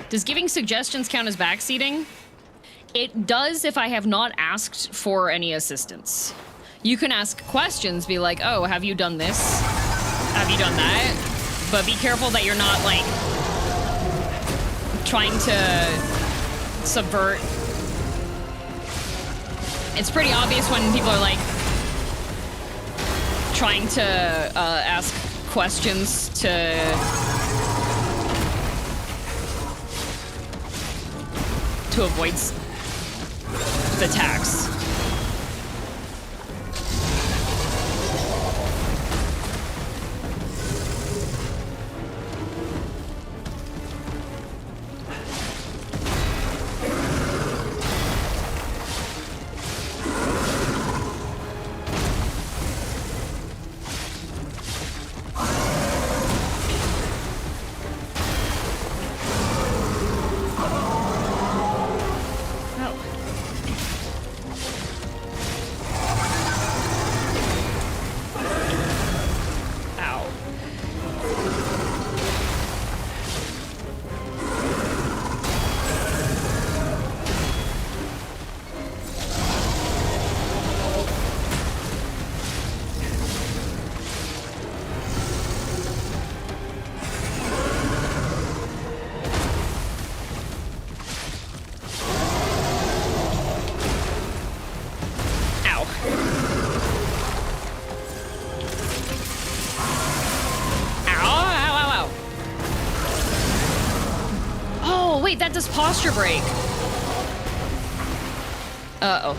Does giving suggestions count as backseating? It does if I have not asked for any assistance. You can ask questions, be like, oh, have you done this? Have you done that? But be careful that you're not, like, trying to subvert. It's pretty obvious when people are, like, trying to ask questions to avoid the tax. That does posture break. Uh-oh.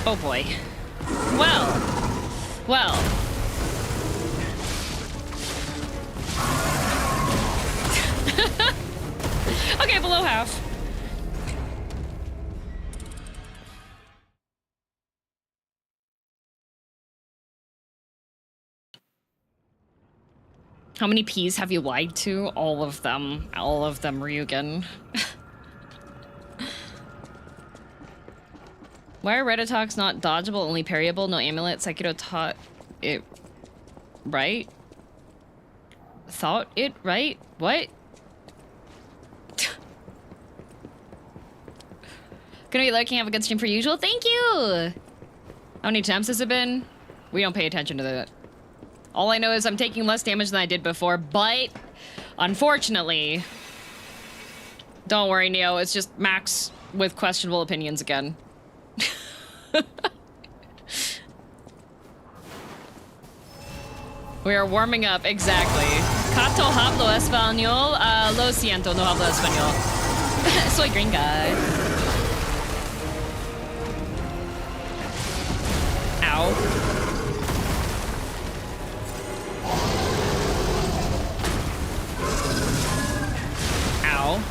Oh boy. Well. Okay, below half. How many P's have you lied to? All of them. All of them, Ryugen. Why are red attacks not dodgeable, only parryable? No amulet. Sekiro taught it right? Thought it right? What? Gonna be looking, have a good stream per usual. Thank you! How many attempts has it been? We don't pay attention to that. All I know is I'm taking less damage than I did before, but unfortunately, don't worry, Neo, it's just Max with questionable opinions again. We are warming up, exactly. Cato hablo español. Lo siento, no hablo español. Soy gringa. Ow. Ow.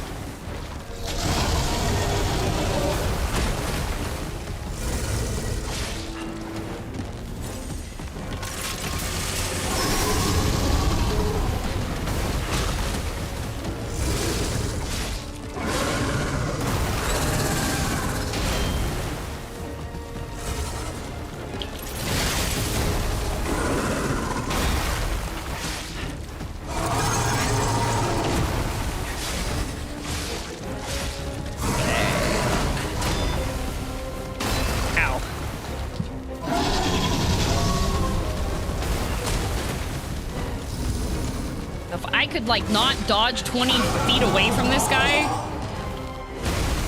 I could, like, not dodge 20 feet away from this guy.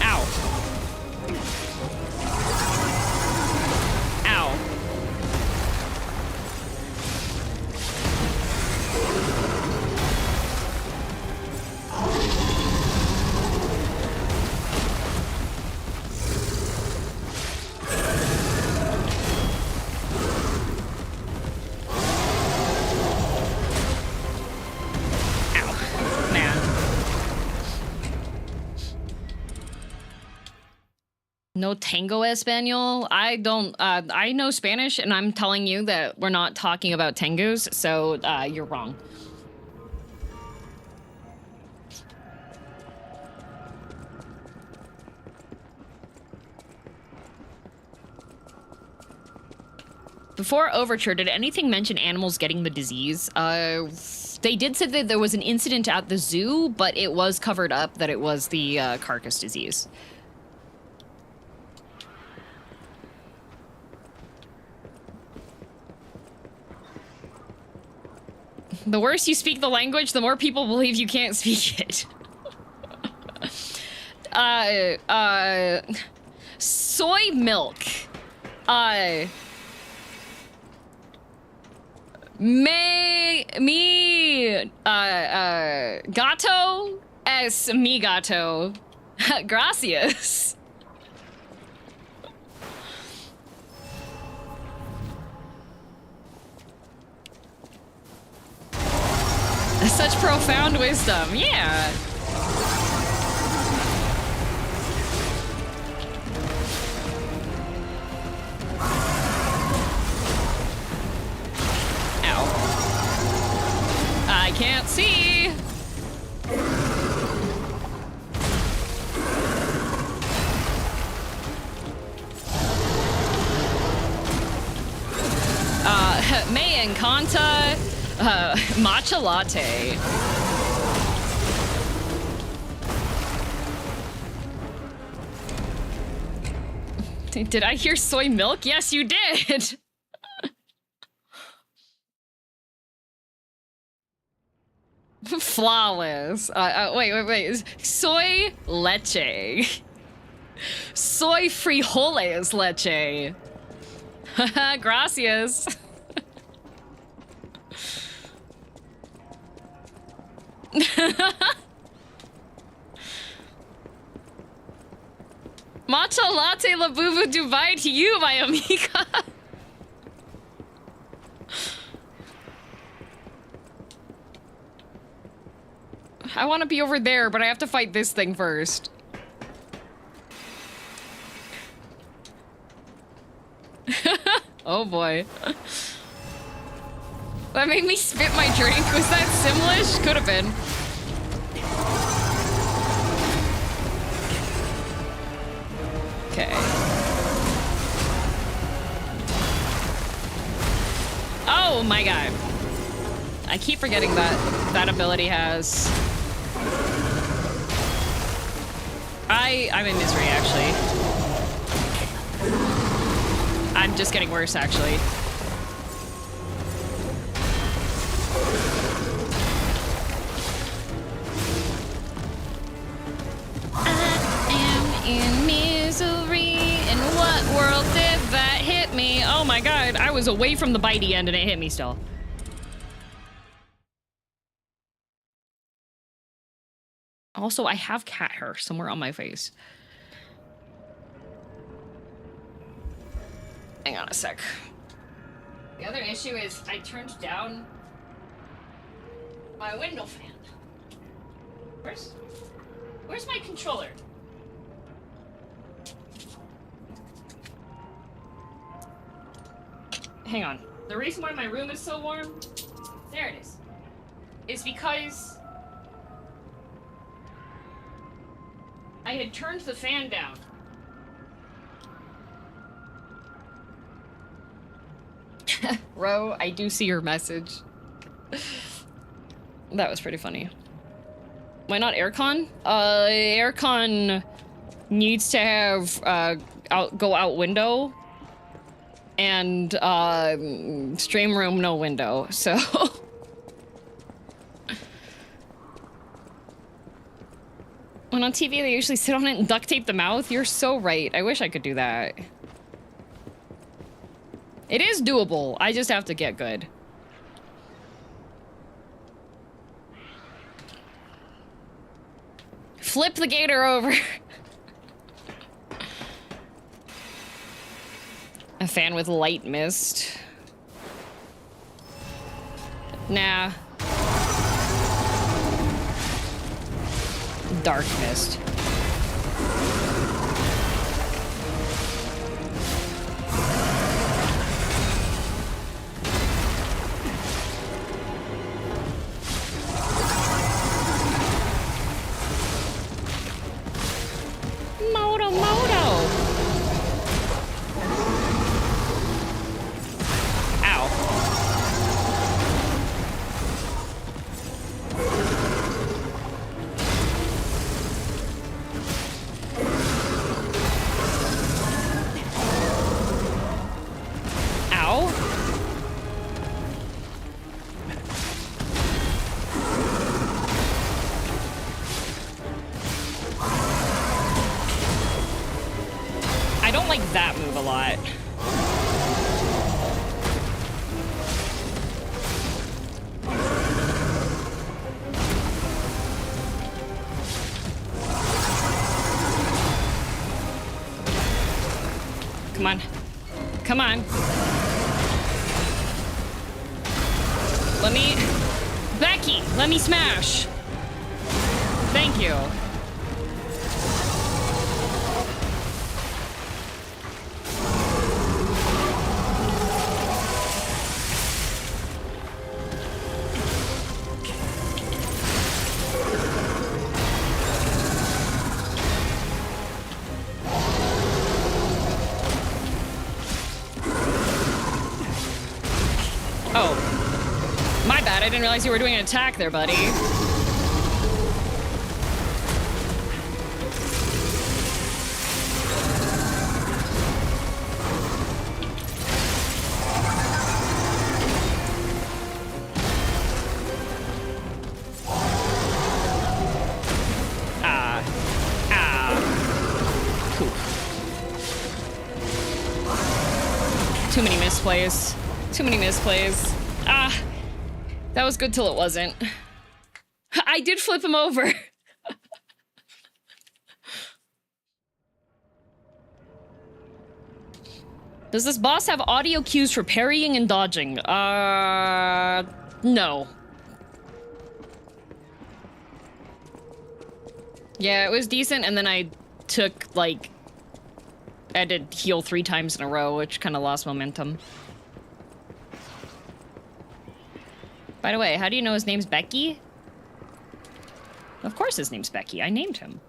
Ow. Ow. No tango español? I don't, I know Spanish and I'm telling you that we're not talking about tangos, so, you're wrong. Before Overture, did anything mention animals getting the disease? They did say that there was an incident at the zoo, but it was covered up that it was the, carcass disease. The worse you speak the language, the more people believe you can't speak it. Soy milk. Gato es mi gato. Gracias. Such profound wisdom, yeah. Ow. I can't see. Me encanta matcha latte. Did I hear soy milk? Yes, you did. Flawless. Wait. Soy leche. Soy frijoles leche. Gracias. Matcha latte la bubu Dubai to you, my amiga. I want to be over there, but I have to fight this thing first. Oh boy. That made me spit my drink. Was that Simlish? Could have been. Okay. Oh my god. I keep forgetting that that ability has... I'm in misery, actually. I'm just getting worse, actually. I am in misery. In what world did that hit me? Oh my god, I was away from the bitey end and it hit me still. Also, I have cat hair somewhere on my face. Hang on a sec. The other issue is I turned down my window fan. Where's my controller? Hang on. The reason why my room is so warm, there it is because I had turned the fan down. Ro, I do see your message. That was pretty funny. Why not aircon? Aircon needs to have go out window and stream room no window. So when on TV they usually sit on it and duct tape the mouth. You're so right. I wish I could do that. It is doable. I just have to get good. Flip the gator over. A fan with light mist. Nah. Dark mist. That move a lot. Come on. Come on. Let me... Becky, let me smash. Thank you. I didn't realize you were doing an attack there, buddy. Too many misplays. Too many misplays. That was good till it wasn't. I did flip him over. Does this boss have audio cues for parrying and dodging? No. Yeah, it was decent, and then I took, like... I had to heal 3 times in a row, which kind of lost momentum. By the way, how do you know his name's Becky? Of course his name's Becky. I named him.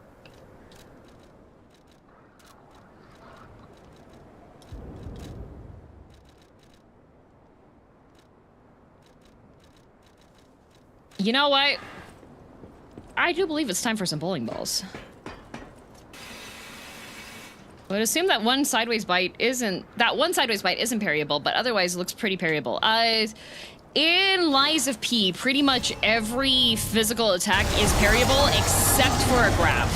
You know what? I do believe it's time for some bowling balls. I would assume that one sideways bite isn't parryable, but otherwise it looks pretty parryable. In Lies of P, pretty much every physical attack is parryable except for a grab.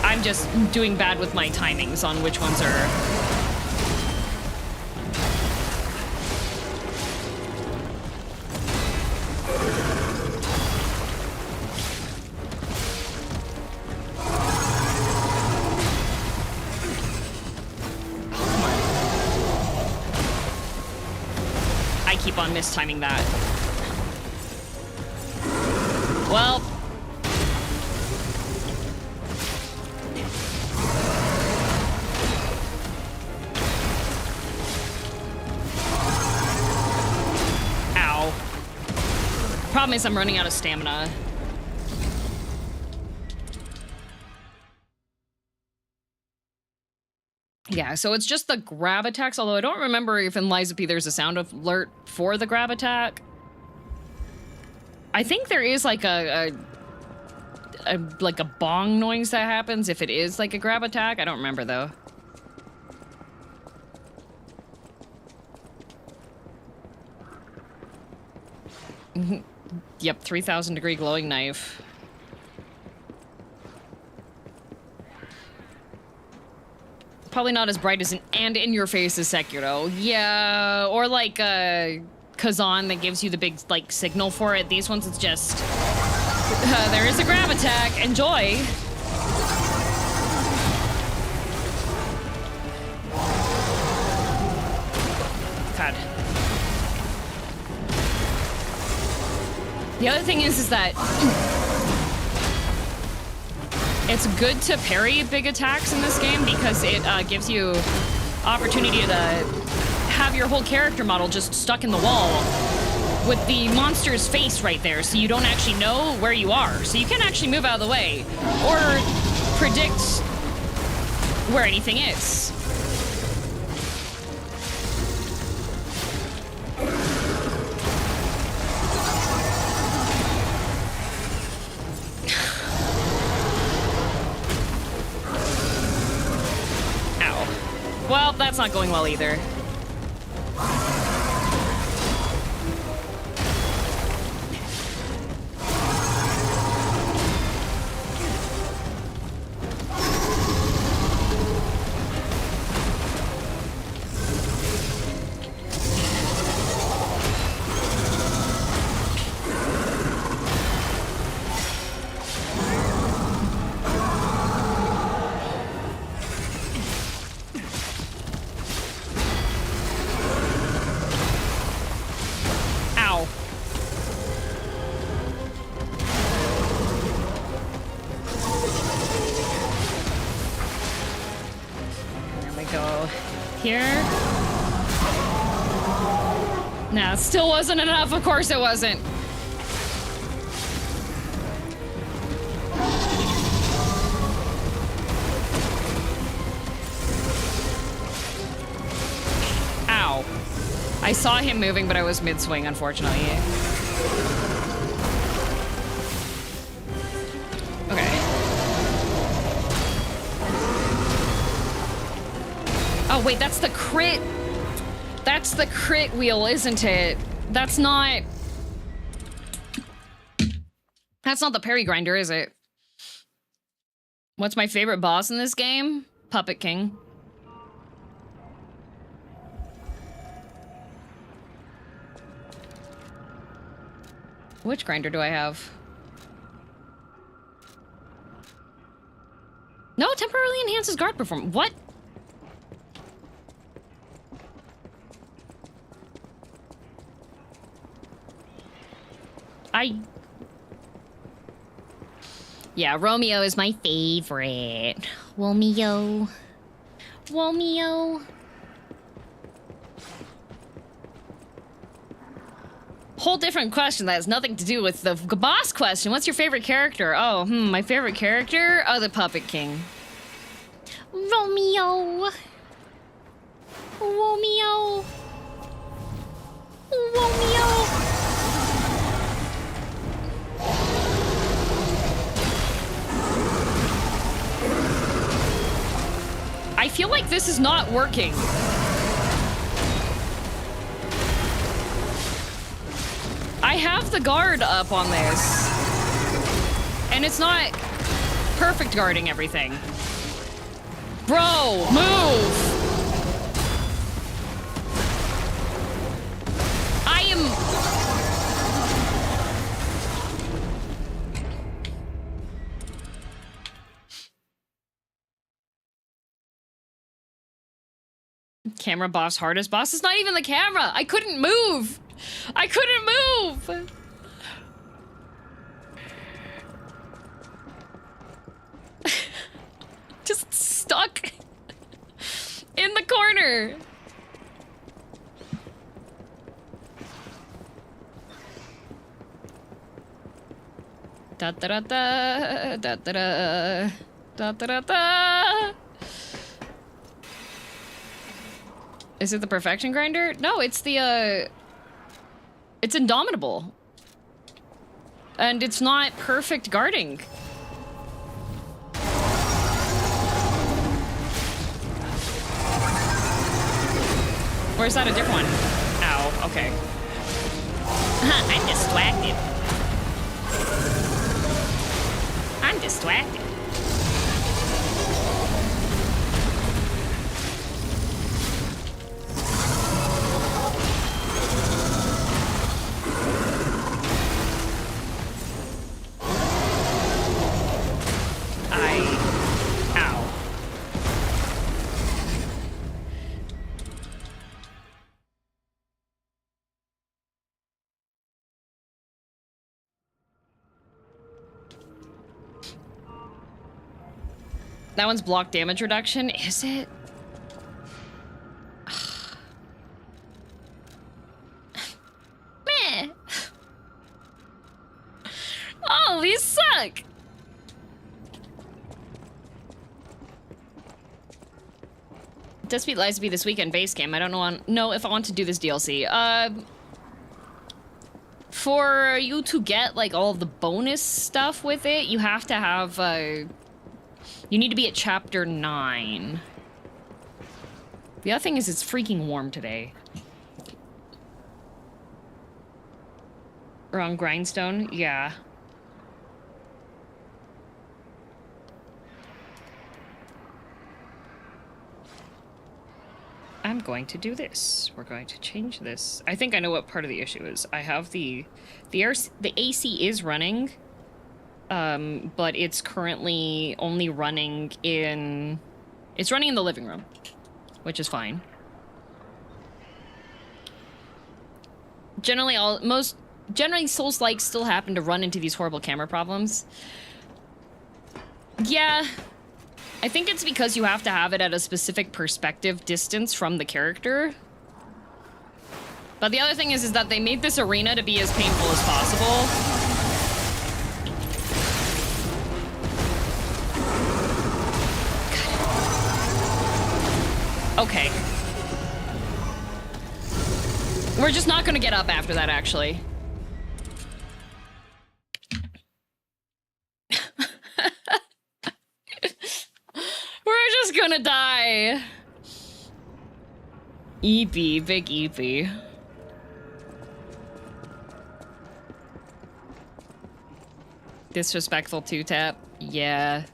I'm just doing bad with my timings on which ones are... Keep on mistiming that. Well. Ow. Problem is I'm running out of stamina. Yeah, so it's just the grab attacks, although I don't remember if in Lies of P there's a sound alert for the grab attack. I think there is like a bong noise that happens if it is like a grab attack. I don't remember though. Yep, 3,000 degree glowing knife. Probably not as bright as and in your face as Sekiro. Yeah, or like Kazan that gives you the big like signal for it. These ones it's just there is a grab attack. Enjoy. God. The other thing is that it's good to parry big attacks in this game because it gives you opportunity to have your whole character model just stuck in the wall with the monster's face right there, so you don't actually know where you are. So you can actually move out of the way or predict where anything is. Well, that's not going well either. Here. No, it still wasn't enough. Of course it wasn't. Ow. I saw him moving, but I was mid-swing, unfortunately. Oh, wait, that's the crit. That's the crit wheel, isn't it? That's not the parry grinder, is it? What's my favorite boss in this game? Puppet King. Which grinder do I have? No, temporarily enhances guard performance. What? Yeah, Romeo is my favorite. Romeo. Romeo. Whole different question that has nothing to do with the boss question. What's your favorite character? Oh, my favorite character? Oh, the Puppet King. Romeo. Romeo. Romeo. I feel like this is not working. I have the guard up on this. And it's not perfect guarding everything. Bro, move! I am... Camera boss hardest. Boss is not even the camera. I couldn't move. I couldn't move. Just stuck in the corner. Da da da da da da da da da. Is it the perfection grinder? No, it's the it's indomitable. And it's not perfect guarding. Or is that a different one? Ow, okay. I'm distracted. I'm distracted. Ow. That one's block damage reduction, is it? Meh. Oh, these suck. Deathspeed lies to be this weekend base game. I don't know if I want to do this DLC. For you to get like all of the bonus stuff with it, you have to have you need to be at chapter 9. The other thing is it's freaking warm today. Wrong grindstone? Yeah. I'm going to do this. We're going to change this. I think I know what part of the issue is. I have the AC is running, but it's currently only running in... It's running in the living room, which is fine. Generally, generally Souls-like still happen to run into these horrible camera problems. Yeah. I think it's because you have to have it at a specific perspective distance from the character. But the other thing is that they made this arena to be as painful as possible. Okay. We're just not gonna get up after that, actually. We're just gonna die. EP, big EP. Disrespectful 2-tap. Yeah.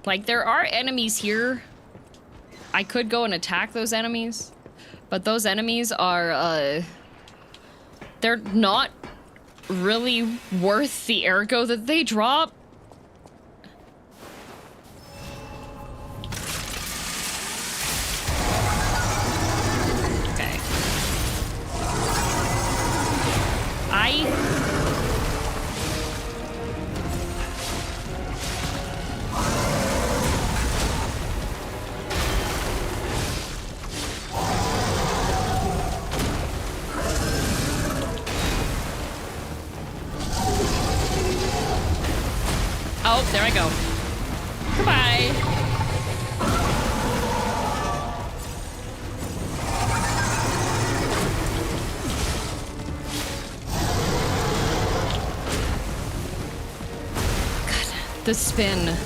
Like, there are enemies here. I could go and attack those enemies. But those enemies are, they're not really worth the ergo that they drop. Okay. Oh, there I go. Goodbye. God The spin.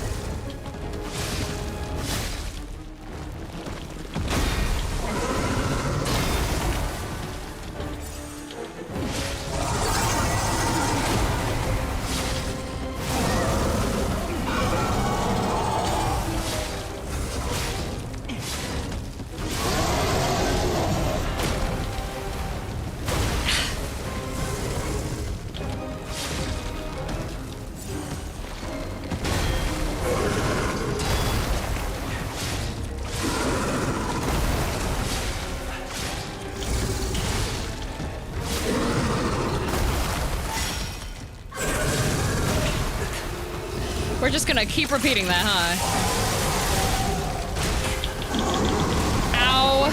We're just gonna keep repeating that, huh? Ow.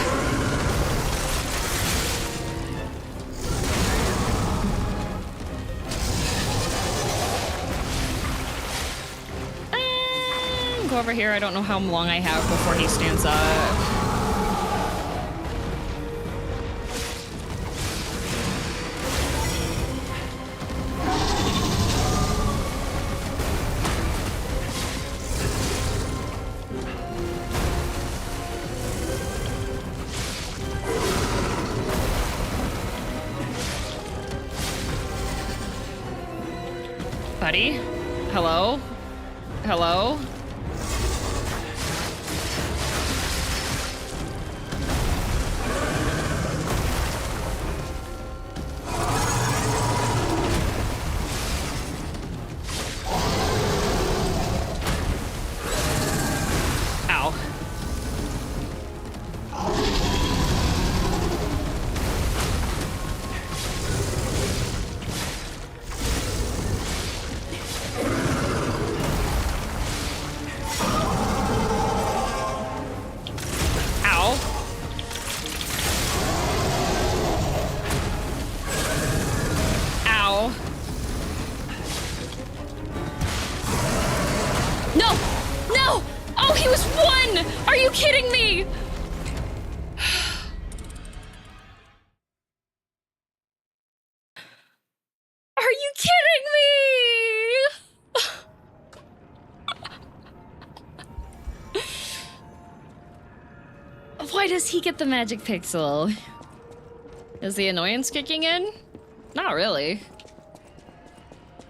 Go over here. I don't know how long I have before he stands up. Buddy? Hello? Hello? Ow. Kidding me? Are you kidding me? Why does he get the magic pixel? Is the annoyance kicking in? Not really.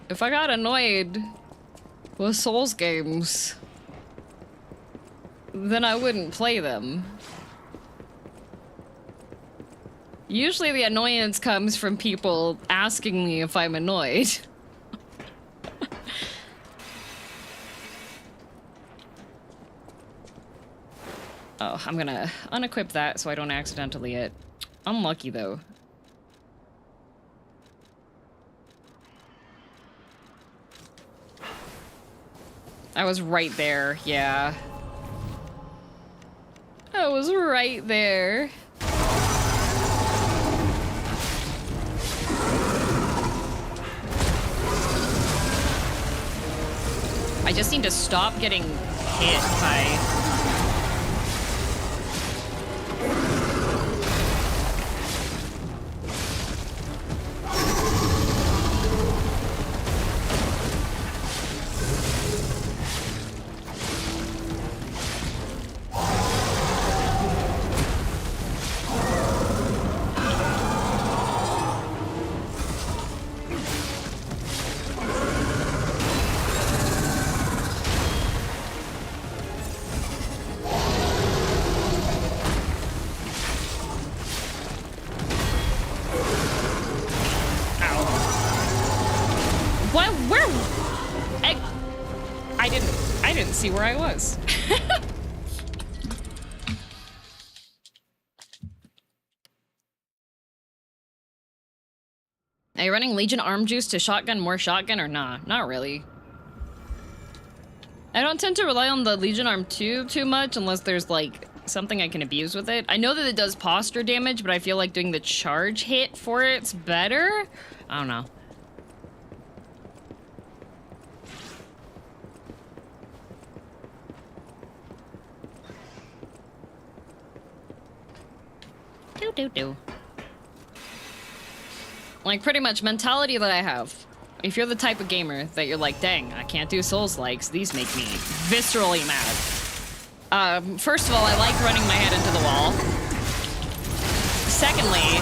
If I got annoyed with Souls games, then I wouldn't play them. Usually the annoyance comes from people asking me if I'm annoyed. Oh, I'm gonna unequip that so I don't accidentally hit. Unlucky though. I was right there, yeah. I was right there. I just need to stop getting hit by... see where I was. Are you running Legion arm juice to shotgun more shotgun or nah? Not really. I don't tend to rely on the Legion arm too much unless there's like something I can abuse with it. I know that it does posture damage, but I feel like doing the charge hit for it's better. I don't know. Like, pretty much mentality that I have. If you're the type of gamer that you're like, dang, I can't do Souls-likes, these make me viscerally mad. First of all, I like running my head into the wall. Secondly,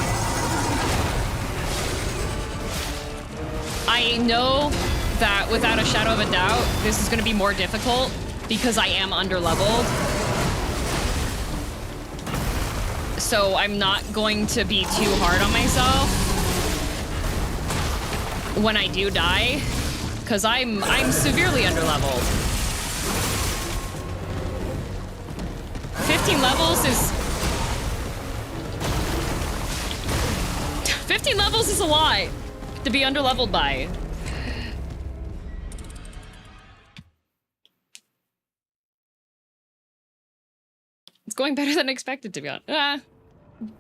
I know that without a shadow of a doubt, this is going to be more difficult because I am underleveled. So I'm not going to be too hard on myself when I do die, because I'm severely underleveled. 15 levels is... 15 levels is a lot to be underleveled by. It's going better than expected, to be honest.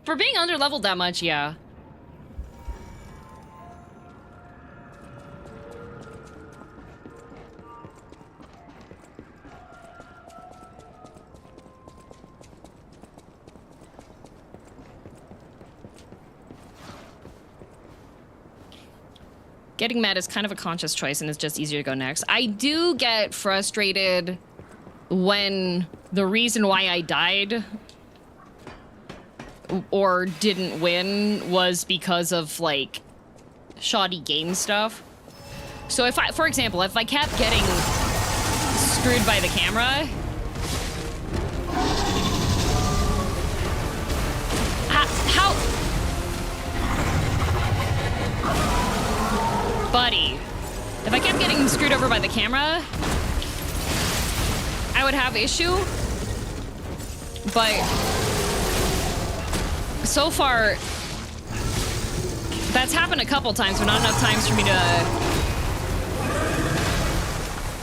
For being underleveled that much, yeah. Getting mad is kind of a conscious choice, and it's just easier to go next. I do get frustrated when the reason why I died or didn't win was because of, like, shoddy game stuff. So if I, for example, if I kept getting screwed by the camera... How... Buddy, if I kept getting screwed over by the camera, I would have issue. But so far, that's happened a couple times, but not enough times for me to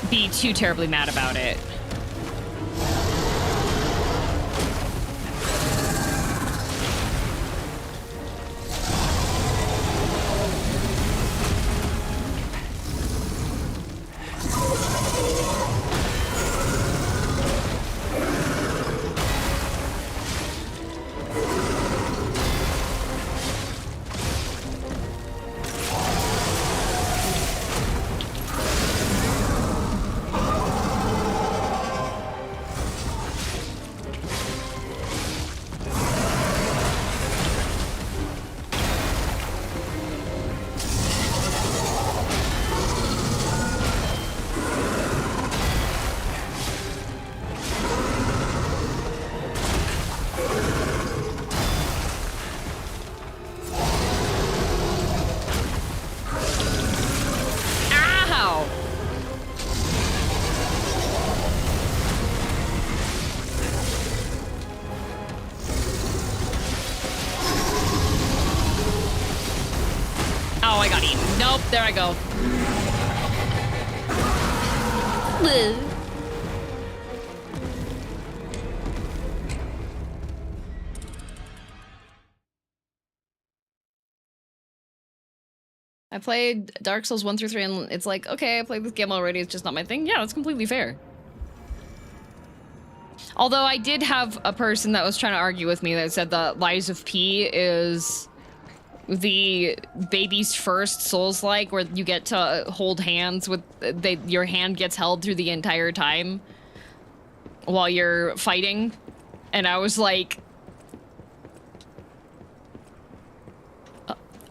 be too terribly mad about it. There I go. I played Dark Souls 1 through 3 and it's like, okay, I played this game already, it's just not my thing. Yeah, that's completely fair. Although I did have a person that was trying to argue with me that said that Lies of P is the baby's first Souls-like, where you get to hold hands with your hand gets held through the entire time while you're fighting, and I was like,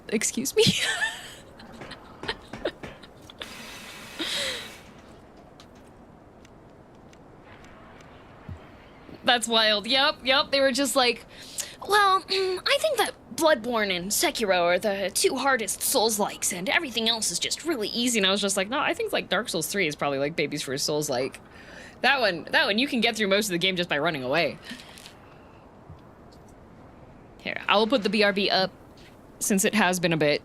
excuse me. That's wild. Yep. They were just like, well, I think that Bloodborne and Sekiro are the two hardest Souls-likes, and everything else is just really easy. And I was just like, no, I think like Dark Souls 3 is probably like baby's first Souls-like. That one, you can get through most of the game just by running away. Here, I will put the BRB up since it has been a bit.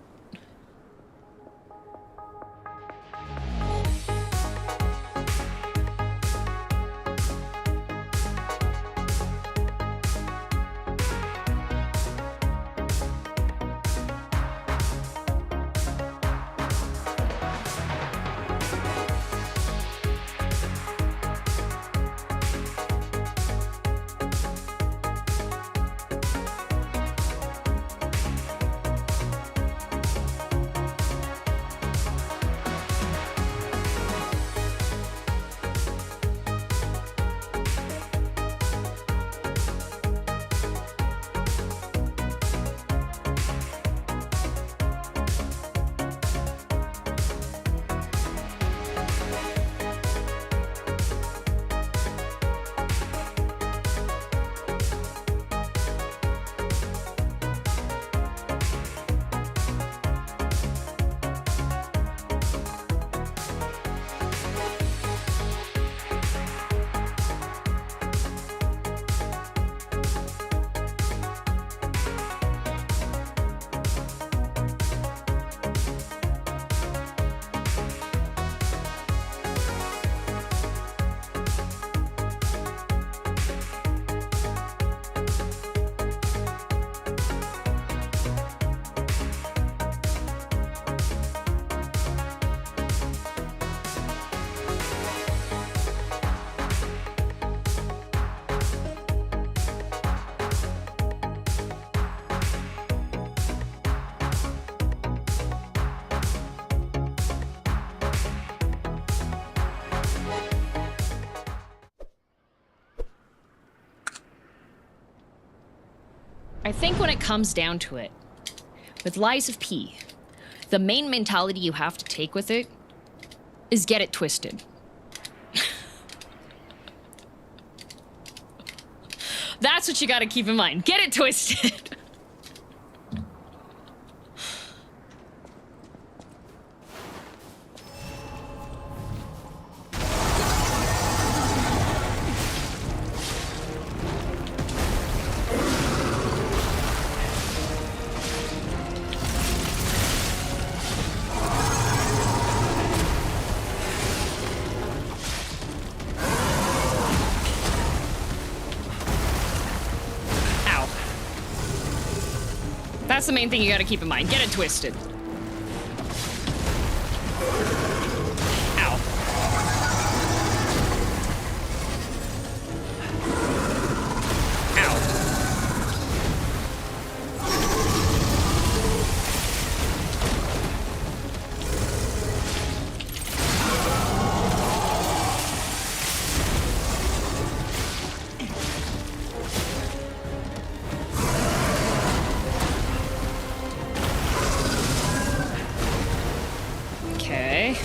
I think when it comes down to it, with Lies of P, the main mentality you have to take with it is get it twisted. That's what you gotta keep in mind. Get it twisted. That's the main thing you gotta keep in mind. Get it twisted. Ow. Ow. Okay.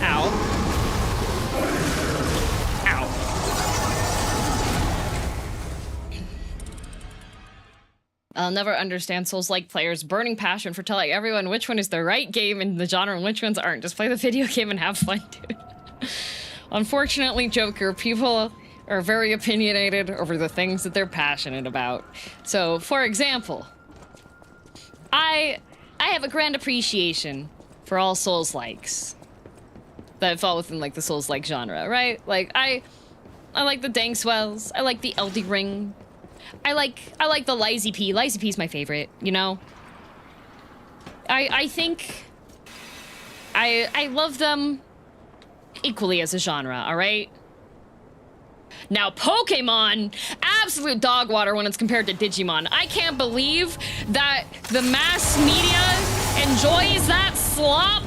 Ow. Ow. I'll never understand Souls-like players' burning passion for telling everyone which one is the right game in the genre and which ones aren't. Just play the video game and have fun, dude. Unfortunately, Joker, people are very opinionated over the things that they're passionate about. So, for example, I have a grand appreciation for all Souls-likes that fall within, like, the Souls-like genre, right? Like, I like the Dang Swells, I like the Elden Ring, I like the Lazy P. Lazy P's my favorite, you know? I think I love them equally as a genre, alright? Now, Pokemon, absolute dog water when it's compared to Digimon. I can't believe that the mass media enjoys that slop.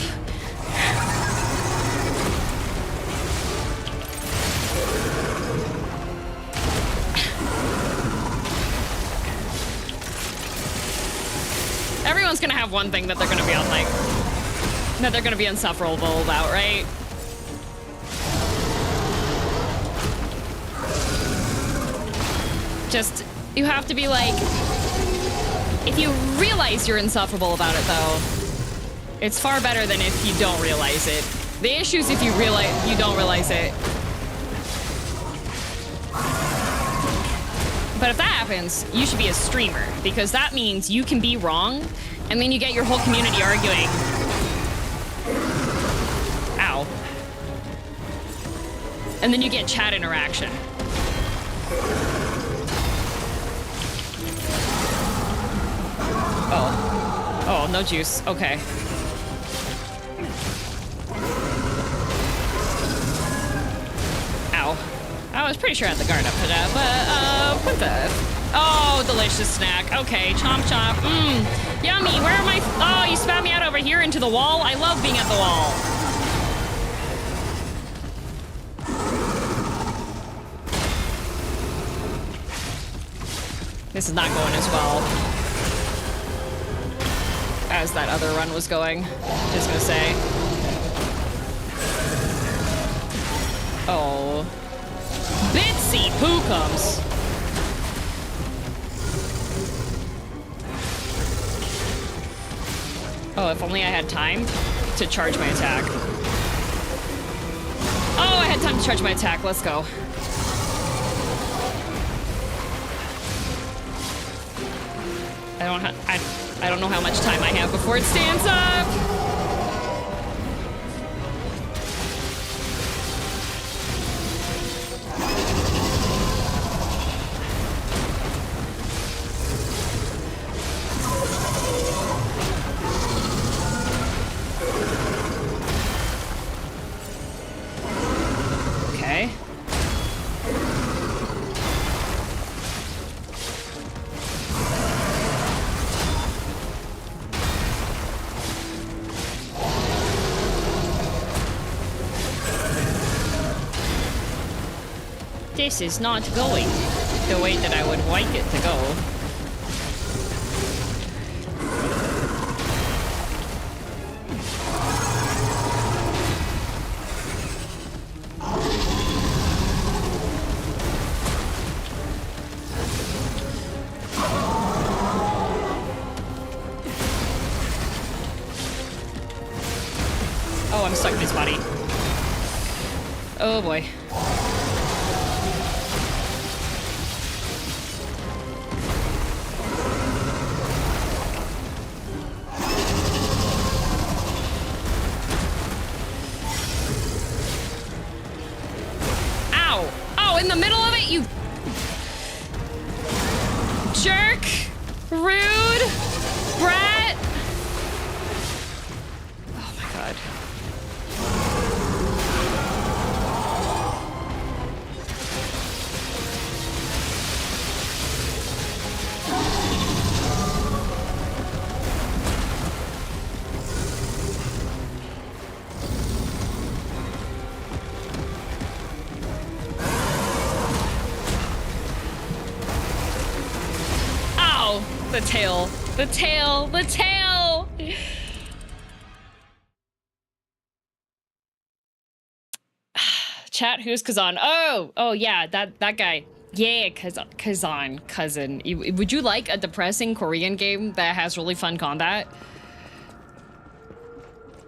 Everyone's gonna have one thing that they're gonna be on, like, that they're gonna be insufferable about, right? Just, you have to be like, if you realize you're insufferable about it, though, it's far better than if you don't realize it. The issue is if you don't realize it. But if that happens, you should be a streamer, because that means you can be wrong, and then you get your whole community arguing. Ow. And then you get chat interaction. Oh. Oh, no juice. Okay. Ow. I was pretty sure I had the guard up for that, but, what the? Oh, delicious snack. Okay, chomp chomp. Mmm. Yummy. Where am I? Oh, you spat me out over here into the wall? I love being at the wall. This is not going as well as that other run was going. Just gonna say. Oh. Bitsy Pookums. Oh, if only I had time to charge my attack. Oh, I had time to charge my attack. Let's go. I don't know how much time I have before it stands up. Okay. This is not going the way that I would like it to go. Oh, I'm stuck in his body. Oh boy. Ow! Oh, in the middle of it, you jerk! Rude! Brat! Oh my god. Ow! The tail. The tail. The tail! Chat, who's Kazan? Oh yeah, that guy. Yeah, Kazan, cousin. Would you like a depressing Korean game that has really fun combat?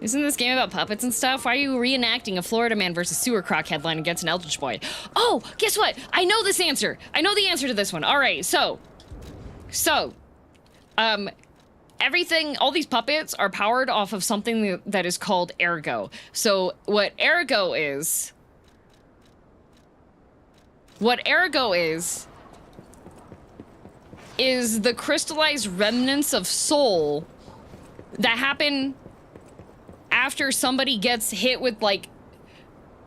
Isn't this game about puppets and stuff? Why are you reenacting a Florida man versus sewer croc headline against an Eldritch boy? Oh, guess what? I know this answer. I know the answer to this one. All right, so, everything, all these puppets are powered off of something that is called ergo. So what ergo is the crystallized remnants of soul that happen after somebody gets hit with, like,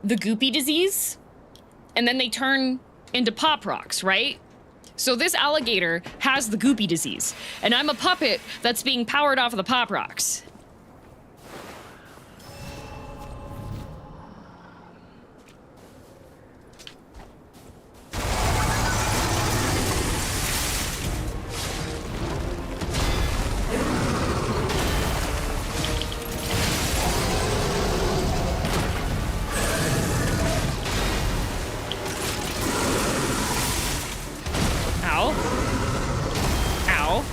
the goopy disease, and then they turn into pop rocks, right? So this alligator has the goopy disease, and I'm a puppet that's being powered off of the pop rocks. Ow. Ow.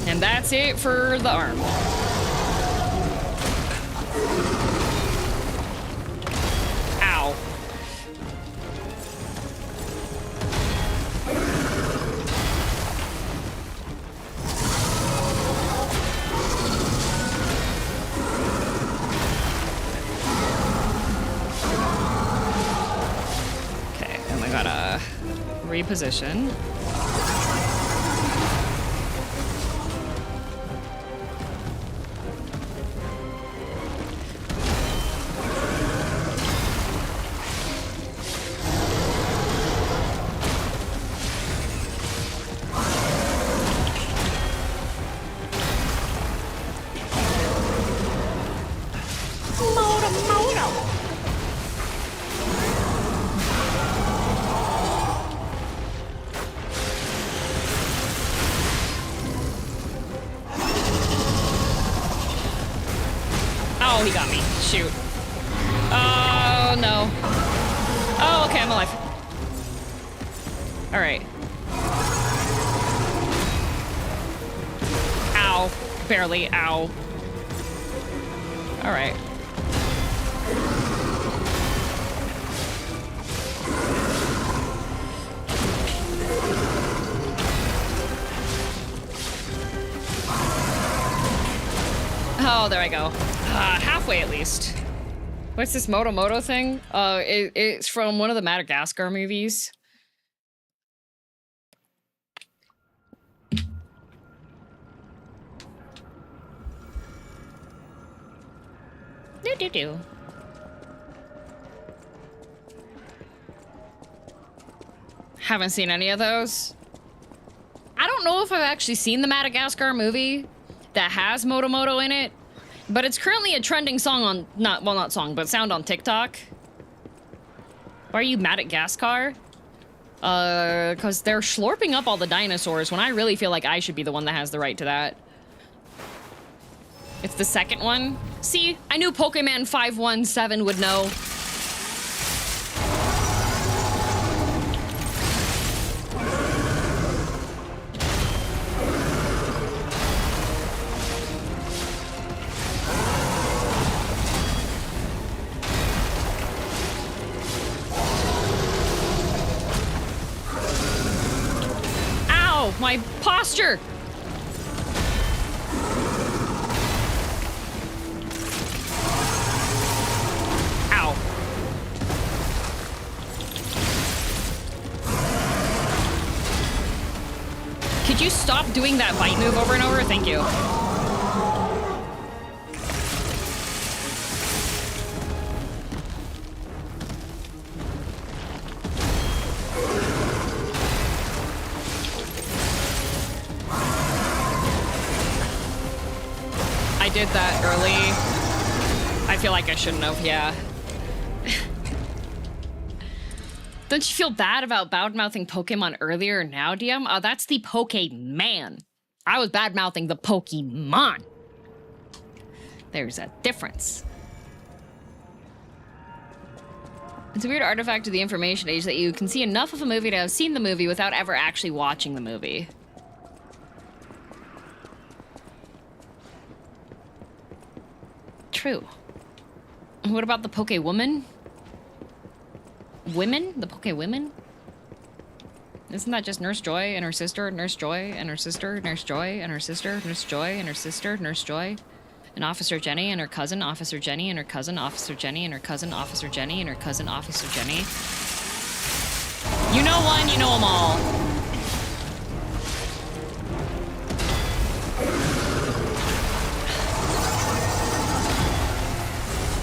And that's it for the arm. Ow. Okay, and I gotta reposition. Oh, he got me. Shoot. Oh, no. Oh, okay, I'm alive. All right. Ow. Barely. Ow. All right. Oh, there I go. Halfway at least. What's this Moto thing? It's from one of the Madagascar movies. Do. Haven't seen any of those. know if I've actually seen the Madagascar movie that has Motomoto in it, but it's currently a trending song on, not song, but sound on TikTok. Why are you Madagascar? Because they're slurping up all the dinosaurs when I really feel like I should be the one that has the right to that. It's the second one. See, I knew Pokemon 517 would know. Ow, my posture! Could you stop doing that bite move over and over? Thank you. I did that early. I feel like I shouldn't have, yeah. Don't you feel bad about bad-mouthing Pokemon earlier now, DM? Oh, that's the Pokeman. I was bad-mouthing the Pokemon. There's a difference. It's a weird artifact of the information age that you can see enough of a movie to have seen the movie without ever actually watching the movie. True. What about the Poke-woman? Women? The Poke-women? Isn't that just Nurse Joy and her sister, Nurse Joy and her sister, Nurse Joy and her sister, Nurse Joy and her sister, Nurse Joy? And Officer Jenny and her cousin, Officer Jenny and her cousin, Officer Jenny and her cousin, Officer Jenny and her cousin, Officer Jenny. You know one, you know them all.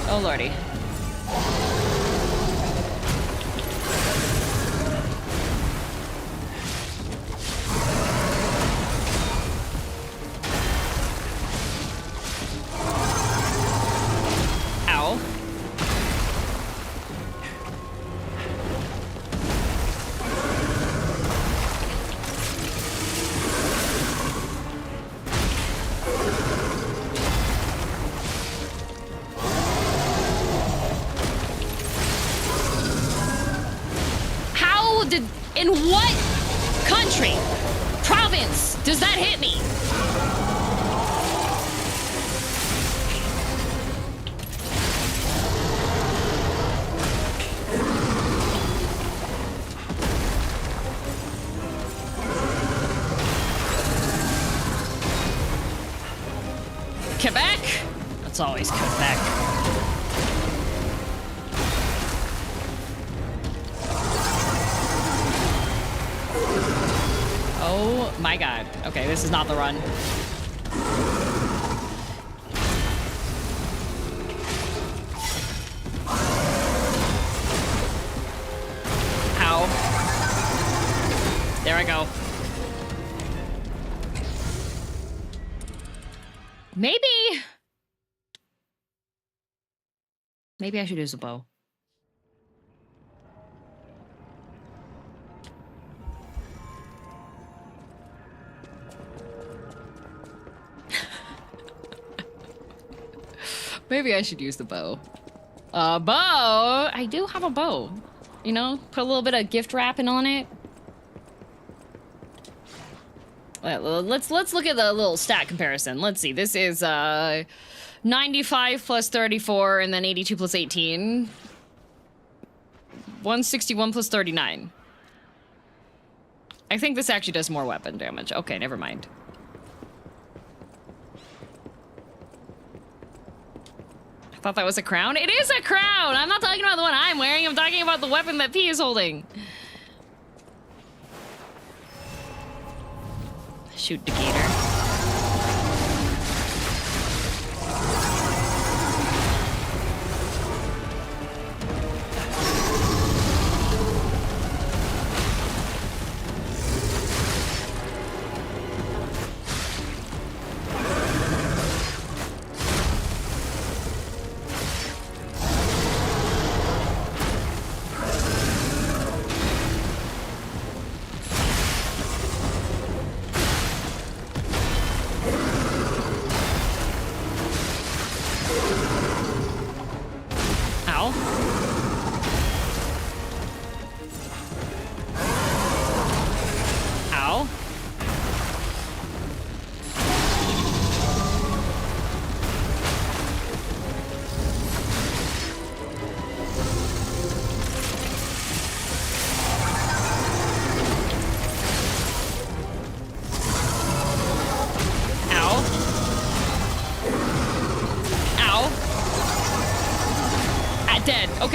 Oh lordy. Ow. In what country, province does that hit me? Quebec? That's always Quebec. Oh my god. Okay, this is not the run. Ow. There I go. Maybe I should use a bow. Maybe I should use the bow. Bow? I do have a bow. You know, put a little bit of gift wrapping on it. Let's look at the little stat comparison. Let's see. This is 95 plus 34 and then 82 plus 18. 161 plus 39. I think this actually does more weapon damage. Okay, never mind. I thought that was a crown. It is a crown! I'm not talking about the one I'm wearing. I'm talking about the weapon that P is holding. Shoot the gator.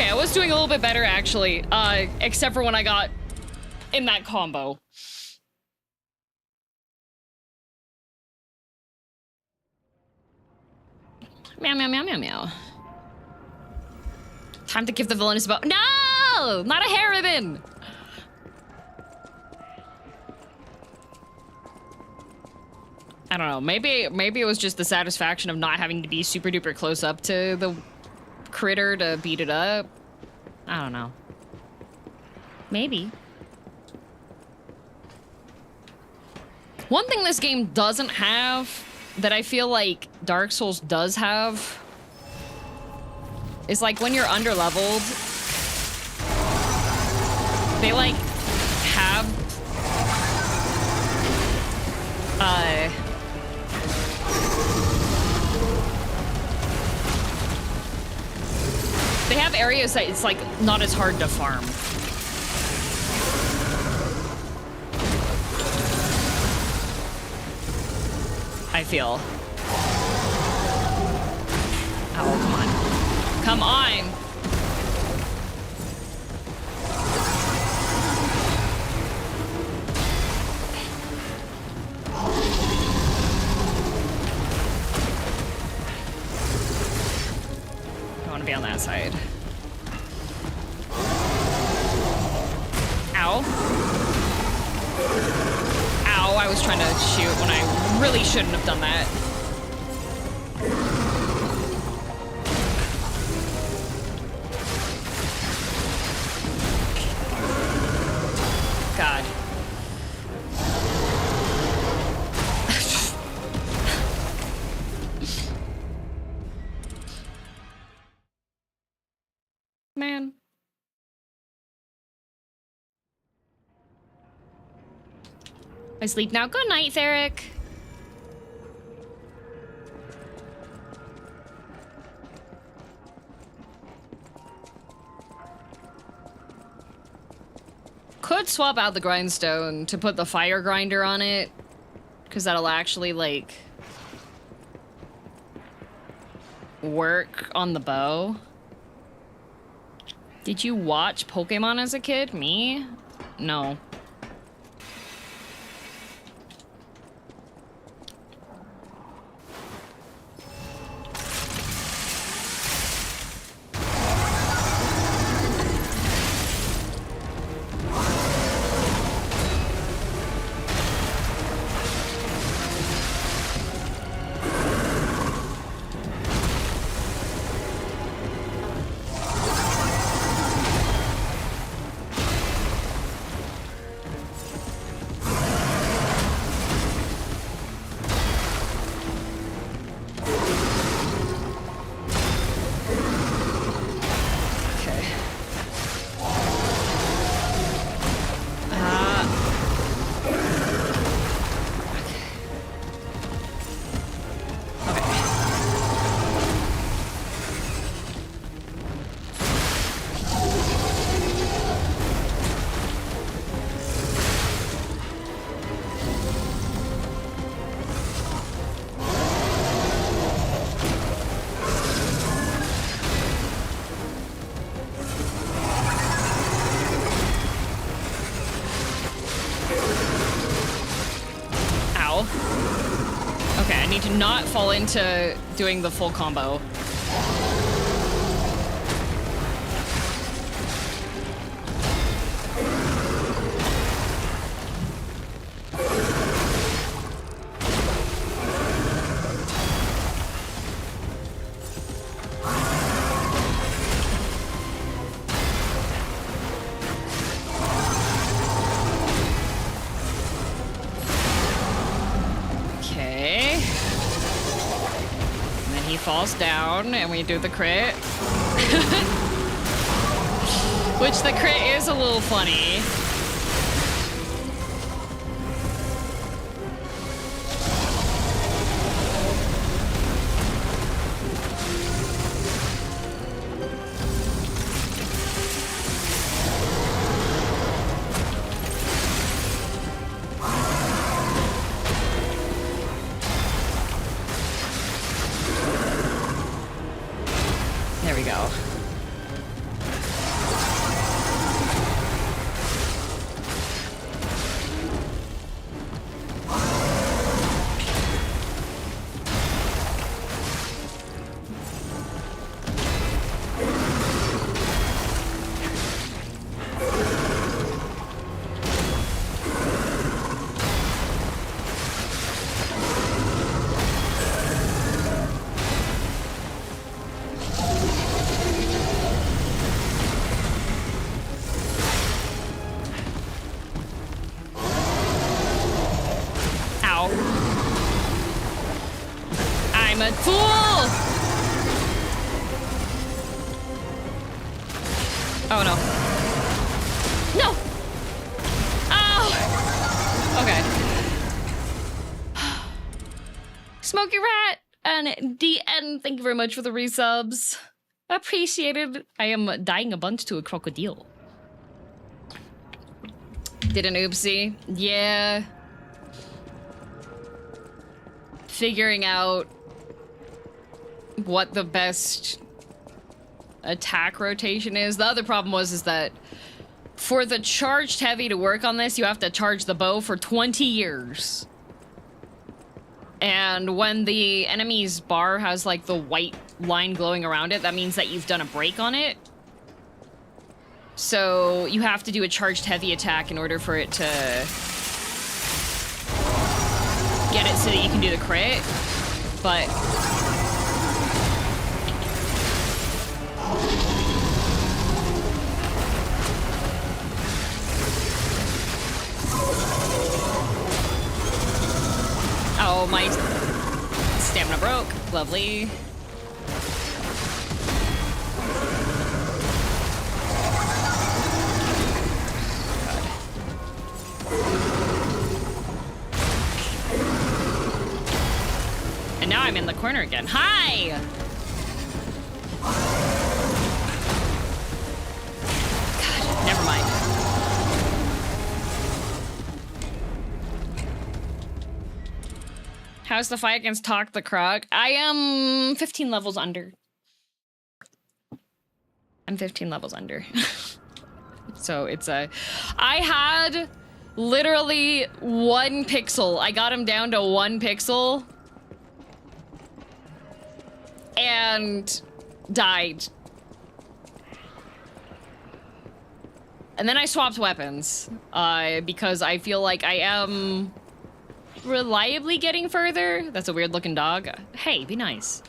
Okay, I was doing a little bit better actually, except for when I got in that combo. Meow, meow, meow, meow, meow. Time to give the villainous bow. No! Not a hair ribbon! I don't know, maybe it was just the satisfaction of not having to be super duper close up to the critter to beat it up. I don't know. Maybe. One thing this game doesn't have that I feel like Dark Souls does have is like when you're underleveled, they like have they have areas that it's like not as hard to farm. I feel. Oh, come on. Come on! I want to be on that side. Ow. Ow, I was trying to shoot when I really shouldn't have done that. God. Man. I sleep now. Good night, Theric. Could swap out the grindstone to put the fire grinder on it, because that'll actually, like, work on the bow. Did you watch Pokemon as a kid? Me? No. Not fall into doing the full combo. Falls down and we do the crit. Which the crit is a little funny. I'm a fool! Oh no. No! Ow! Okay. Smoky Rat and DN, thank you very much for the resubs. Appreciated. I am dying a bunch to a crocodile. Did an oopsie. Yeah. Figuring out what the best attack rotation is. The other problem is that for the charged heavy to work on this, you have to charge the bow for 20 years. And when the enemy's bar has like the white line glowing around it, that means that you've done a break on it. So you have to do a charged heavy attack in order for it to get it so that you can do the crit. But oh, my stamina broke. Lovely. And now I'm in the corner again. Hi! God, never mind. How's the fight against Talk the Croc? I am 15 levels under. I'm 15 levels under. So it's a... I had literally 1 pixel. I got him down to 1 pixel. And died. And then I swapped weapons. Because I feel like I am reliably getting further. That's a weird looking dog. Hey, be nice.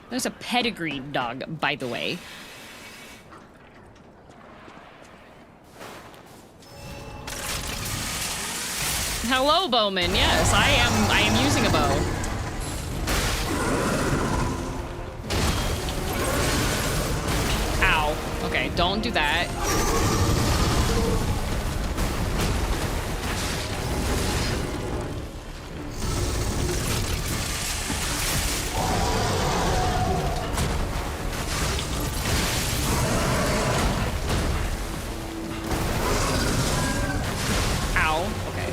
There's a pedigreed dog, by the way. Hello, Bowman. Yes, I am using a bow. Ow. Okay, don't do that. Ow. Okay.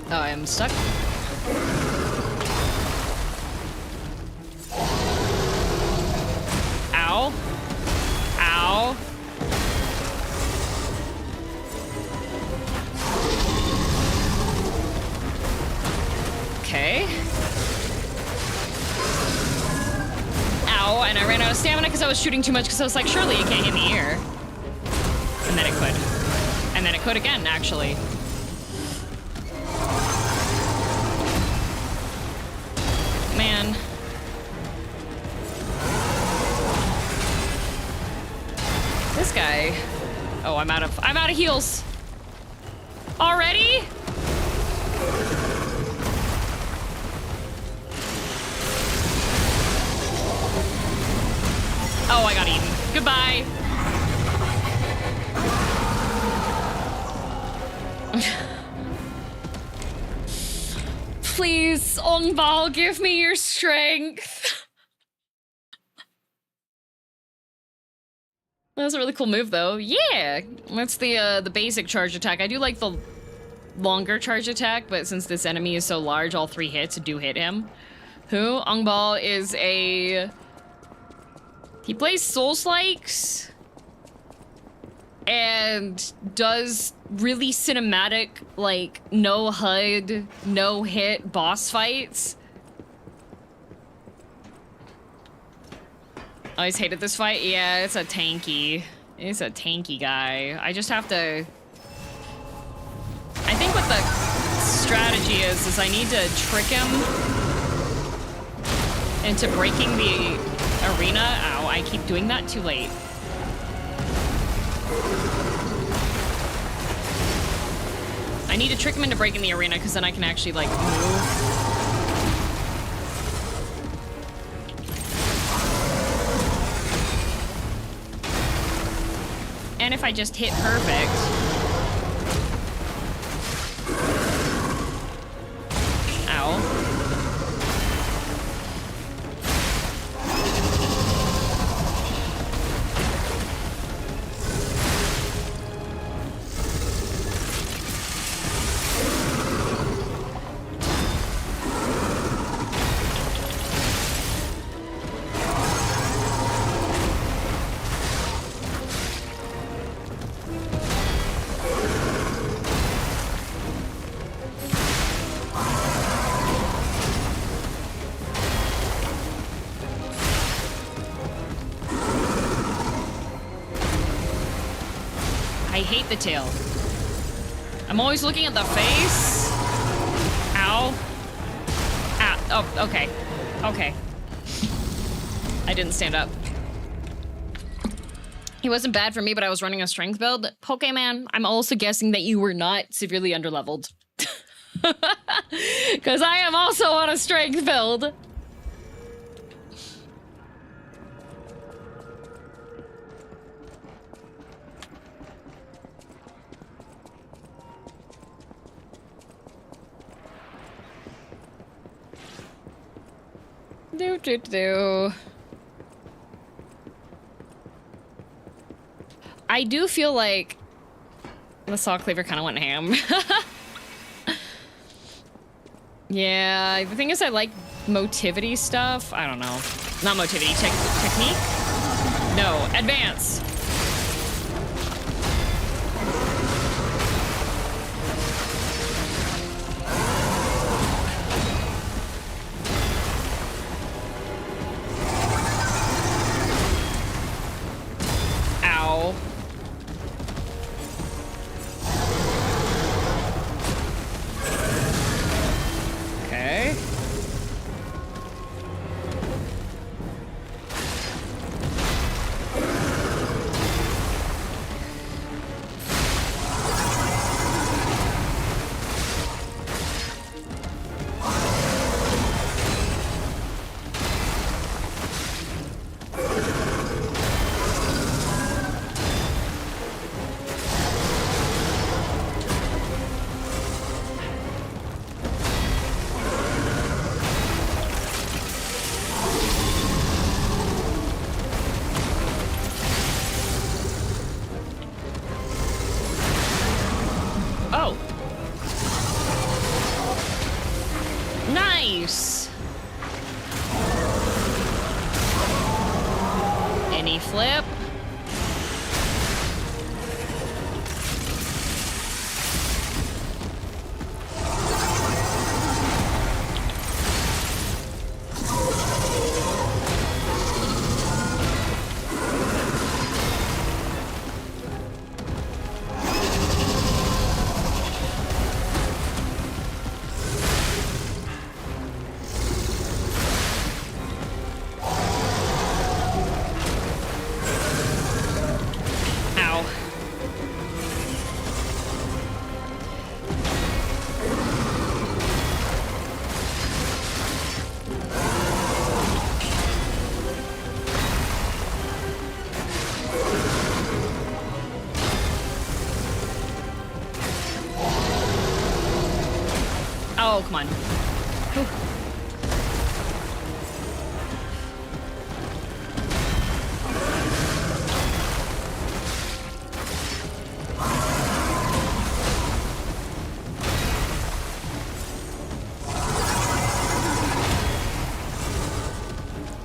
Oh, I'm stuck. Ow. Ow. Okay. Ow, and I ran out of stamina because I was shooting too much because I was like, surely you can't hit me here. And then it could. And then it could again, actually. Man. This guy. Oh, I'm out of heals. Already? Oh, I got eaten. Goodbye. Please, Ongbal, give me your strength. That's a really cool move, though. Yeah, that's the basic charge attack. I do like the longer charge attack, but since this enemy is so large, all 3 hits do hit him. Who? Ongbal is a... He plays Souls-likes and does really cinematic, like, no HUD, no hit boss fights. I always hated this fight. Yeah, it's a tanky guy. I just have to... I think what the strategy is I need to trick him into breaking the arena. Ow, I keep doing that too late. I need to trick him into breaking the arena because then I can actually like move. And if I just hit perfect. Ow. I hate the tail. I'm always looking at the face. Ow. Ow. Oh, okay. Okay. I didn't stand up. He wasn't bad for me, but I was running a strength build. Pokemon, I'm also guessing that you were not severely underleveled. Because I am also on a strength build. I do feel like the Saw Cleaver kind of went ham. Yeah, the thing is I like motivity stuff. I don't know. Not motivity, technique? No, advance. Ow. Okay. Oh. Nice. Any flip? Ow. Oh, come on.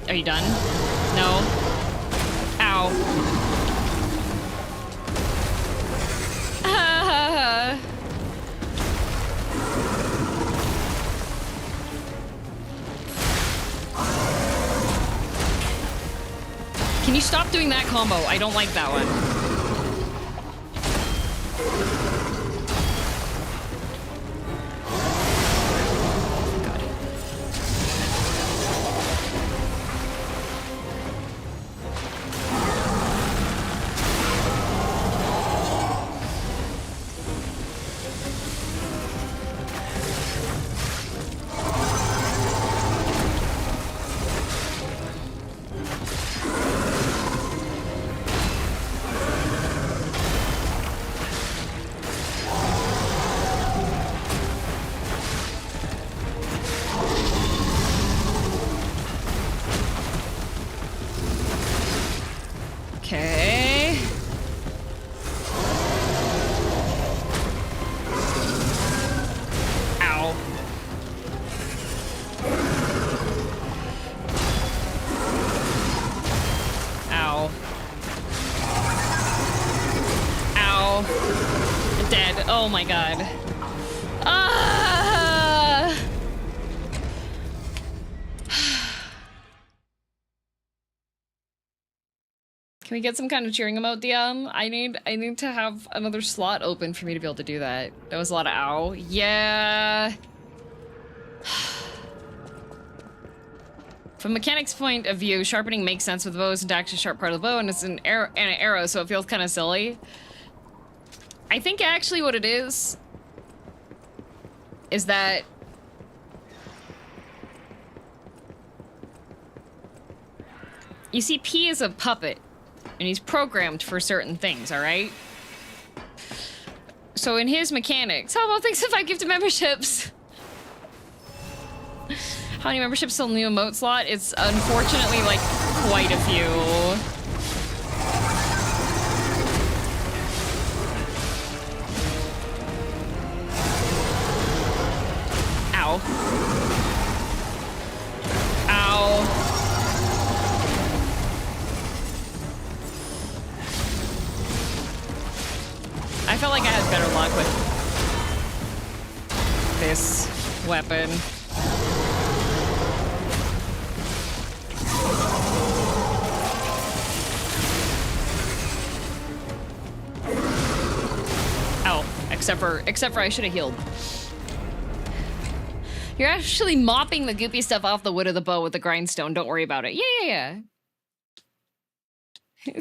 Are you done? No? Ow. Can you stop doing that combo? I don't like that one. Okay. Ow. Ow. Ow. Dead. Oh my god. Ah! Can we get some kind of cheering emote, DM? I need to have another slot open for me to be able to do that. That was a lot of ow. Yeah. From a mechanic's point of view, sharpening makes sense with bows, and actually sharp part of the bow, and it's an arrow, so it feels kind of silly. I think actually what it is that you see, P is a puppet, and he's programmed for certain things, alright? So in his mechanics, how about things if I give to memberships? How many memberships till the new emote slot? It's unfortunately like quite a few. Ow. Ow. I felt like I had better luck with this weapon. Oh, except for I should have healed. You're actually mopping the goopy stuff off the wood of the bow with the grindstone. Don't worry about it. Yeah.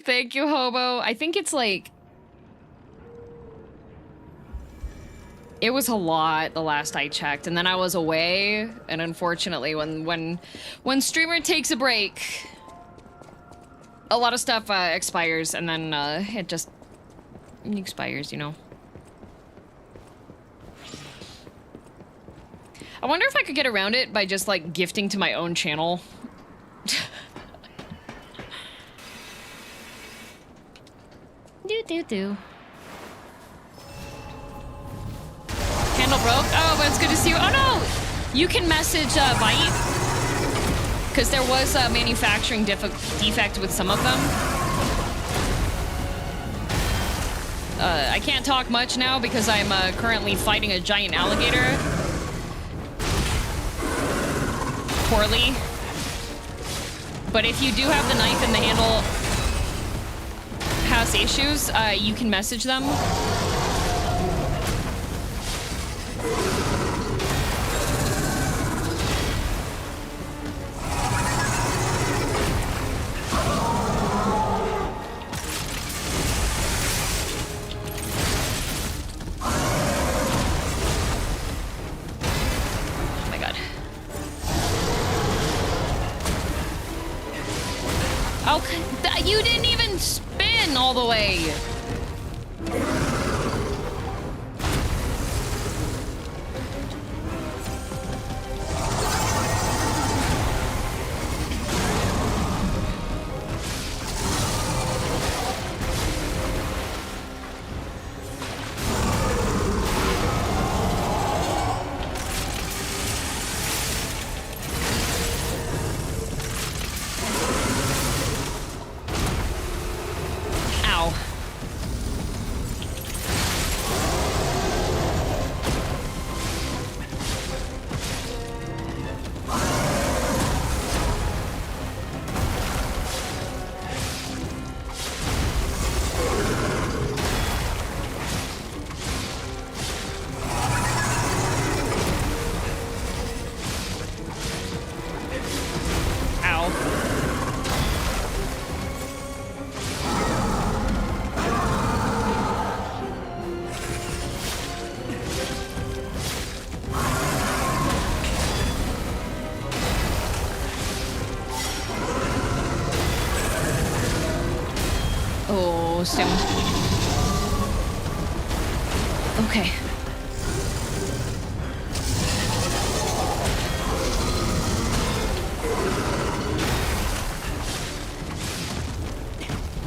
Thank you, Hobo. I think it's like... It was a lot the last I checked, and then I was away, and unfortunately when streamer takes a break, a lot of stuff expires, and then it just expires, you know. I wonder if I could get around it by just like gifting to my own channel. Do. Candle broke? Oh, but it's good to see you. Oh no! You can message Byte, because there was a manufacturing defect with some of them. I can't talk much now because I'm currently fighting a giant alligator. Poorly. But if you do have the knife and the handle has issues, you can message them. You didn't even spin all the way. Soon. Okay.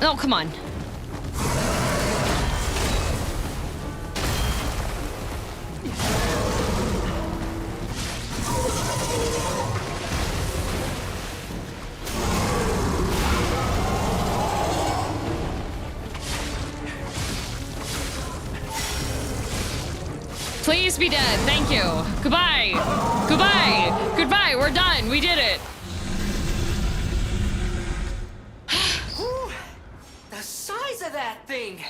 Oh, come on. Please be dead. Thank you. Goodbye. Goodbye. Goodbye. We're done. We did it. The size of that thing!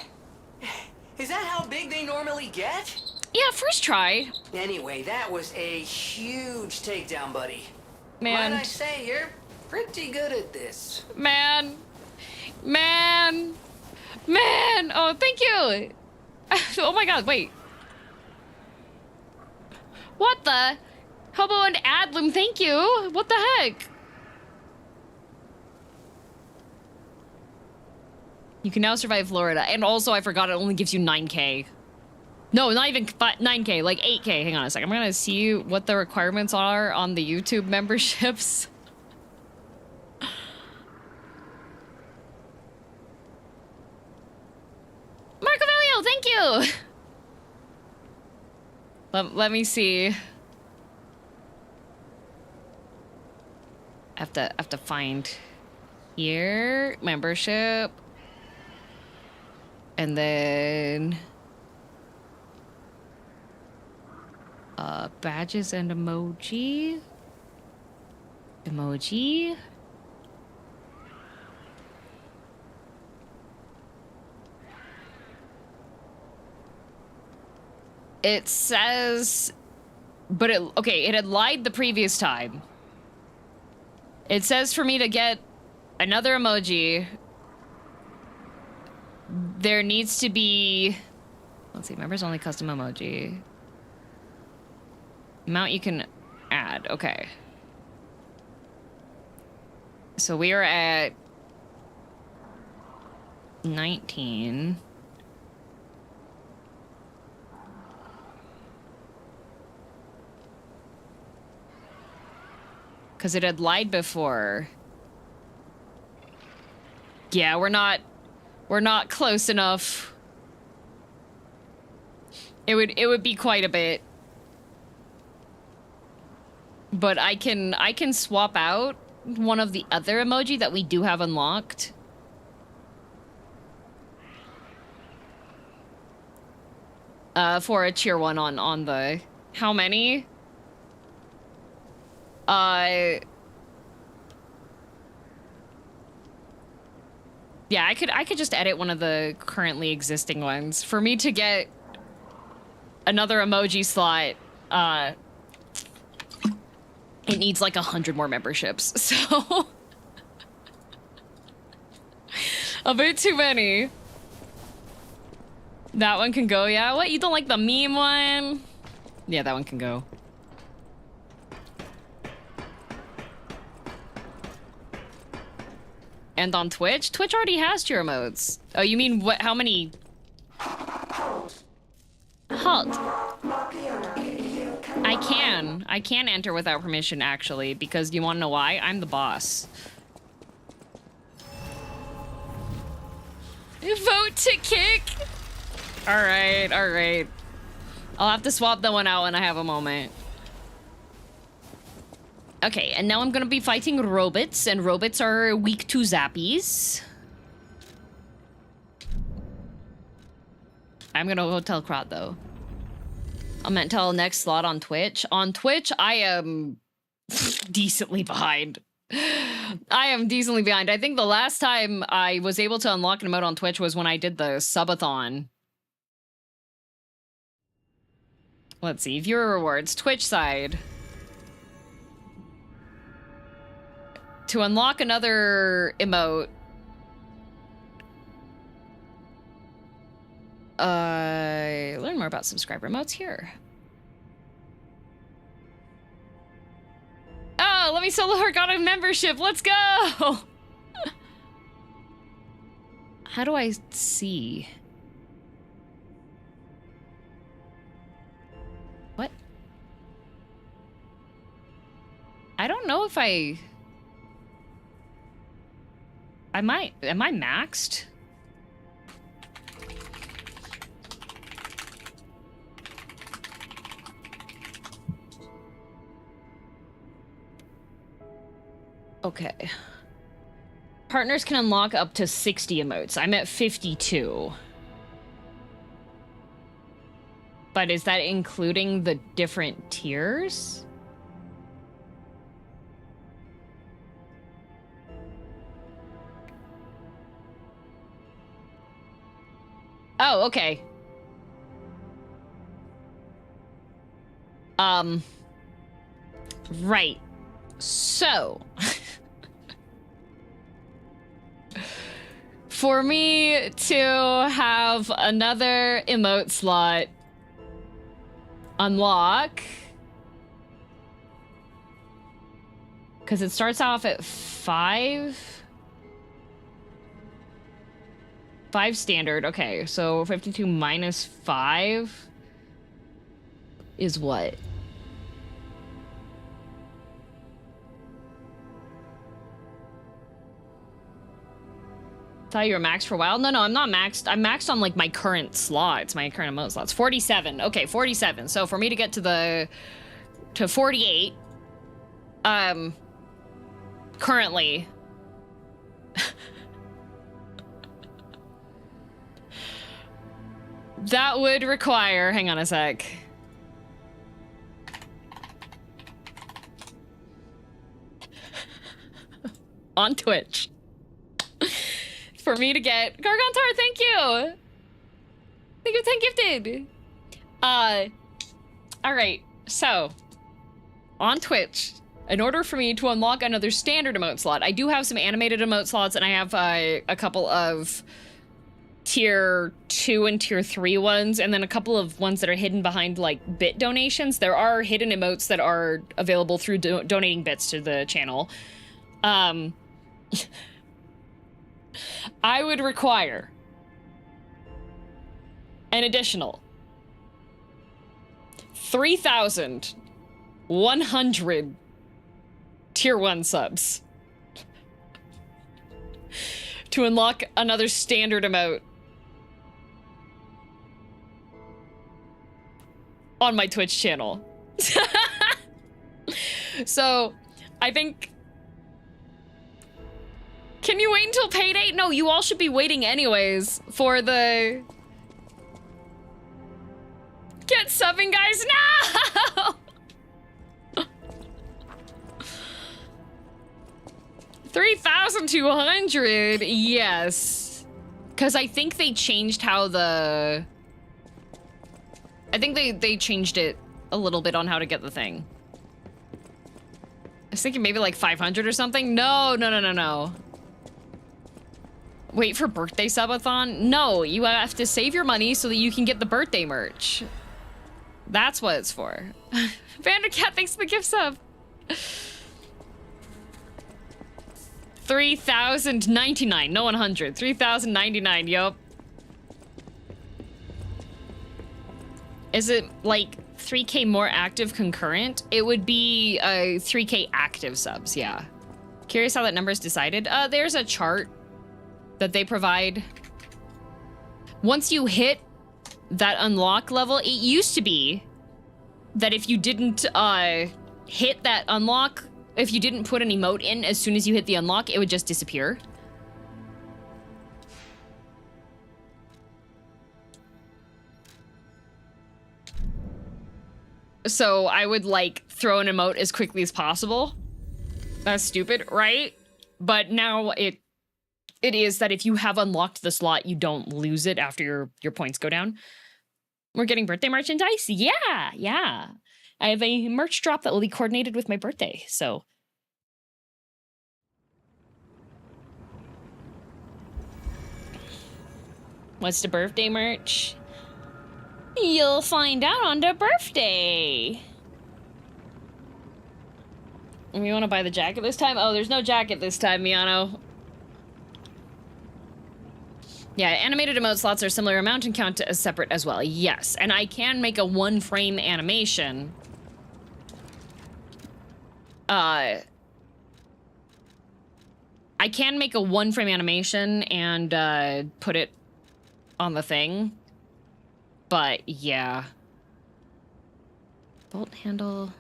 Is that how big they normally get? Yeah, first try. Anyway, that was a huge takedown, buddy. Man. Might I say, you're pretty good at this. Man. Man. Man. Oh, thank you. Oh my god, wait. What the? Hobo and Adlum, thank you. What the heck? You can now survive Florida. And also, I forgot it only gives you 9K. No, not even 9K, like 8K. Hang on a second. I'm gonna see what the requirements are on the YouTube memberships. Marco Valio, thank you! Let me see. I have to find here, membership. And then badges and emoji. Emoji. It says, but it had lied the previous time. It says for me to get another emoji, there needs to be, let's see, members only custom emoji. Amount you can add, okay. So we are at 19. Because it had lied before. Yeah, we're not close enough. It would be quite a bit. But I can swap out one of the other emoji that we do have unlocked. For a tier 1 on the how many? Yeah, I could just edit one of the currently existing ones. For me to get another emoji slot, it needs like 100 more memberships, so a bit too many. That one can go, yeah? What, you don't like the meme one? Yeah, that one can go. And on Twitch? Twitch already has tier modes. Oh, you mean what? How many? Halt. I can enter without permission, actually, because you want to know why? I'm the boss. Vote to kick? Alright, alright. I'll have to swap that one out when I have a moment. Okay, and now I'm gonna be fighting robots, and robots are weak to zappies. I'm gonna go tell Krat, though. I meant tell next slot on Twitch. On Twitch, I am decently behind. I am decently behind. I think the last time I was able to unlock an emote on Twitch was when I did the subathon. Let's see, viewer rewards, Twitch side. To unlock another emote, learn more about subscriber emotes here. Oh, let me solo her God of membership. Let's go. How do I see? What? I don't know if I... Am I maxed? Okay. Partners can unlock up to 60 emotes. I'm at 52. But is that including the different tiers? Oh, okay. Right. So, for me to have another emote slot unlock, because it starts off at 5 standard. Okay, so 52 minus 5 is what? Thought you were maxed for a while. No, I'm not maxed. I'm maxed on like my current slots, my current emote slots. 47. Okay, 47. So for me to get to 48, currently, that would require, hang on a sec. On Twitch. For me to get Gargantar, thank you. Thank you, 10 gifted. All right. So, on Twitch, in order for me to unlock another standard emote slot, I do have some animated emote slots, and I have a couple of tier 2 and tier 3 ones, and then a couple of ones that are hidden behind like bit donations. There are hidden emotes that are available through donating bits to the channel. I would require an additional 3,100 tier 1 subs to unlock another standard emote on my Twitch channel. So, I think... Can you wait until payday? No, you all should be waiting anyways for the... Get subbing, guys, no! 3,200, yes. Because I think they changed how the... I think they changed it a little bit on how to get the thing. I was thinking maybe like 500 or something. No. Wait for birthday subathon? No, you have to save your money so that you can get the birthday merch. That's what it's for. Vandercat, thanks for the gift sub. 3,099, no 100. 3,099, yup. Is it like 3K more active concurrent? It would be 3K active subs, yeah. Curious how that number is decided? There's a chart that they provide. Once you hit that unlock level, it used to be that if you didn't hit that unlock, if you didn't put an emote in as soon as you hit the unlock, it would just disappear. So I would like throw an emote as quickly as possible. That's stupid, right? But now it is that if you have unlocked the slot, you don't lose it after your points go down. We're getting birthday merchandise? Yeah. I have a merch drop that will be coordinated with my birthday, so. What's the birthday merch? You'll find out on the birthday. We want to buy the jacket this time? Oh, there's no jacket this time, Miano. Yeah, animated emote slots are similar amount and count as separate as well. Yes, and I can make a 1-frame animation. I I can make a 1-frame animation and put it on the thing. But yeah. Bolt handle.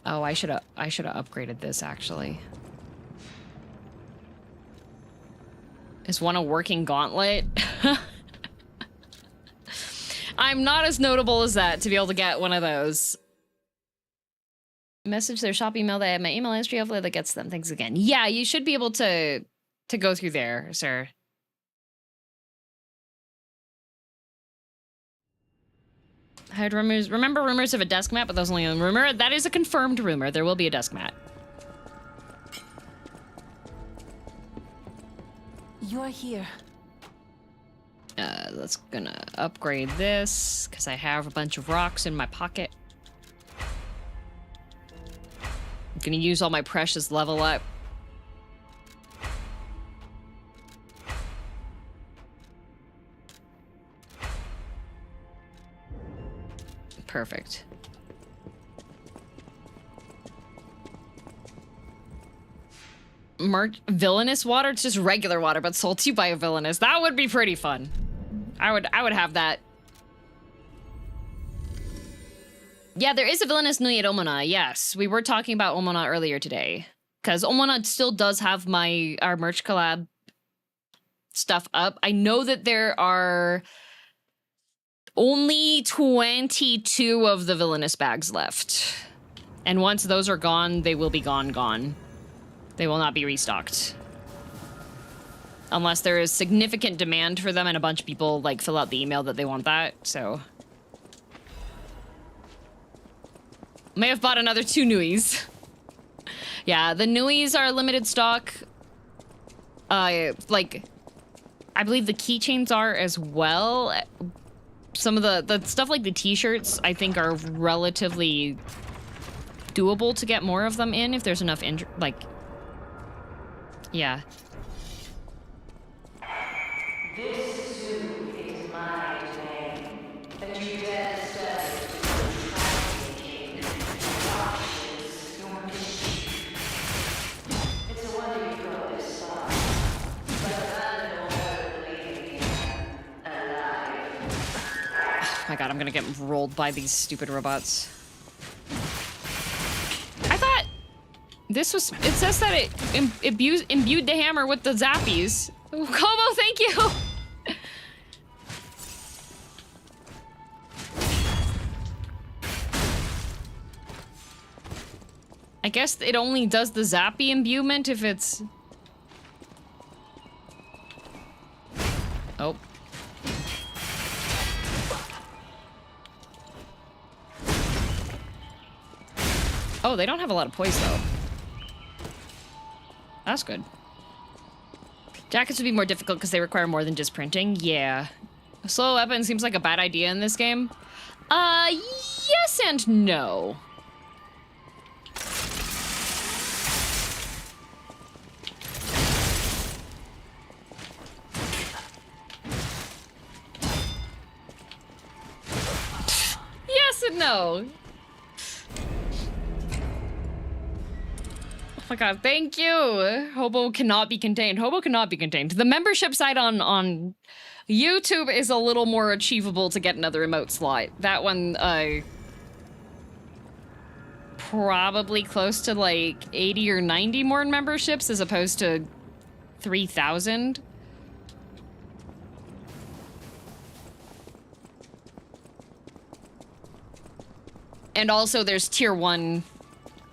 Oh, I should have upgraded this actually. Is one a working gauntlet? I'm not as notable as that to be able to get one of those. Message their shop email. They have my email history. Hopefully that gets them. Thanks again. Yeah, you should be able to go through there, sir. I heard rumors. Remember rumors of a desk mat, but that was only a rumor. That is a confirmed rumor. There will be a desk mat. You're here. Let's gonna upgrade this because I have a bunch of rocks in my pocket. I'm gonna use all my precious level up. Perfect. Villainous water? It's just regular water, but sold to you by a villainous. That would be pretty fun. I would have that. Yeah, there is a villainous Nui at Omona. Yes, we were talking about Omona earlier today. Because Omona still does have our merch collab stuff up. I know that there are only 22 of the villainous bags left. And once those are gone, they will be gone. They will not be restocked. Unless there is significant demand for them and a bunch of people, like, fill out the email that they want that, so. May have bought another 2 Nuis. Yeah, the Nuis are limited stock. Like, I believe the keychains are as well. Some of the stuff like the t-shirts, I think, are relatively doable to get more of them in if there's enough, yeah. This suit is my domain, and you dare study trafficking, washes your mystery. It's a wonder you got this far, but abandon your herd leaving here alive. Oh my god, I'm gonna get rolled by these stupid robots. I thought this was, it says that it imbued the hammer with the zappies. Kobo, thank you! I guess it only does the zappy imbuement if it's... Oh. Oh, they don't have a lot of poise, though. That's good. Jackets would be more difficult because they require more than just printing. Yeah. A slow weapon seems like a bad idea in this game. Yes and no. Yes and no. Oh my god, thank you. Hobo cannot be contained. Hobo cannot be contained. The membership site on YouTube is a little more achievable to get another emote slot. That one, probably close to like 80 or 90 more memberships as opposed to 3,000. And also there's tier 1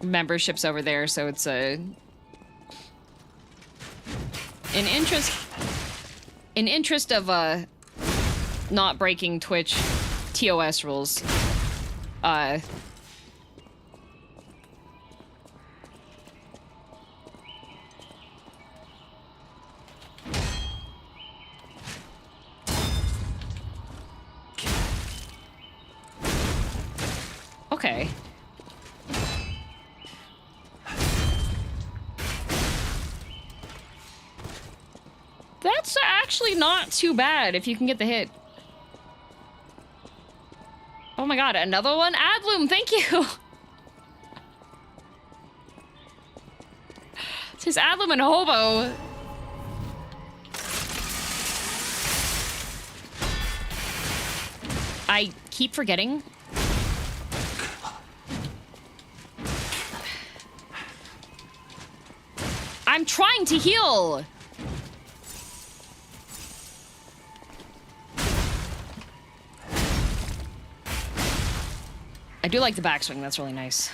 memberships over there, so it's in interest of not breaking Twitch TOS rules. Okay. That's actually not too bad if you can get the hit. Oh my god, another one? Adloom, thank you! It says Adloom and Hobo. I keep forgetting. I'm trying to heal! I do like the backswing, that's really nice.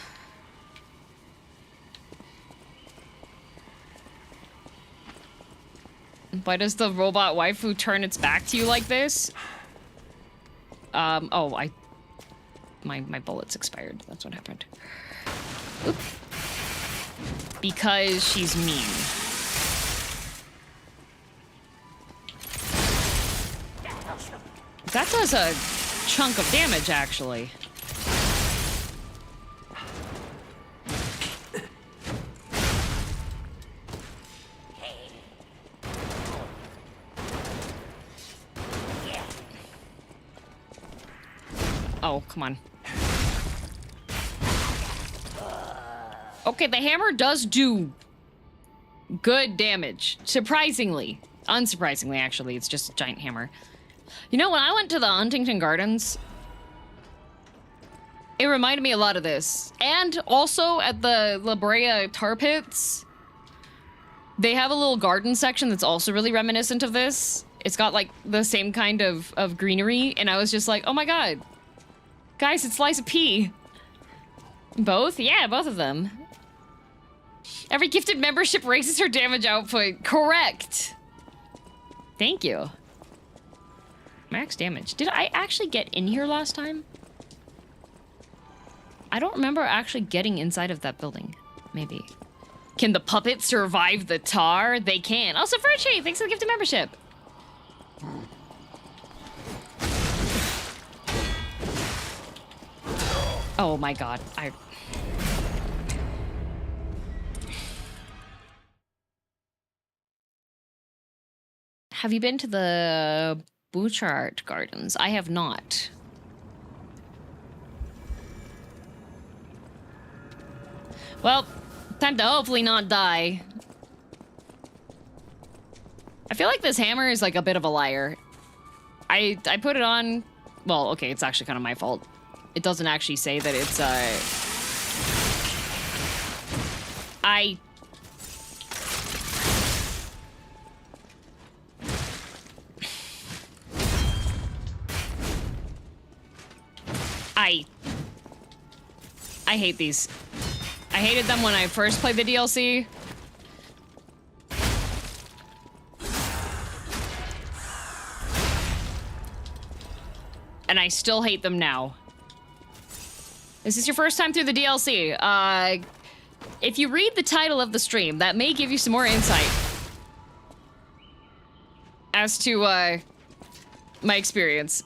Why does the robot waifu turn its back to you like this? Oh, my bullet's expired. That's what happened. Oop. Because she's mean. That does a chunk of damage, actually. Oh, come on. Okay, the hammer does do good damage. Surprisingly. Unsurprisingly, actually. It's just a giant hammer. You know, when I went to the Huntington Gardens, it reminded me a lot of this. And also at the La Brea Tar Pits, they have a little garden section that's also really reminiscent of this. It's got like the same kind of greenery, and I was just like, oh my god. Guys, it's Liza P. Both? Yeah, both of them. Every gifted membership raises her damage output. Correct. Thank you. Max damage. Did I actually get in here last time? I don't remember actually getting inside of that building. Maybe. Can the puppet survive the tar? They can. Also, Virtue, thanks for the gifted membership. Oh my god, Have you been to the Bouchard Gardens? I have not. Well, time to hopefully not die. I feel like this hammer is like a bit of a liar. I put it on... Well, okay, it's actually kind of my fault. It doesn't actually say that it's, I hate these. I hated them when I first played the DLC. And I still hate them now. Is this your first time through the DLC? If you read the title of the stream, that may give you some more insight as to, my experience.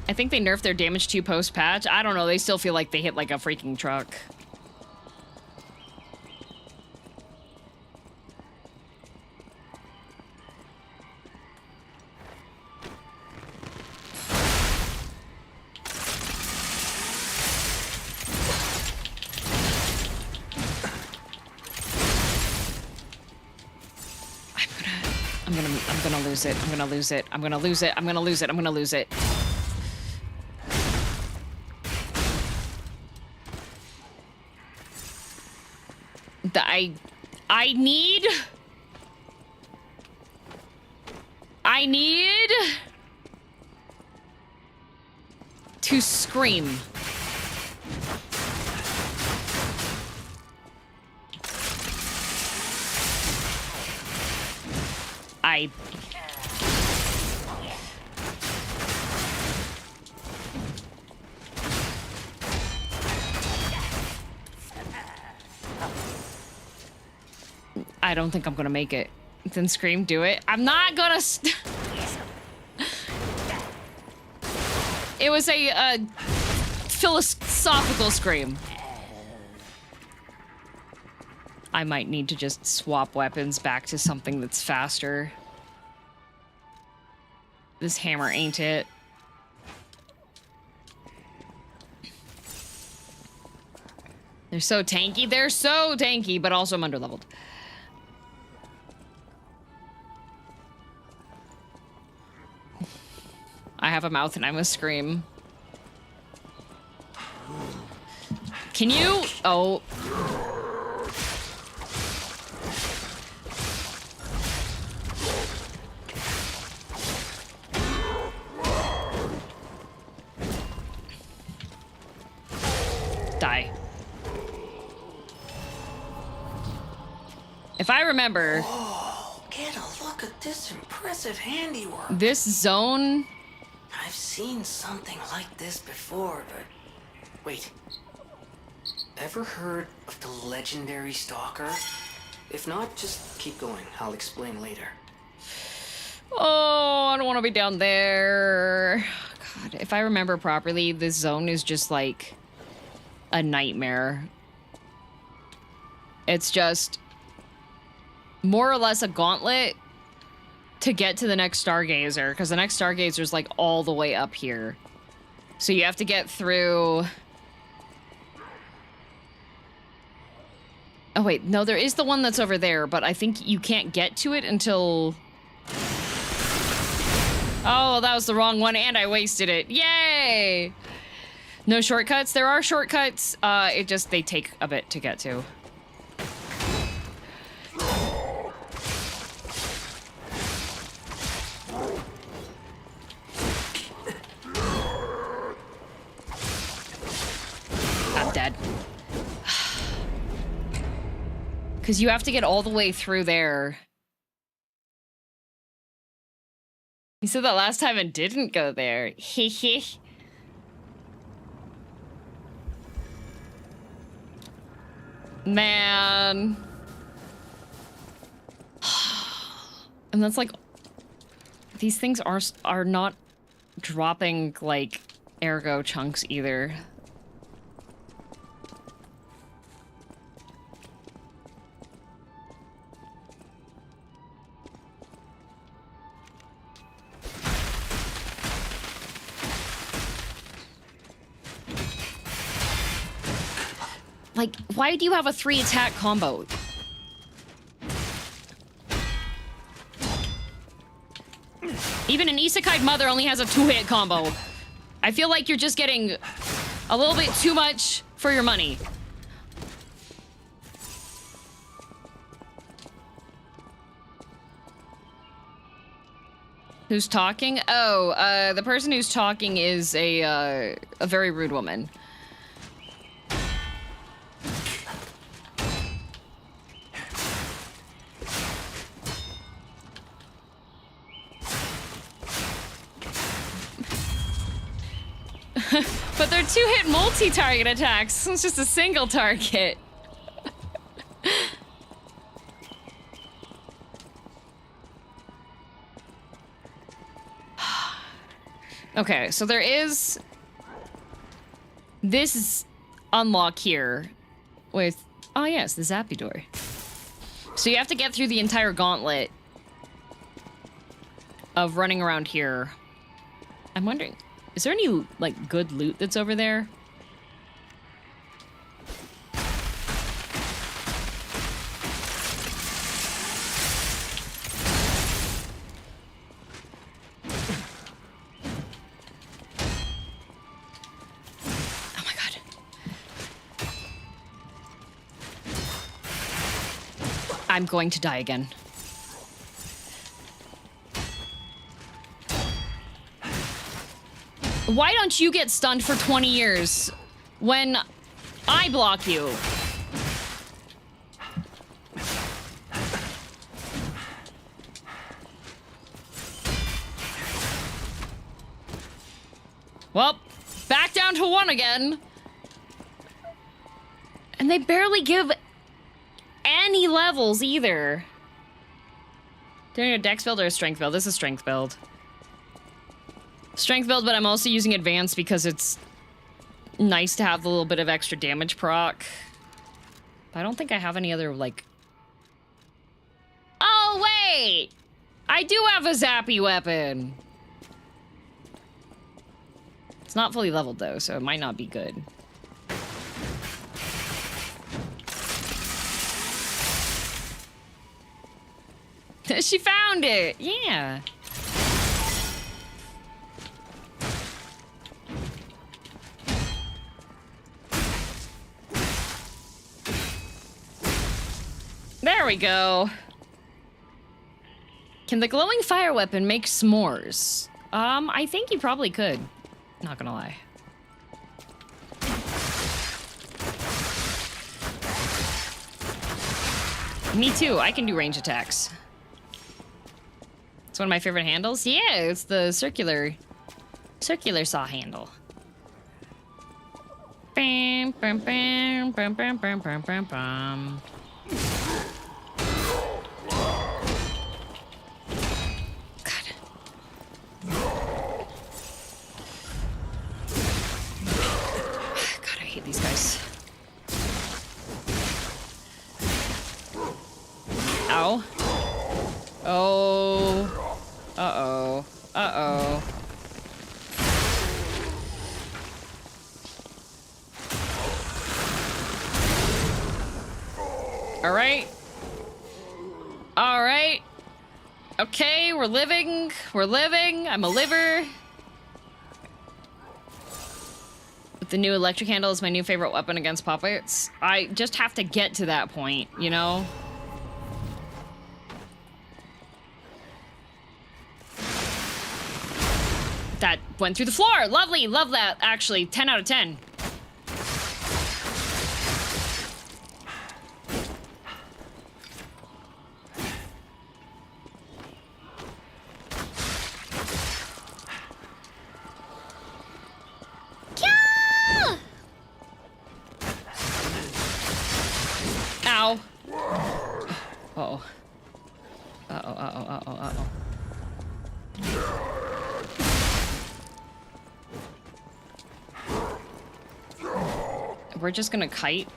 I think they nerfed their damage 2 post-patch. I don't know, they still feel like they hit like a freaking truck. I'm gonna lose it. I'm gonna lose it. I'm gonna lose it. I'm gonna lose it. I'm gonna lose it. I need to scream. I don't think I'm gonna make it. Then scream, do it. I'm not gonna It was a philosophical scream. I might need to just swap weapons back to something that's faster. This hammer ain't it. They're so tanky. They're so tanky, but also I'm underleveled. I have a mouth and I must scream. Can you? Oh. Die. If I remember... Whoa, get a look at this impressive handiwork. This zone... I've seen something like this before, but... Wait. Ever heard of the legendary stalker? If not, just keep going. I'll explain later. Oh, I don't want to be down there. God, if I remember properly, this zone is just like a nightmare. It's just more or less a gauntlet to get to the next Stargazer, because the next Stargazer is like all the way up here. So you have to get through... Oh wait, no, there is the one that's over there, but I think you can't get to it until... Oh, that was the wrong one, and I wasted it. Yay! No shortcuts? There are shortcuts. They take a bit to get to. I'm dead. Because you have to get all the way through there. You said that last time and didn't go there. Heh. Man. And that's like... These things are not dropping, like, ergo chunks either. Like, why do you have a 3-attack combo? Even an isekai mother only has a 2-hit combo. I feel like you're just getting a little bit too much for your money. Who's talking? Oh, the person who's talking is a very rude woman. But they're 2-hit multi-target attacks. It's just a single target. Okay, so there is this unlock here with, oh yes, the Zappy door. So you have to get through the entire gauntlet of running around here. I'm wondering, is there any, like, good loot that's over there? Oh my god. I'm going to die again. Why don't you get stunned for 20 years when I block you? Well, back down to 1 again. And they barely give any levels either. Doing a dex build or a strength build? This is a strength build. Strength build, but I'm also using advanced because it's nice to have a little bit of extra damage proc. But I don't think I have any other, like... Oh, wait! I do have a zappy weapon! It's not fully leveled, though, so it might not be good. She found it! Yeah! There we go. Can the glowing fire weapon make s'mores? I think you probably could. Not gonna lie. Me too, I can do range attacks. It's one of my favorite handles. Yeah, it's the circular saw handle. Bam, bam, bam, bam, bam, bam, bam, bam, bam. These guys. Ow. Oh. Uh-oh. Uh-oh. All right. All right. Okay, we're living. We're living. I'm a liver. The new electric handle is my new favorite weapon against puppets. I just have to get to that point, you know? That went through the floor. Lovely. Love that, actually. 10 out of 10. Ow. Uh-oh. Uh-oh, uh-oh, uh-oh, uh-oh. We're just gonna kite.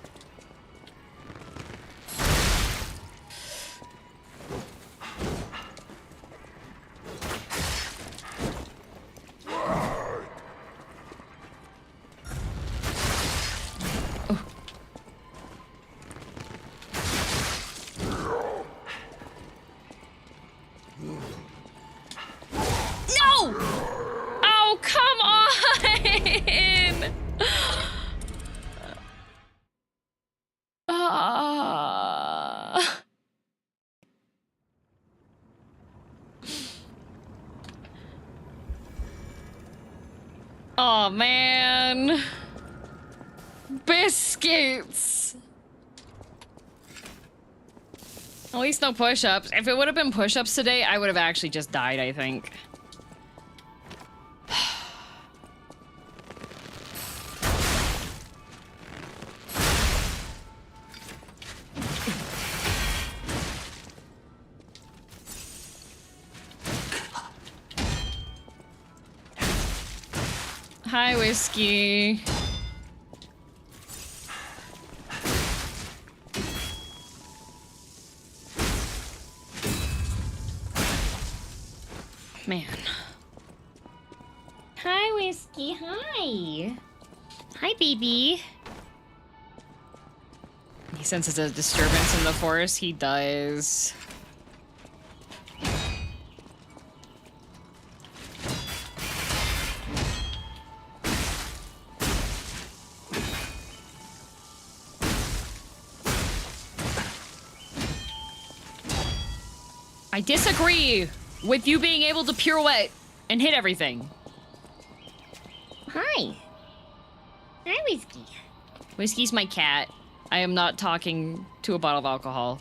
Oh man. Biscuits. At least no push-ups. If it would have been push-ups today, I would have actually just died, I think. Hi, Whiskey. Man. Hi, Whiskey. Hi. Hi, baby. He senses a disturbance in the forest. He does. I disagree with you being able to pirouette and hit everything. Hi. Hi, Whiskey. Whiskey's my cat. I am not talking to a bottle of alcohol.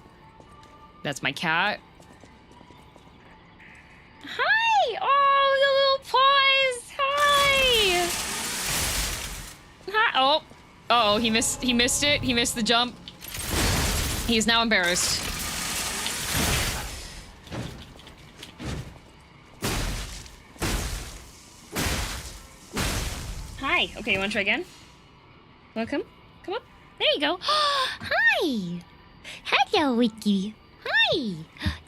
That's my cat. Hi. Oh, the little paws. Hi. Hi. Oh. Uh-oh, he missed it. He missed the jump. He is now embarrassed. Hi. Okay, you want to try again? Want to come? Come up. There you go. Hi. Hi! Hello, Wiki. Hi!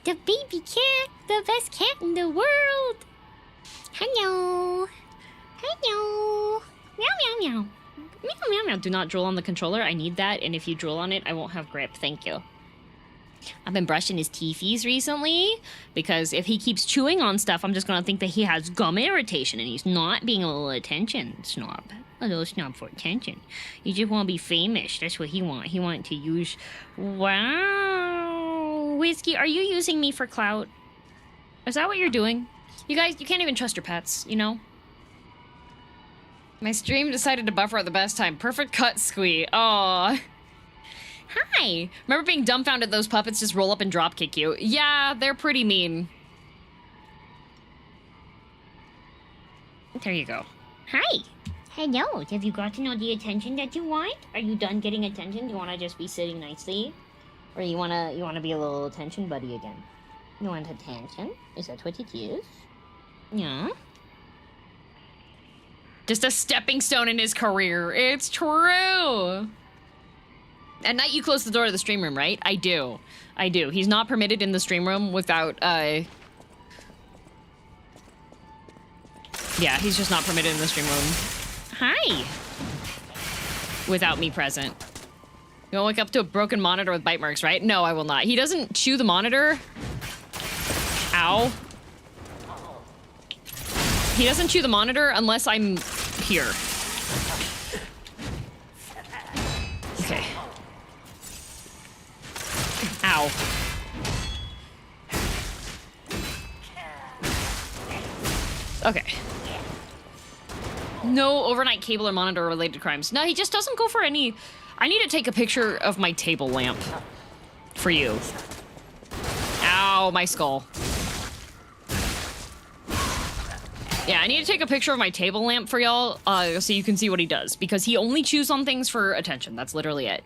The baby cat, the best cat in the world. Hello. Hello. Meow, meow, meow. Meow, meow, meow. Do not drool on the controller. I need that, and if you drool on it, I won't have grip. Thank you. I've been brushing his teethies recently, because if he keeps chewing on stuff, I'm just gonna think that he has gum irritation, and he's not being a little attention snob. A little snob for attention. He just want to be famous. That's what he want. He want to use... Wow. Whiskey, are you using me for clout? Is that what you're doing? You guys, you can't even trust your pets, you know? My stream decided to buffer at the best time. Perfect cut, Squee. Aww. Hi! Remember being dumbfounded those puppets just roll up and drop kick you? Yeah, they're pretty mean. There you go. Hi! Hello, have you gotten all the attention that you want? Are you done getting attention? Do you want to just be sitting nicely? Or you wanna be a little attention buddy again? You want attention? Is that what it is? Yeah? Just a stepping stone in his career. It's true! At night, you close the door to the stream room, right? I do. I do. He's not permitted in the stream room without, Yeah, he's just not permitted in the stream room. Hi! Without me present. You won't wake up to a broken monitor with bite marks, right? No, I will not. He doesn't chew the monitor. Ow. He doesn't chew the monitor unless I'm here. Okay. Ow. Okay. No overnight cable or monitor related crimes. No, he just doesn't go for any... I need to take a picture of my table lamp. For you. Ow, my skull. Yeah, I need to take a picture of my table lamp for y'all, so you can see what he does. Because he only chews on things for attention. That's literally it.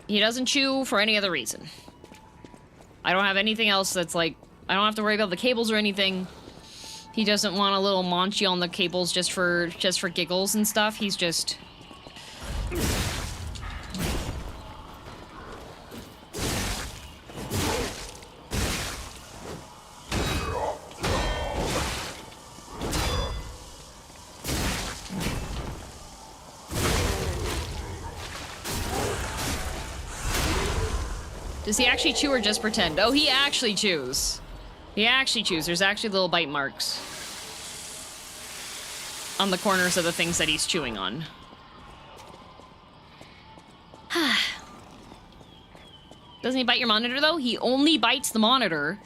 He doesn't chew for any other reason. I don't have anything else that's like... I don't have to worry about the cables or anything. He doesn't want a little manchi on the cables just for giggles and stuff. He's just... Does he actually chew or just pretend? Oh, he actually chews. He actually chews. There's actually little bite marks on the corners of the things that he's chewing on. Doesn't he bite your monitor, though? He only bites the monitor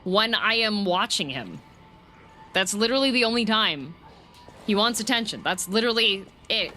when I am watching him. That's literally the only time. He wants attention. That's literally it.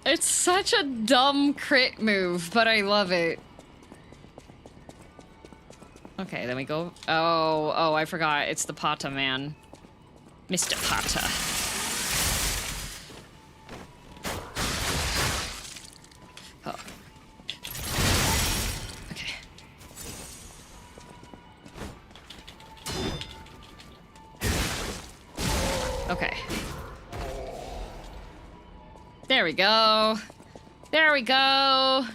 It's such a dumb crit move, but I love it. Okay, then we go... Oh, I forgot. It's the Pata man. Mr. Pata. Oh. Okay. Okay. There we go. There we go.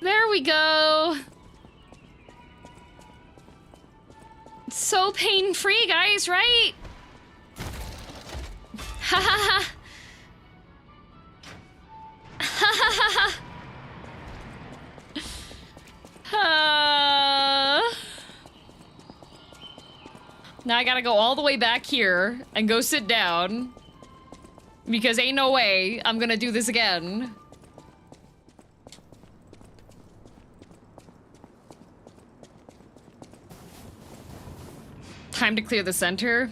There we go. It's so pain-free, guys, right? Ha ha ha. Ha ha ha. Now I gotta go all the way back here and go sit down. Because ain't no way I'm gonna do this again. Time to clear the center.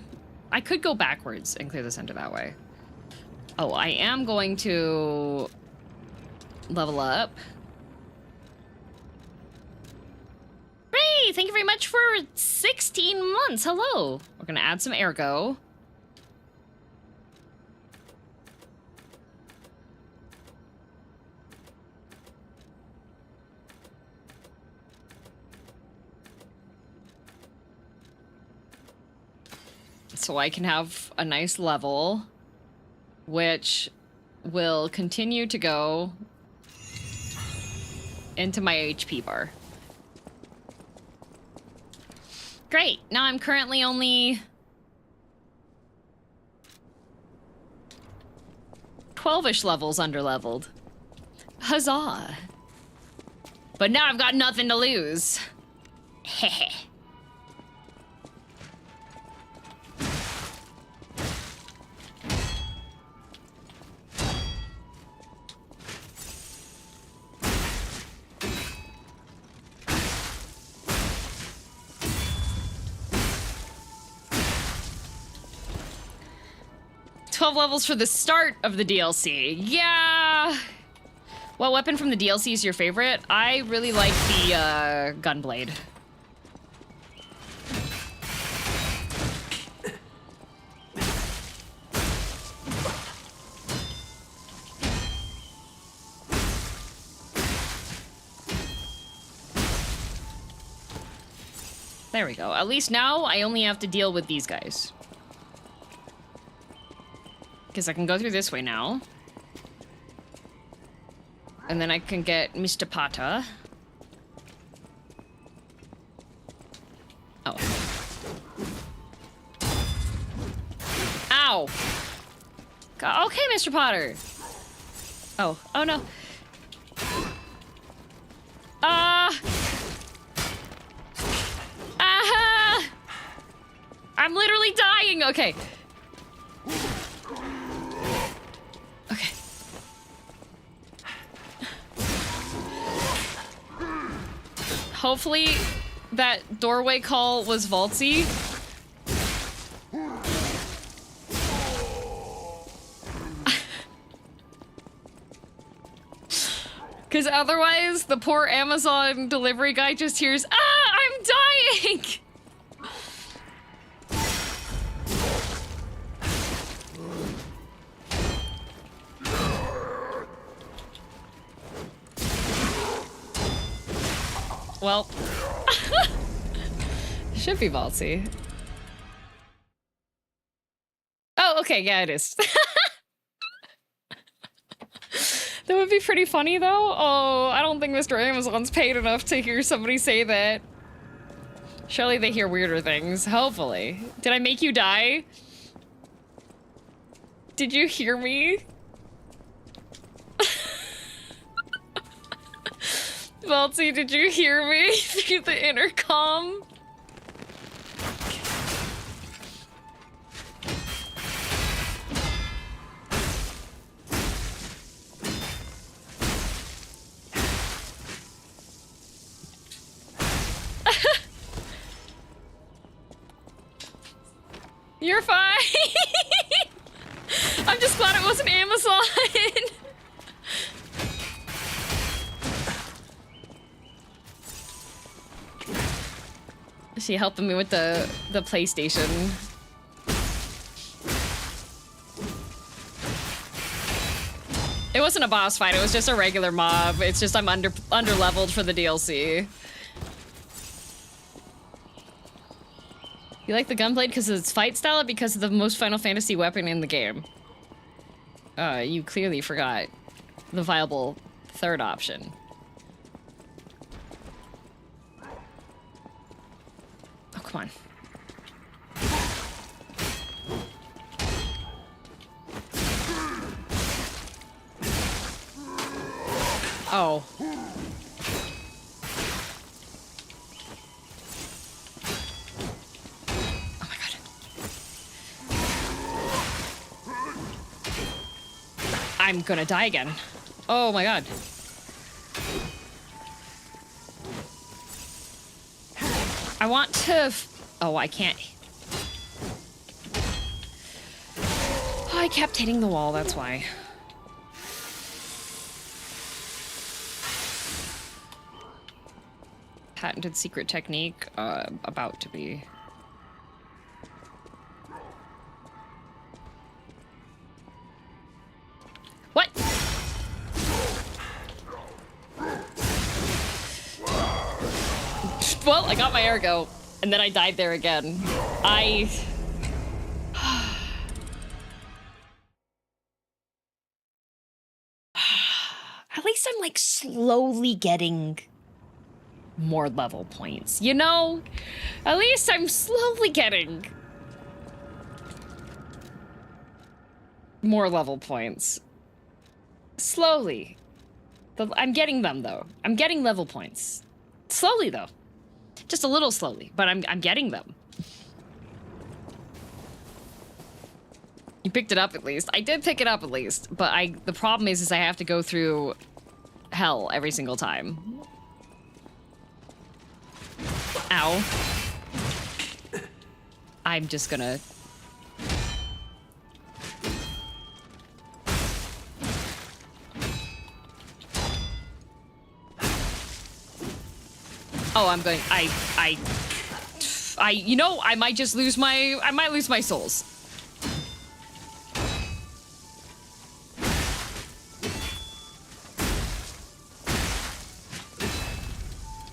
I could go backwards and clear the center that way. Oh, I am going to level up. Hey, thank you very much for 16 months. Hello. We're gonna add some ergo. So I can have a nice level, which will continue to go into my HP bar. Great. Now I'm currently only 12-ish levels underleveled. Huzzah. But now I've got nothing to lose. Heh. 12 levels for the start of the DLC. Yeah. What weapon from the DLC is your favorite? I really like the gunblade. There we go. At least now I only have to deal with these guys. Because I can go through this way now. And then I can get Mr. Pata. Oh. Ow! Okay, Mr. Potter. Oh. Oh, no. I'm literally dying! Okay. Okay. Hopefully that doorway call was vaultsy. Because otherwise the poor Amazon delivery guy just hears, "Ah, I'm dying!" Well, should be vaultsy. Oh, okay, yeah, it is. That would be pretty funny, though. Oh, I don't think Mr. Amazon's paid enough to hear somebody say that. Surely they hear weirder things. Hopefully. Did I make you die? Did you hear me? Valtsy, did you hear me through the intercom? You're fine. I'm just glad it wasn't Amazon. She helping me with the PlayStation. It wasn't a boss fight, it was just a regular mob. It's just I'm under-leveled for the DLC. You like the gunblade because of its fight style or because of the most Final Fantasy weapon in the game? You clearly forgot the viable third option. Oh, come on. Oh. Oh my god. I'm gonna die again. Oh my god. I want to... Oh, I can't... I kept hitting the wall, that's why. Patented secret technique, about to be. What? Well, I got my ergo, and then I died there again. At least I'm like slowly getting more level points, you know? At least I'm slowly getting more level points. Slowly. I'm getting them though. I'm getting level points. Slowly though. Just a little slowly, but I'm getting them. You picked it up at least. I did pick it up at least, but the problem is I have to go through hell every single time. Ow. I'm just gonna... Oh, I'm going... you know, I might just lose my... I might lose my souls.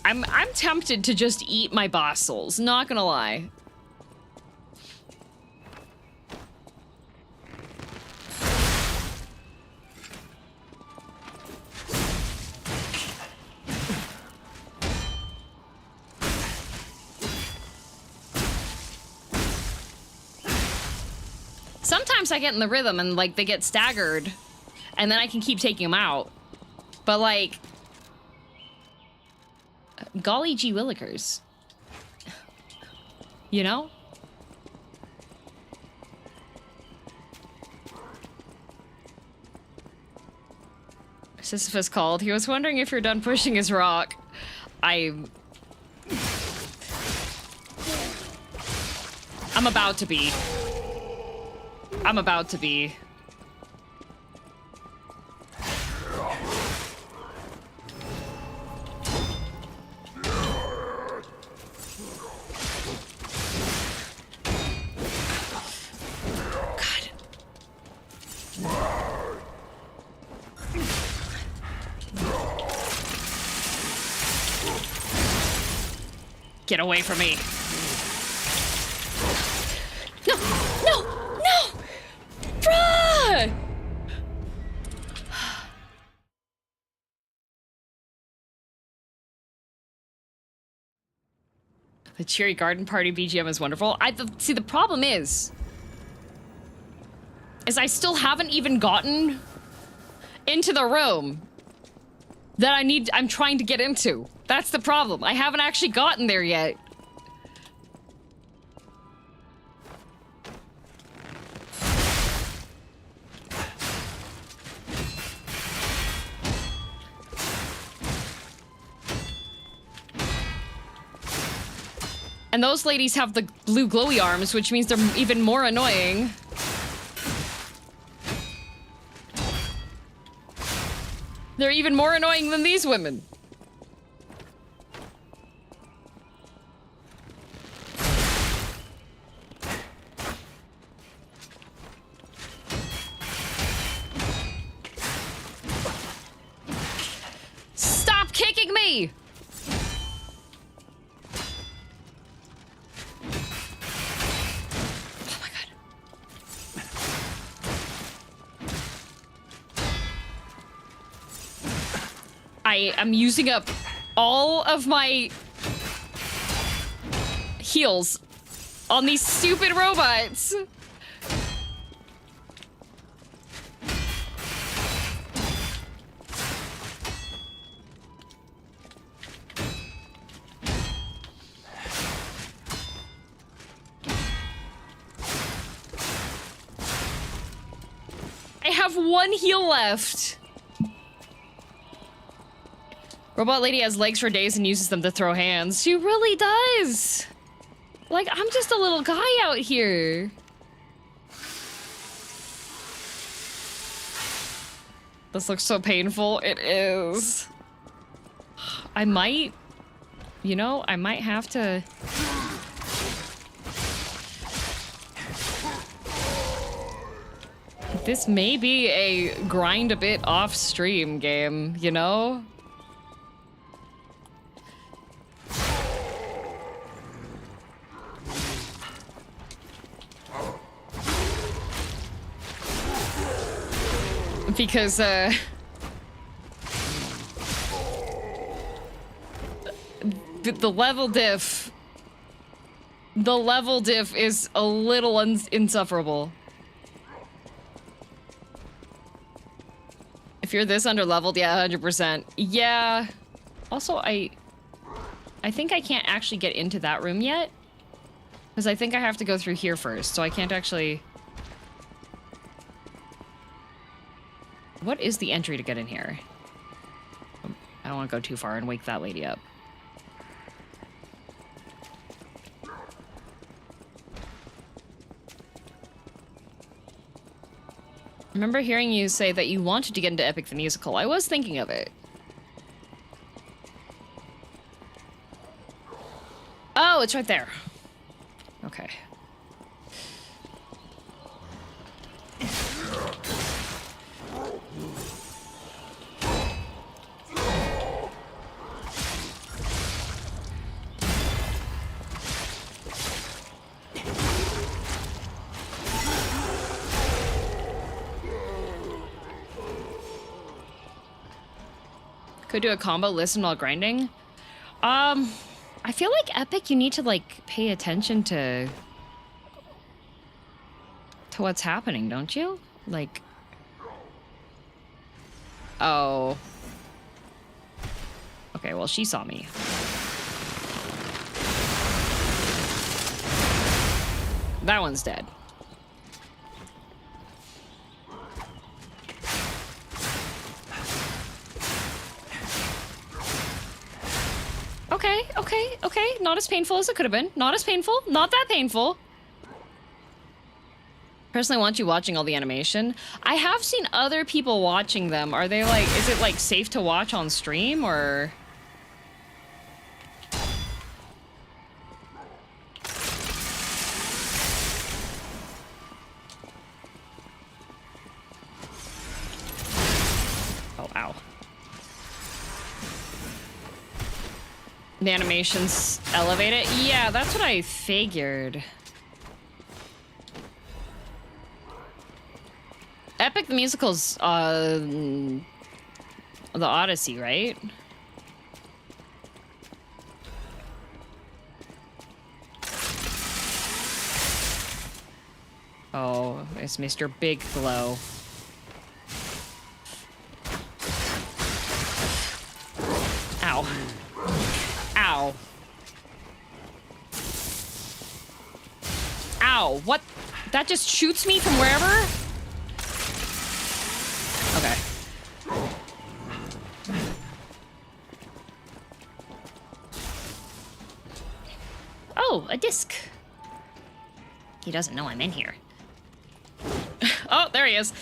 I'm tempted to just eat my boss souls, not gonna lie. Sometimes I get in the rhythm and like they get staggered and then I can keep taking them out. But like, golly gee willikers. You know? Sisyphus called. He was wondering if you're done pushing his rock. I'm about to be. I'm about to be. Get away from me. No, no, no! Bruh! The cheery garden party BGM is wonderful. See, the problem is I still haven't even gotten into the room that I'm trying to get into. That's the problem. I haven't actually gotten there yet. And those ladies have the blue glowy arms, which means they're even more annoying. They're even more annoying than these women. Stop kicking me! Oh my god. I am using up all of my heals on these stupid robots. I have one heal left. Robot lady has legs for days and uses them to throw hands. She really does. Like, I'm just a little guy out here. This looks so painful. It is. I might, you know, I might have to... This may be a grind a bit off stream game, you know? Because, the level diff... The level diff is a little insufferable. If you're this under-leveled, yeah, 100%. Yeah. Also, I think I can't actually get into that room yet. Because I think I have to go through here first, so I can't actually... What is the entry to get in here? I don't want to go too far and wake that lady up. I remember hearing you say that you wanted to get into Epic the Musical. I was thinking of it. Oh, it's right there. Okay. Could do a combo listen while grinding. I feel like Epic, you need to like pay attention to what's happening, don't you? Like, oh, okay. Well, she saw me. That one's dead. Okay. Not as painful as it could have been. Not as painful. Not that painful. Personally, I want you watching all the animation. I have seen other people watching them. Are they like, is it like safe to watch on stream or? Oh, ow. The animations elevate it? Yeah, that's what I figured. Epic the Musical's, the Odyssey, right? Oh, it's Mr. Big Glow. Ow. Ow. Ow, what? That just shoots me from wherever? Okay. Oh, a disc. He doesn't know I'm in here. Oh, there he is.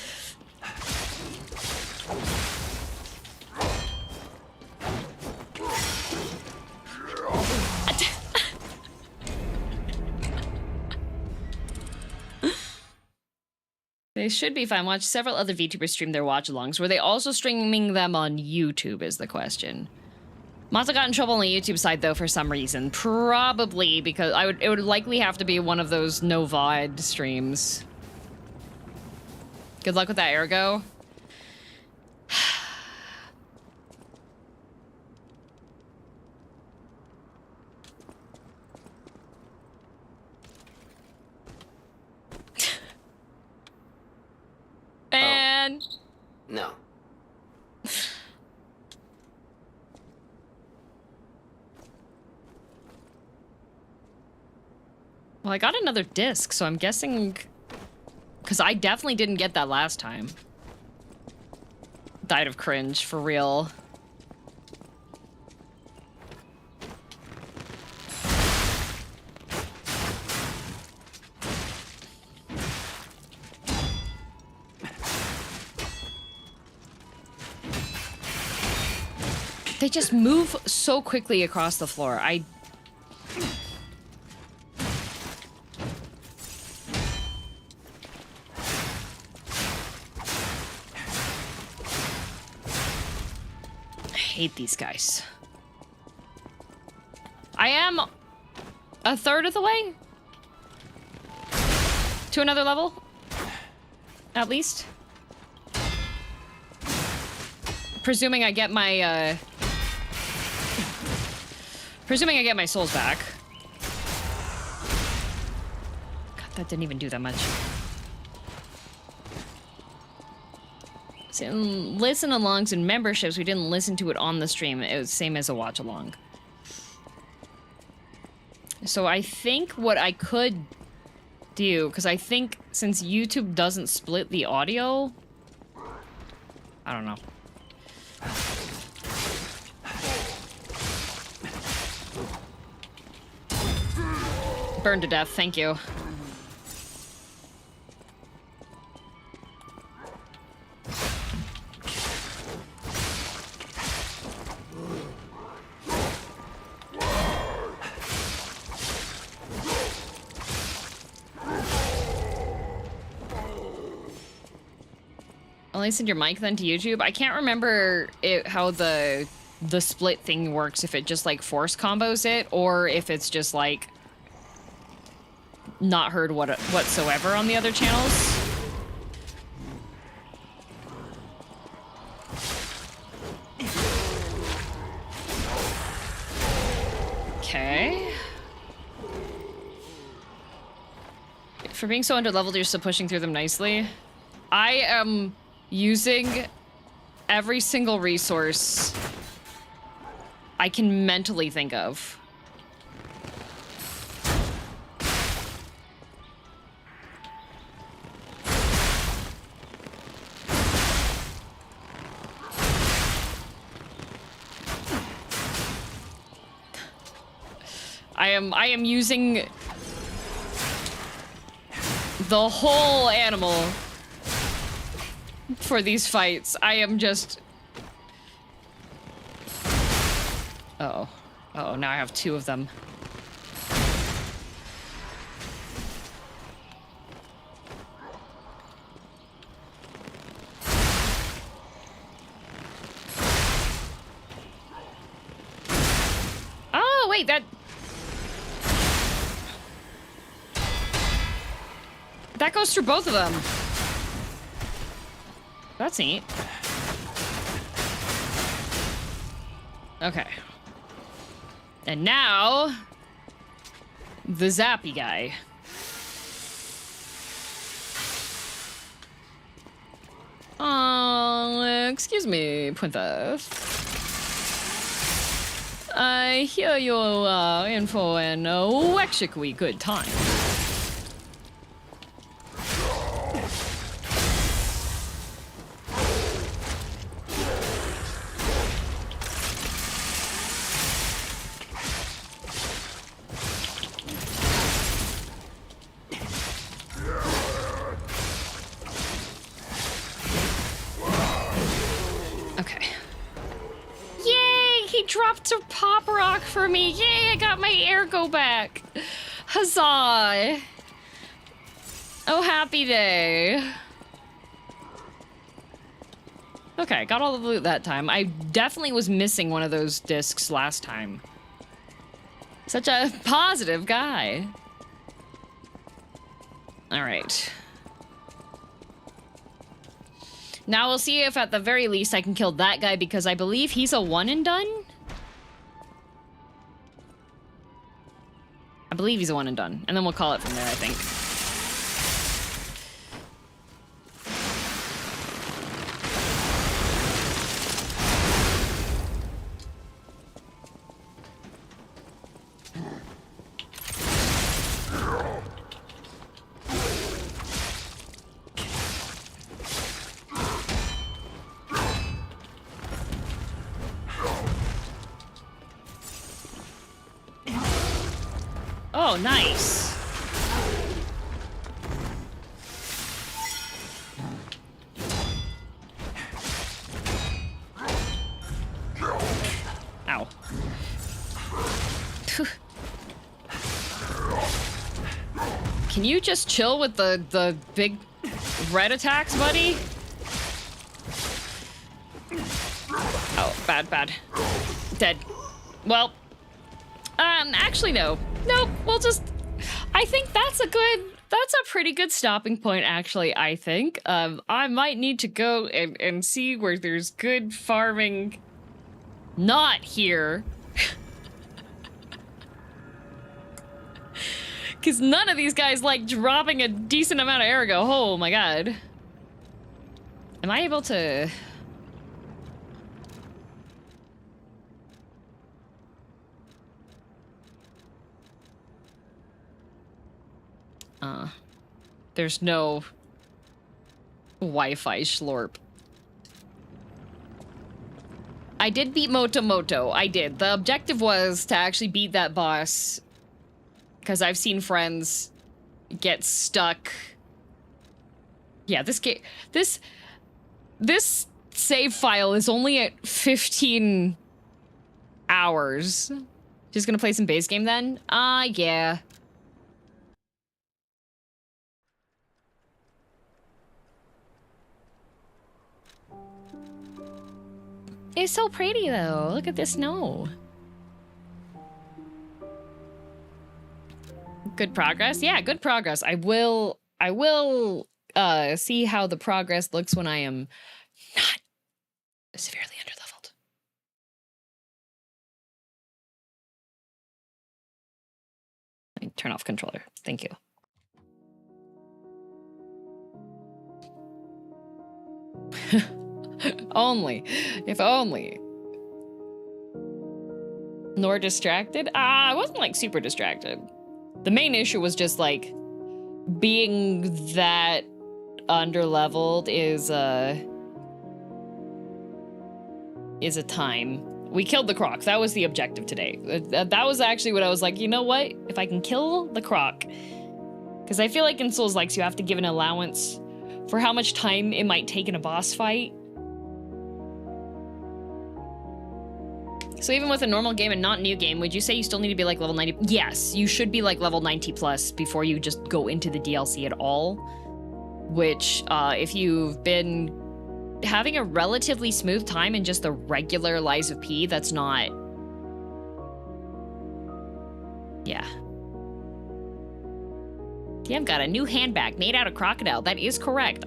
They should be fine. Watch several other VTubers stream their watch-alongs. Were they also streaming them on YouTube is the question. Mata got in trouble on the YouTube side, though, for some reason. Probably because it would likely have to be one of those no VOD streams. Good luck with that, Ergo. And... No. Well, I got another disc, so I'm guessing... Because I definitely didn't get that last time. Died of cringe, for real. They just move so quickly across the floor. I hate these guys. I am a third of the way to another level, at least. Presuming I get my, souls back. God, that didn't even do that much. So, listen-alongs and memberships, we didn't listen to it on the stream. It was the same as a watch-along. So I think what I could do, because I think since YouTube doesn't split the audio, I don't know. Burned to death, thank you. Only send your mic then to YouTube? I can't remember how the split thing works, if it just like force combos it, or if it's just like not heard whatsoever on the other channels. Okay. For being so underleveled, you're still pushing through them nicely. I am using every single resource I can mentally think of. I am using the whole animal for these fights. I am just... Uh-oh. Uh-oh, now I have two of them. Oh, wait, that goes through both of them. That's neat. Okay. And now, the zappy guy. Excuse me, Princess. I hear you're in for an wexically good time. For me. Yay, I got my ergo back. Huzzah. Oh, happy day. Okay, got all the loot that time. I definitely was missing one of those discs last time. Such a positive guy. All right. Now we'll see if at the very least I can kill that guy, because I believe he's a one and done. I believe he's a one and done, and then we'll call it from there, I think. Oh, nice. Can you just chill with the big red attacks, buddy? Oh, bad. Dead. Well, actually no. Nope, we'll just... I think that's a pretty good stopping point, actually, I think. I might need to go and see where there's good farming not here. Because none of these guys like dropping a decent amount of ergo. Oh my god. Am I able to... There's no Wi-Fi schlorp. I did beat Moto. I did. The objective was to actually beat that boss. Because I've seen friends get stuck. Yeah, this game... This save file is only at 15 hours. Just gonna play some base game then? Yeah. It's so pretty though. Look at the snow. Good progress? Yeah, good progress. I will see how the progress looks when I am not severely underleveled. Let me turn off controller. Thank you. Only. If only. Nor distracted? I wasn't like super distracted. The main issue was just like being that underleveled is a time. We killed the croc. That was the objective today. That was actually what I was like, you know what? If I can kill the croc, because I feel like in Souls-likes you have to give an allowance for how much time it might take in a boss fight. So even with a normal game and not new game, would you say you still need to be like level 90? Yes, you should be like level 90 plus before you just go into the DLC at all. Which, if you've been having a relatively smooth time in just the regular Lies of P, that's not... Yeah. I've got a new handbag made out of crocodile. That is correct.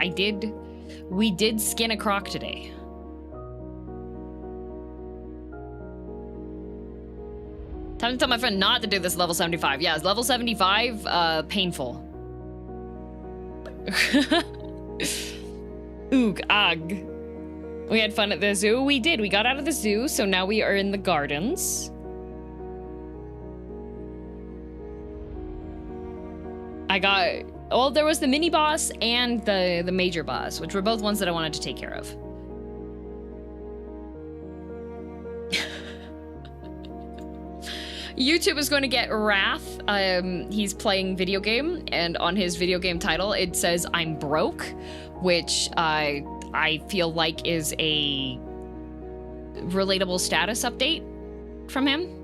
We did skin a croc today. Time to tell my friend not to do this level 75. Yeah, it's level 75, painful. Oog, ag. We had fun at the zoo. We did. We got out of the zoo, so now we are in the gardens. Well, there was the mini boss and the major boss, which were both ones that I wanted to take care of. YouTube is going to get Wrath. He's playing video game, and on his video game title, it says, I'm broke, which I feel like is a relatable status update from him.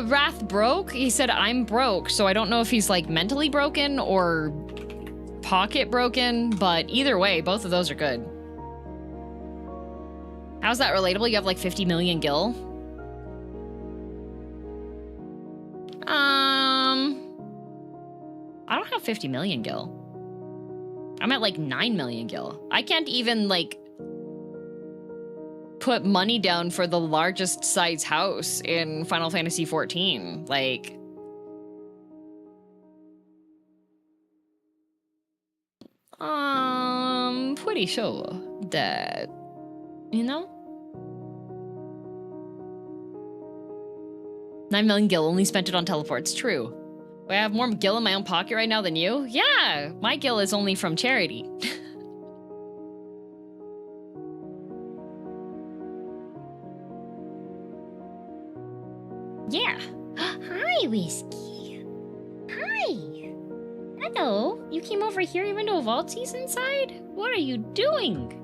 Wrath broke? He said, I'm broke, so I don't know if he's like mentally broken or pocket broken, but either way, both of those are good. How's that relatable? You have like 50 million gil? I don't have 50 million gil. I'm at like 9 million gil. I can't even like put money down for the largest size house in Final Fantasy XIV. Like, pretty sure that, you know? 9 million gil, only spent it on teleports. True. Do I have more gil in my own pocket right now than you? Yeah, my gil is only from charity. Yeah. Hi, Whiskey. Hi. Hello. You came over here even though Valtzi's inside? What are you doing?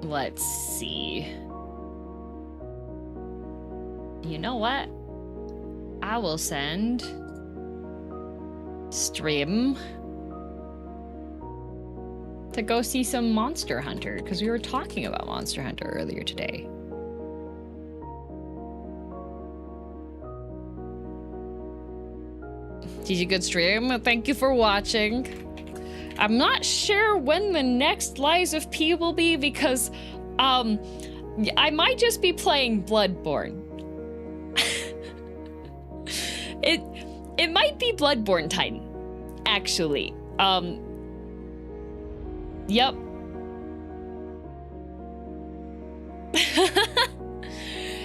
Let's see. You know what? I will send Stream to go see some Monster Hunter, because we were talking about Monster Hunter earlier today. GG, good stream. Thank you for watching. I'm not sure when the next Lies of P will be, because I might just be playing Bloodborne. It might be Bloodborne time, actually. Yep.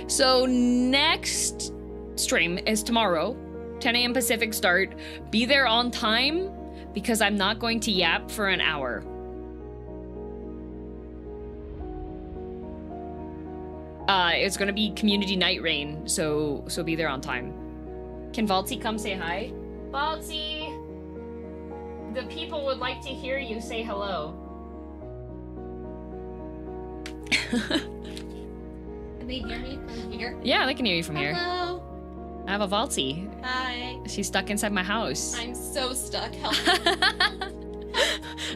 So next stream is tomorrow, 10 a.m. Pacific start. Be there on time, because I'm not going to yap for an hour. It's gonna be community night rain, so be there on time. Can Valtzi come say hi? Valtzi! The people would like to hear you say hello. Can they hear me from here? Yeah, they can hear you from here. Hello. I have a Valtzi. Hi. She's stuck inside my house. I'm so stuck. Help.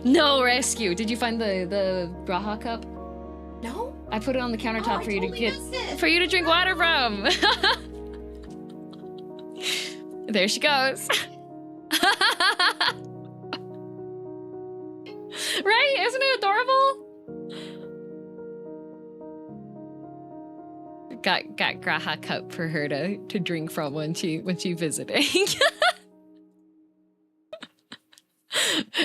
No rescue. Did you find the Braha cup? No? I put it on the countertop Oh, for you totally to missed it. for you to drink water from. There she goes. Right? Isn't it adorable? Got Graha cup for her to drink from when she visiting.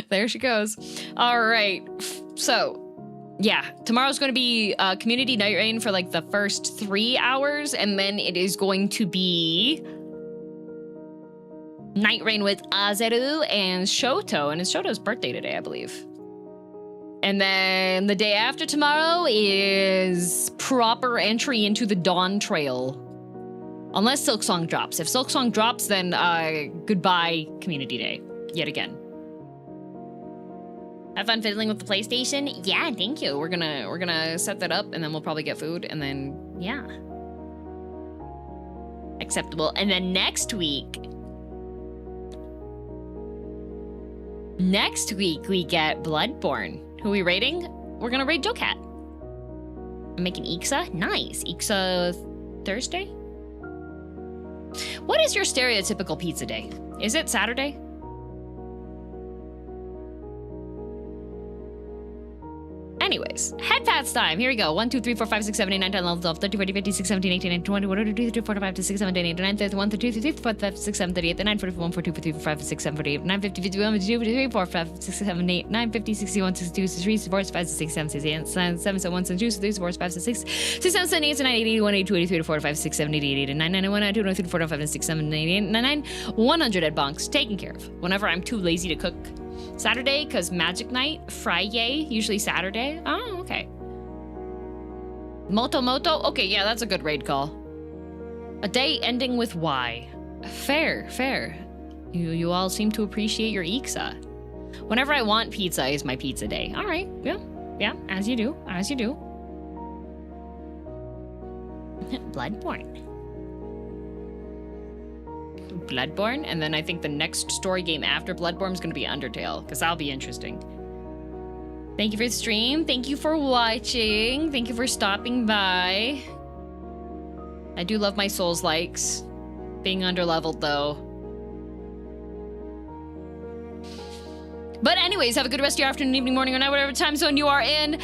There she goes. All right. So, yeah, tomorrow's going to be community night rain for like the first 3 hours, and then it is going to be night rain with Azeru and Shoto, and it's Shoto's birthday today, I believe. And then the day after tomorrow is proper entry into the Dawn Trail. Unless Silksong drops. If Silksong drops, then goodbye community day yet again. Have fun fiddling with the PlayStation? Yeah, thank you. We're gonna set that up, and then we'll probably get food, and then yeah. Acceptable. And then next week we get Bloodborne. Who are we raiding? We're gonna raid Jokat. I'm making Ixa? Nice. Ixa Thursday? What is your stereotypical pizza day? Is it Saturday? Anyways, head paths time. Here we go. 1, 2, 3, 4, 5, 6, 7, 8, 9, 10, 11, 12, 13, 14, 15, 16, 17, 18, 19, 20, 21, 22, 23, 24, 25, 26, 27, 28, 29, 30, 31, 32, 33, 34, 35, 36, 37, 38, 39, 41, 42, 43, 45, 46, 47, 48, 49, 50, 51, 52, 53, 54, 55, 56, 57, 58, 59, 50, 61, 62, 63, 64, 65, 66, 67, 68, 67, 71, 72, 73, 74, 75, 76, 67, 78, 79, 80, 81, 82, 83, 84, 85, 86, 70, 88, 89, 91, 92, 93, 94, 95, 96, 97, 98, 99, 100 ed bonks taken care of. Whenever I'm too lazy to cook. Saturday, because Magic Night. Friday, usually Saturday. Oh, okay. Moto. Okay, yeah, that's a good raid call. A day ending with Y. Fair. You all seem to appreciate your Ixa. Whenever I want pizza is my pizza day. All right, yeah, as you do. Bloodborne, and then I think the next story game after Bloodborne is going to be Undertale, because that'll be interesting. Thank you for the stream. Thank you for watching. Thank you for stopping by. I do love my Souls likes. Being underleveled, though. But anyways, have a good rest of your afternoon, evening, morning, or night, whatever time zone you are in.